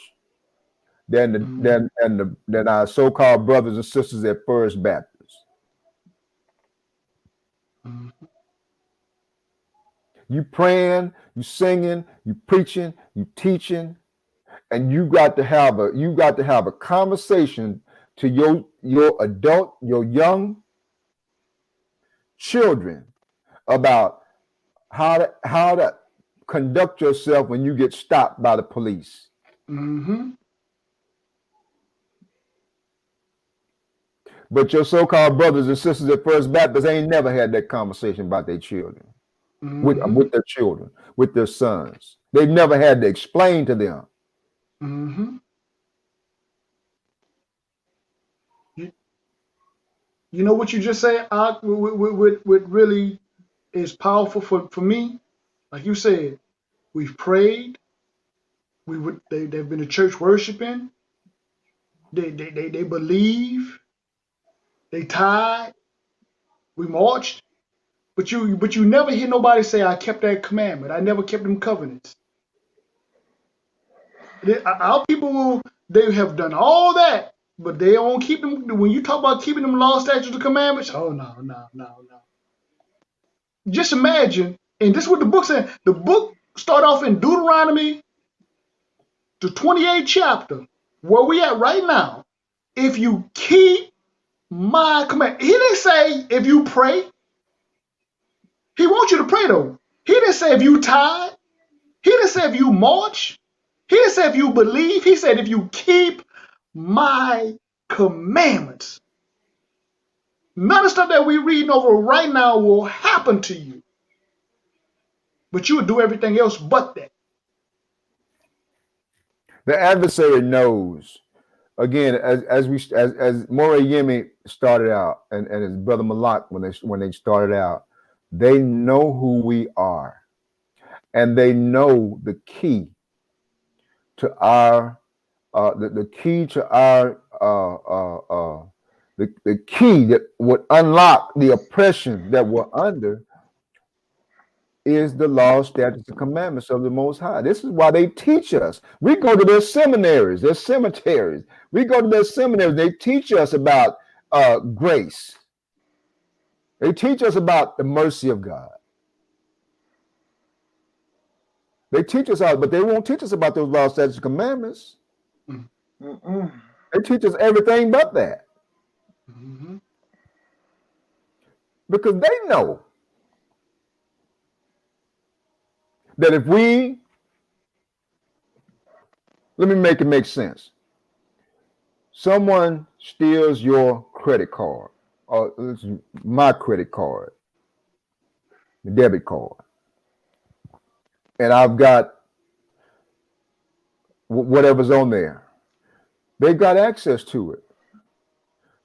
than our so-called brothers and sisters at First Baptist. You praying, you singing, you preaching, you teaching, and you got to have a conversation to your adult, your young children about how to conduct yourself when you get stopped by the police. Mm-hmm. But your so-called brothers and sisters at First Baptist ain't never had that conversation about their children. Mm-hmm. With their children, with their sons. They've never had to explain to them. Mm-hmm. You know what you just said, what really is powerful for me? Like you said, we've prayed. They've been to church worshiping. They believe. They tithe. We marched. But you never hear nobody say, I kept that commandment. I never kept them covenants. Our people, they have done all that, but they don't keep them. When you talk about keeping them law, statutes, and commandments, oh, no. Just imagine, and this is what the book said. The book start off in Deuteronomy, the 28th chapter, where we at right now. If you keep my command, he didn't say if you pray. He wants you to pray though. He didn't say if you tithe. He didn't say if you march. He didn't say if you believe. He said if you keep my commandments. None of the stuff that we're reading over right now will happen to you. But you will do everything else but that. The adversary knows. Again, as Moreh Yemi started out, and his brother Malak when they started out, They know who we are, and they know the key to our the key to our the key that would unlock the oppression that we're under is the law, statutes, and commandments of the Most High. This is why they teach us. We go to their seminaries, their cemeteries. We go to their seminaries. They teach us about grace. They teach us about the mercy of God. They teach us out, but they won't teach us about those laws, statutes, and commandments. Mm-mm. They teach us everything but that. Mm-hmm. Because they know that if we, let me make it make sense. Someone steals your credit card, or my credit card, the debit card, and I've got whatever's on there. They've got access to it.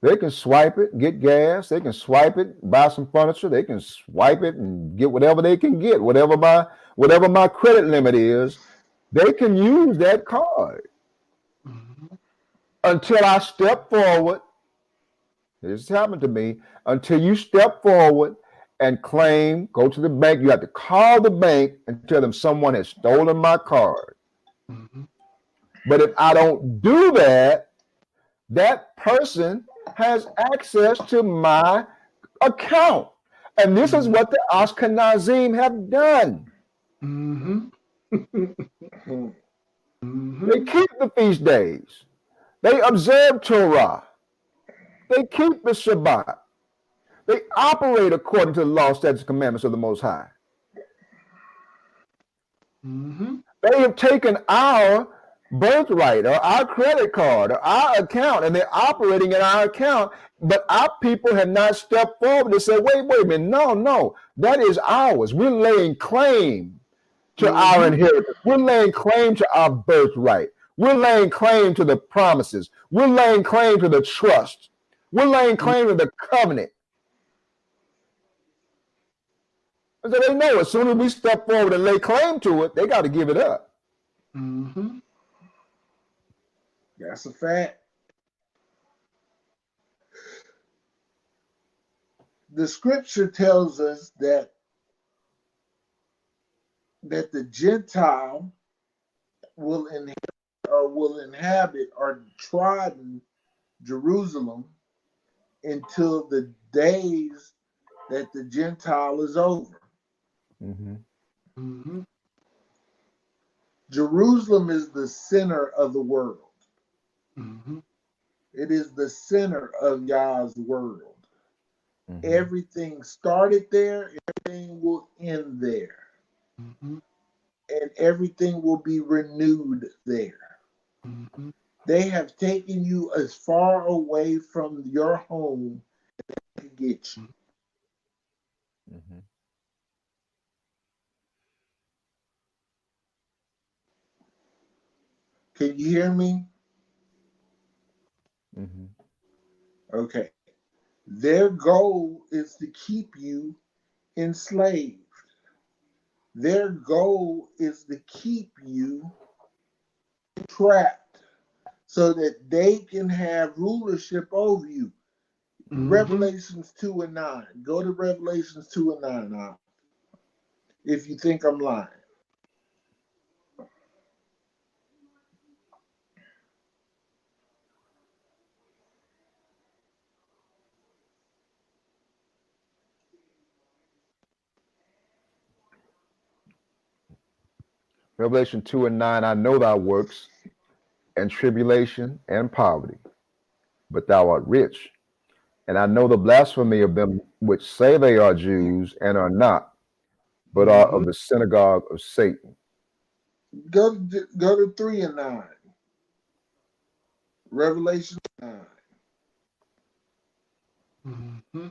They can swipe it, get gas. They can swipe it, buy some furniture. They can swipe it and get whatever they can get, whatever my credit limit is. They can use that card until I step forward. This happened to me. Until you step forward and claim, go to the bank. You have to call the bank and tell them someone has stolen my card. Mm-hmm. But if I don't do that, that person has access to my account. And this is what the Ashkenazim have done. Mm-hmm. They keep the feast days. They observe Torah. They keep the Shabbat. They operate according to the law, statutes, and commandments of the Most High. Mm-hmm. They have taken our birthright or our credit card or our account, and they're operating in our account, but our people have not stepped forward and said, wait a minute, no, that is ours. We're laying claim to our inheritance. We're laying claim to our birthright. We're laying claim to the promises. We're laying claim to the trust. We're laying claim to the covenant. So they know as soon as we step forward and lay claim to it, they got to give it up. Mm-hmm. That's a fact. The scripture tells us that the Gentile will inhabit or trodden Jerusalem until the days that the Gentile is over. Mm-hmm. Mm-hmm. Jerusalem is the center of the world. Mm-hmm. It is the center of Yah's world. Mm-hmm. Everything started there, everything will end there. Mm-hmm. And everything will be renewed there. Mm-hmm. They have taken you as far away from your home as they can get you. Mm-hmm. Can you hear me? Mm-hmm. Okay. Their goal is to keep you enslaved. Their goal is to keep you trapped so that they can have rulership over you. Mm-hmm. Revelations 2 and 9. Go to Revelations 2 and 9 now, if you think I'm lying. Revelation 2 and 9, I know thy works and tribulation and poverty, but thou art rich. And I know the blasphemy of them which say they are Jews and are not, but are of the synagogue of Satan. Go to 3 and 9. Revelation 9. Mm-hmm.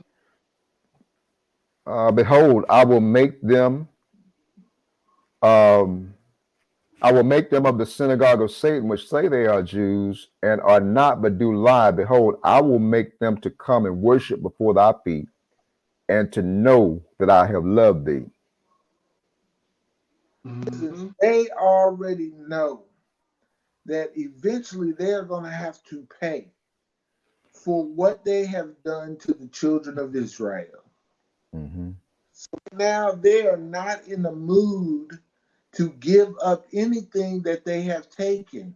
Behold, I will make them of the synagogue of Satan, which say they are Jews and are not, but do lie. Behold, I will make them to come and worship before thy feet and to know that I have loved thee. Mm-hmm. They already know that eventually they're going to have to pay for what they have done to the children of Israel. Mm-hmm. So now they are not in the mood to give up anything that they have taken.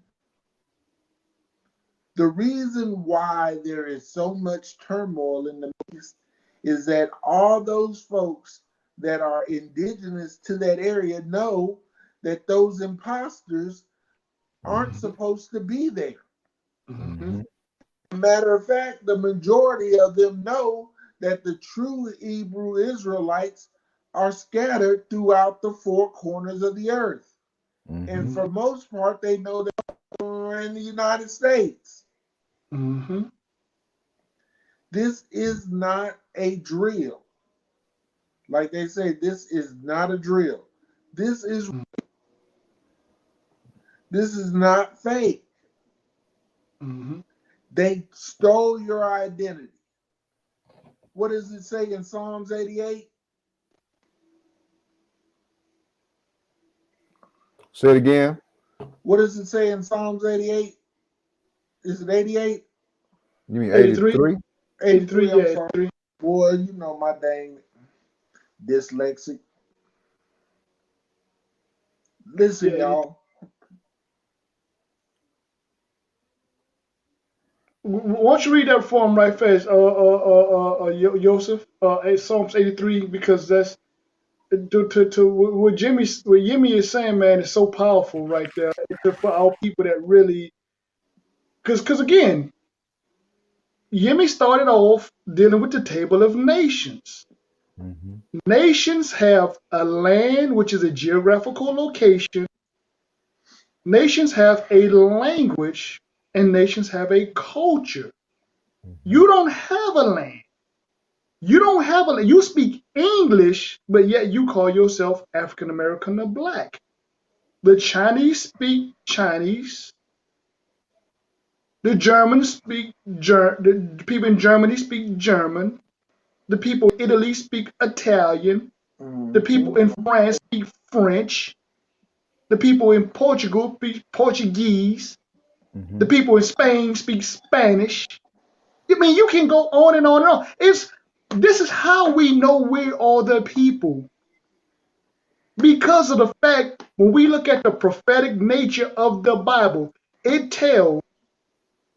The reason why there is so much turmoil in the Middle East is that all those folks that are indigenous to that area know that those imposters aren't supposed to be there. Mm-hmm. Mm-hmm. Matter of fact, the majority of them know that the true Hebrew Israelites are scattered throughout the four corners of the earth. And Mm-hmm. for most part, they know that we're in the United States. Mm-hmm. This is not a drill. Like they say, this is not a drill. This is this is not fake. Mm-hmm. They stole your identity. What does it say in Psalms 88? Say it again. What does it say in Psalms 88? Is it 88? You mean 83? 83? 83, 83, I'm yeah, sorry. 83. Boy, you know my dang dyslexic. Listen, Yeah. y'all. Why don't you read that for him right fast, Joseph? Psalms 83, because that's to what Yemi is saying, man, is so powerful right there. For our people that really, because again, Yemi started off dealing with the table of nations. Mm-hmm. Nations have a land, which is a geographical location. Nations have a language, and nations have a culture. Mm-hmm. You don't have a land. You don't have a. You speak English, but yet you call yourself African American or Black. The Chinese speak Chinese. The Germans speak the people in Germany speak German. The people in Italy speak Italian. The people in Mm-hmm. France speak French. The people in Portugal speak Portuguese. The Mm-hmm. people in Spain speak Spanish. I mean, you can go on and on and on. This is how we know we are the people. Because of the fact when we look at the prophetic nature of the Bible, it tells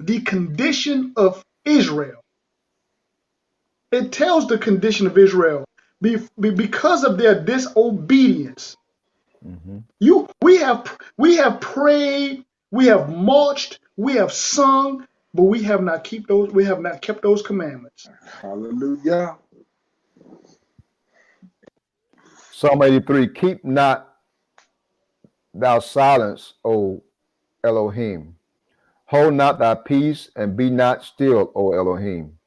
the condition of Israel. It tells the condition of Israel because of their disobedience. Mm-hmm. We have prayed, we have marched, we have sung, but we have not kept those commandments. Hallelujah. Psalm 83, keep not thou silence, O Elohim. Hold not thy peace, and be not still, O Elohim.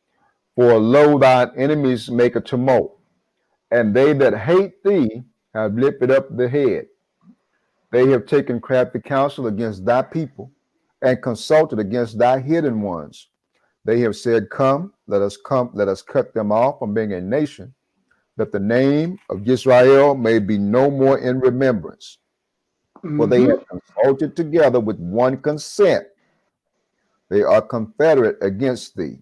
For lo, thine enemies make a tumult, and they that hate thee have lifted up the head. They have taken crafty counsel against thy people, and consulted against thy hidden ones. They have said, come, let us cut them off from being a nation, that the name of Israel may be no more in remembrance. For they Mm-hmm. have consulted together with one consent. They are confederate against thee.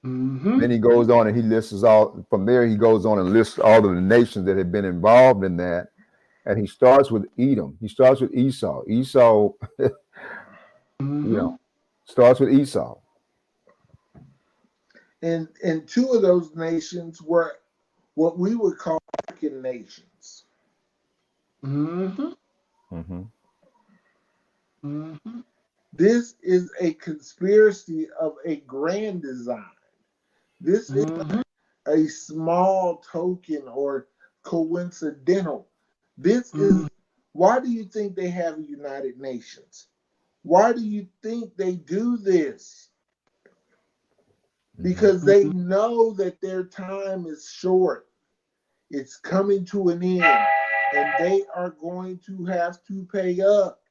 Mm-hmm. Then he goes on and he lists all, from there he goes on and lists all of the nations that have been involved in that. And he starts with Edom. He starts with Esau. Esau, Mm-hmm. starts with Esau. And two of those nations were what we would call African nations. Mm-hmm. Mm-hmm. Mm-hmm. This is a conspiracy of a grand design. This is Mm-hmm. a small token or coincidental. This is Mm-hmm. why do you think they have United Nations? Why do you think they do this? Mm-hmm. Because they know that their time is short. It's coming to an end, and they are going to have to pay up.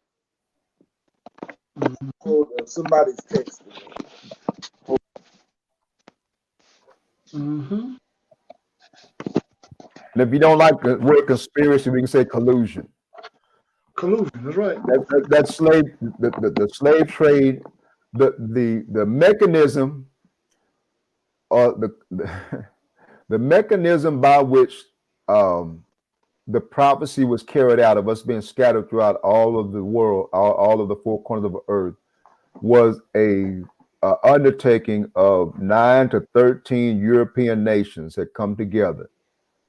Hold on, somebody's texting me. Mm-hmm. And if you don't like the word conspiracy, we can say collusion. Collusion. That's right. That slave, the slave trade, the mechanism, or the mechanism by which the prophecy was carried out of us being scattered throughout all of the world, all of the four corners of the earth, was a undertaking of 9 to 13 European nations that come together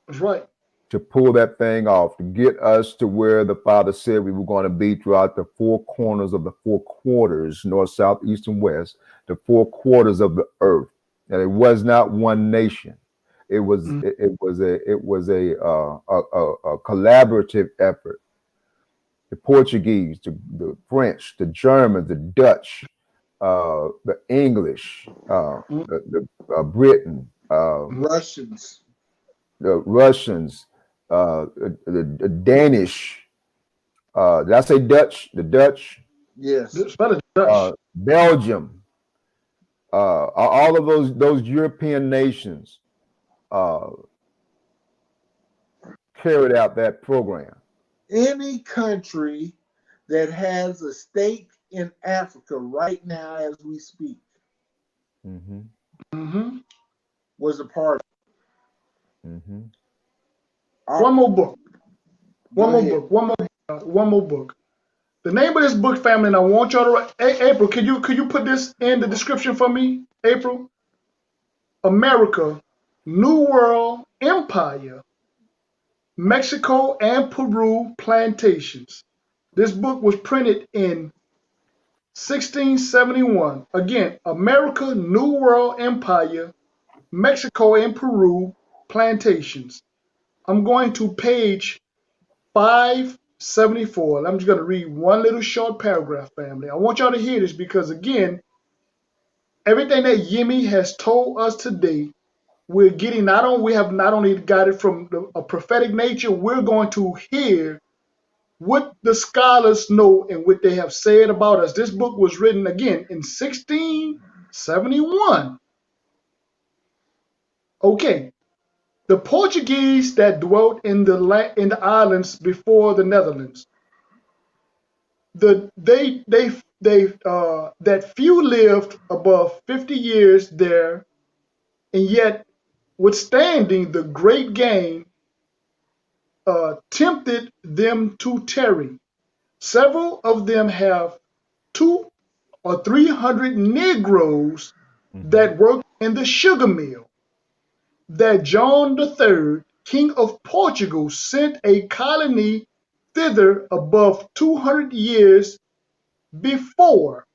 That's right. to pull that thing off, to get us to where the Father said we were going to be throughout the four corners of the four quarters, north, south, east, and west, the four quarters of the earth. And it was not one nation. It was Mm. it was a collaborative effort. The Portuguese, the French, the Germans, the Dutch, the English, the Britain, Russians. the Russians, the Danish. Did I say Dutch? The Dutch, Yes. Spell it Dutch. Belgium, all of those European nations carried out that program. Any country that has a stake in Africa right now, as we speak, Mm-hmm. Mm-hmm. was a part Mm-hmm. of. One more book. Go One more ahead. book. One more book. The name of this book, family, and I want y'all to write. Hey, April, could you put this in the description for me, April? America, New World Empire, Mexico and Peru plantations. This book was printed in 1671. Again, America, New World Empire, Mexico and Peru plantations. I'm going to page 574. I'm just going to read one little short paragraph, family. I want y'all to hear this because, again, everything that Yemi has told us today, we're getting we have not only got it from a prophetic nature, we're going to hear what the scholars know and what they have said about us. This book was written again in 1671. Okay, the Portuguese that dwelt in the islands before the Netherlands, that few lived above 50 years there, and yet withstanding the great gain, tempted them to tarry. Several of them have 200 or 300 Negroes Mm-hmm. that worked in the sugar mill. That John III, King of Portugal, sent a colony thither above 200 years before,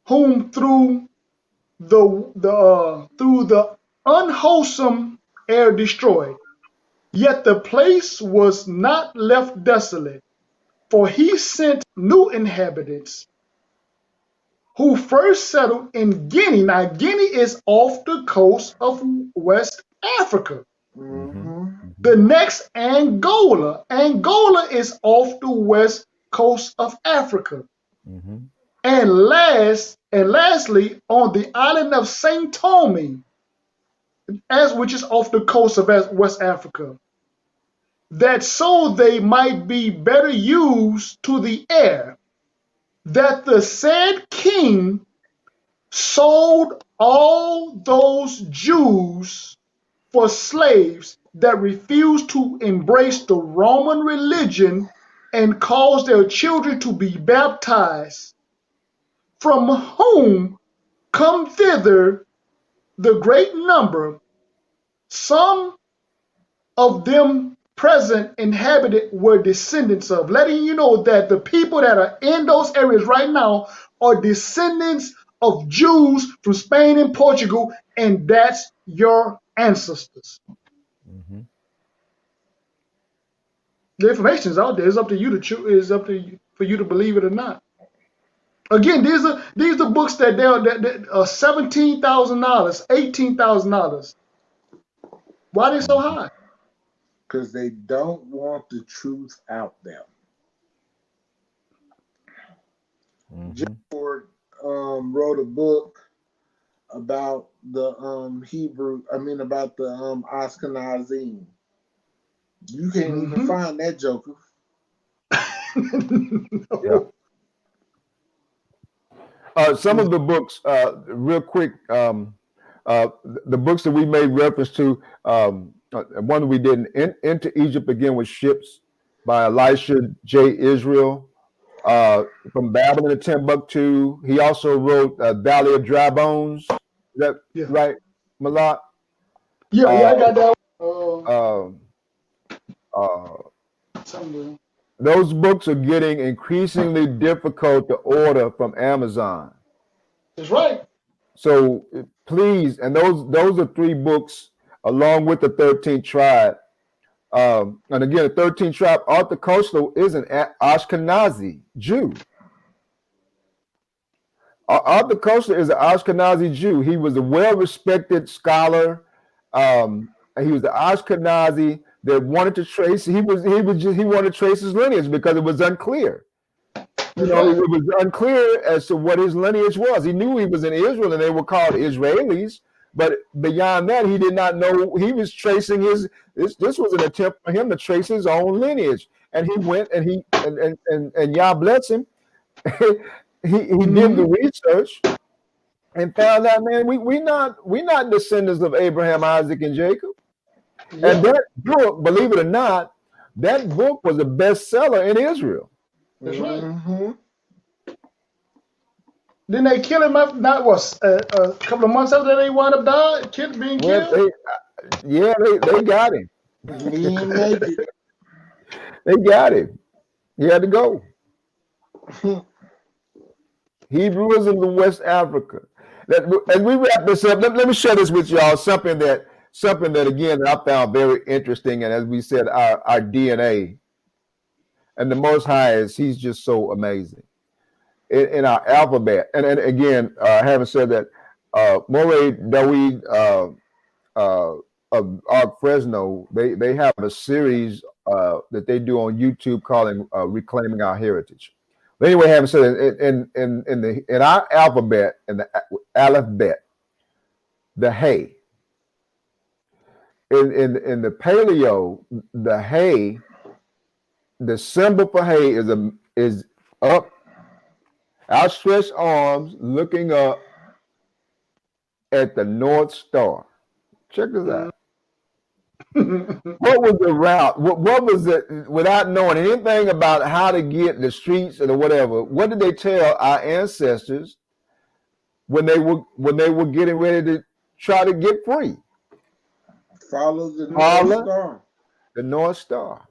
whom through the unwholesome air destroyed. Yet the place was not left desolate, for he sent new inhabitants who first settled in Guinea. Now, Guinea is off the coast of West Africa. Mm-hmm. Mm-hmm. The next, Angola. Angola is off the west coast of Africa. Mm-hmm. And lastly, on the island of Saint Tomé, which is off the coast of West Africa, that so they might be better used to the air, that the said king sold all those Jews for slaves that refused to embrace the Roman religion and caused their children to be baptized, from whom come thither the great number, some of them present inhabited were descendants of, letting you know that the people that are in those areas right now are descendants of Jews from Spain and Portugal, and that's your ancestors. Mm-hmm. The information is out there. It's up to you to choose. It's up to you, for you to believe it or not. Again, these are books that that are $17,000, $18,000. Why are they so high? Because they don't want the truth out there. Mm-hmm. Ford wrote a book about the about the Ashkenazim, You can't even find that joker. Yeah. No. Some of the books, real quick, the books that we made reference to, one we did, Into Egypt Again with Ships by Elisha J. Israel, from Babylon to Timbuktu. He also wrote Valley of Dry Bones. Is that Yeah. right, Malak? Yeah, Uh, I got that. uh, uh, Somewhere. those books are getting increasingly difficult to order from Amazon. That's right. So please, and those are three books along with the 13th tribe. And again, the 13th tribe, Arthur Koestler is an Ashkenazi Jew. Arthur Koestler is an Ashkenazi Jew. He was a well-respected scholar. He was the Ashkenazi that wanted to trace. He wanted to trace his lineage because it was unclear. You That's know, right. it was unclear as to what his lineage was. He knew he was in Israel and they were called Israelis, but beyond that, he did not know. He was tracing his. This was an attempt for him to trace his own lineage, and he went and and Yah bless him. he did the research and found out, man, we not descendants of Abraham, Isaac, and Jacob. And Yeah, that book, believe it or not, that book was a bestseller in Israel. that's right. Mm-hmm. Didn't they kill him after, not what, a couple of months after they wound up being Well, killed? they got him. He didn't make it. They got him. He had to go. Hebrewism in West Africa. As we wrap this up, let me share this with y'all. Something that again I found very interesting, and as we said, our DNA and the Most High he's just so amazing in our alphabet. And again, having said that, Moray Dawid of Arc Fresno, they have a series that they do on YouTube calling Reclaiming Our Heritage. But anyway, having said that, in our alphabet, in the alphabet, the hay, in the paleo, the hay, the symbol for hay is up, outstretched arms, looking up at the North Star. Check this out. What was the route? What was it? Without knowing anything about how to get the streets or whatever, what did they tell our ancestors when they were getting ready to try to get free? Follow the North Follow Star. the North Star.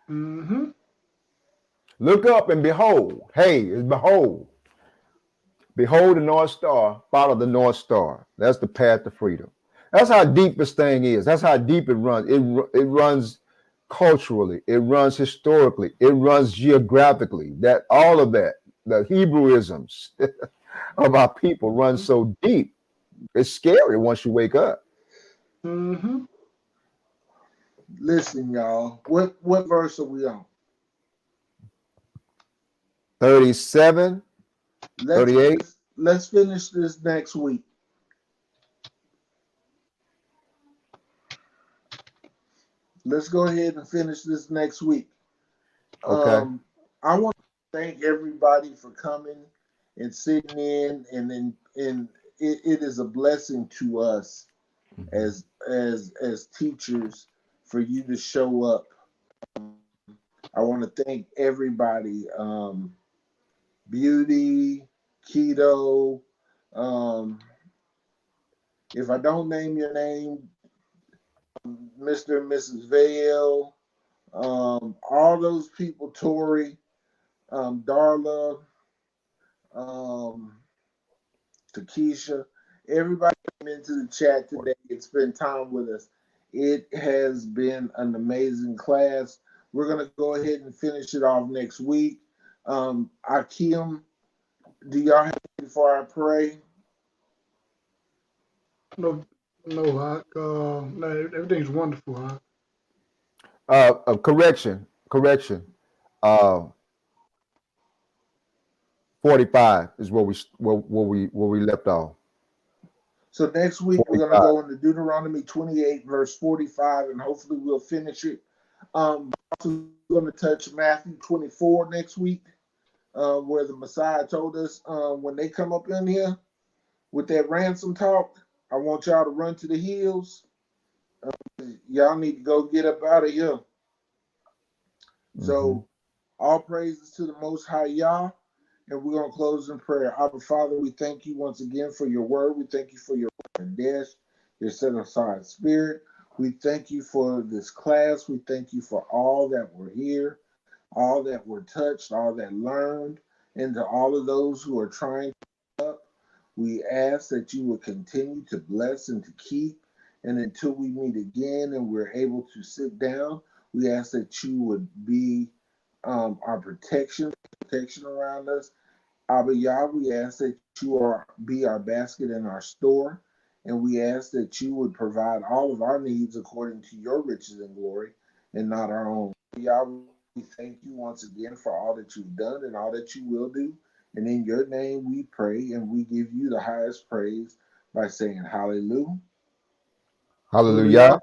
Mm-hmm. Look up and behold. Hey, is behold. Behold the North Star. Follow the North Star. That's the path to freedom. That's how deep this thing is. That's how deep it runs. It runs culturally. It runs historically. It runs geographically. That all of that, the Hebrewisms of our people run so deep. It's scary once you wake up. Mm-hmm. Listen, y'all. What verse are we on? 37, Let's 38. let's finish this next week. Let's go ahead and finish this next week. Okay. I want to thank everybody for coming and sitting in, and it is a blessing to us as teachers for you to show up. I want to thank everybody, Beauty, Keto. If I don't name your name, Mr. and Mrs. Vale, all those people, Tori, Darla, um, Takesha, everybody came into the chat today and spent time with us. It has been an amazing class. We're going to go ahead and finish it off next week. Akeem, do y'all have before I pray? No, no, Hawk. No, everything's wonderful, Hawk. Correction. Uh, 45 is where we left off. So next week we're going to 45. go into Deuteronomy 28, verse 45, and hopefully we'll finish it. Also going to touch Matthew 24 next week, where the Messiah told us when they come up in here with that ransom talk, I want y'all to run to the hills. Y'all need to go get up out of here. So all praises to the Most High Yah. And we're going to close in prayer. Abba, Father, we thank you once again for your word. We thank you for your dash, your set aside spirit. We thank you for this class. We thank you for all that were here, all that were touched, all that learned, and to all of those who are trying to up. We ask that you would continue to bless and to keep. And until we meet again and we're able to sit down, we ask that you would be our protection around us. Abba Yah, we ask that you be our basket and our store, and we ask that you would provide all of our needs according to your riches and glory, and not our own. Yah, we thank you once again for all that you've done and all that you will do. And in your name we pray, and we give you the highest praise by saying hallelujah. Hallelujah.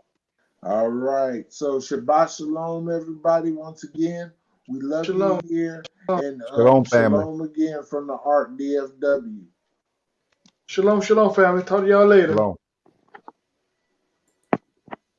All right. So Shabbat Shalom, everybody, once again. We love Shalom. you here. And Shalom, family. shalom again from the Ark DFW. Shalom, family. Talk to y'all later. Shalom.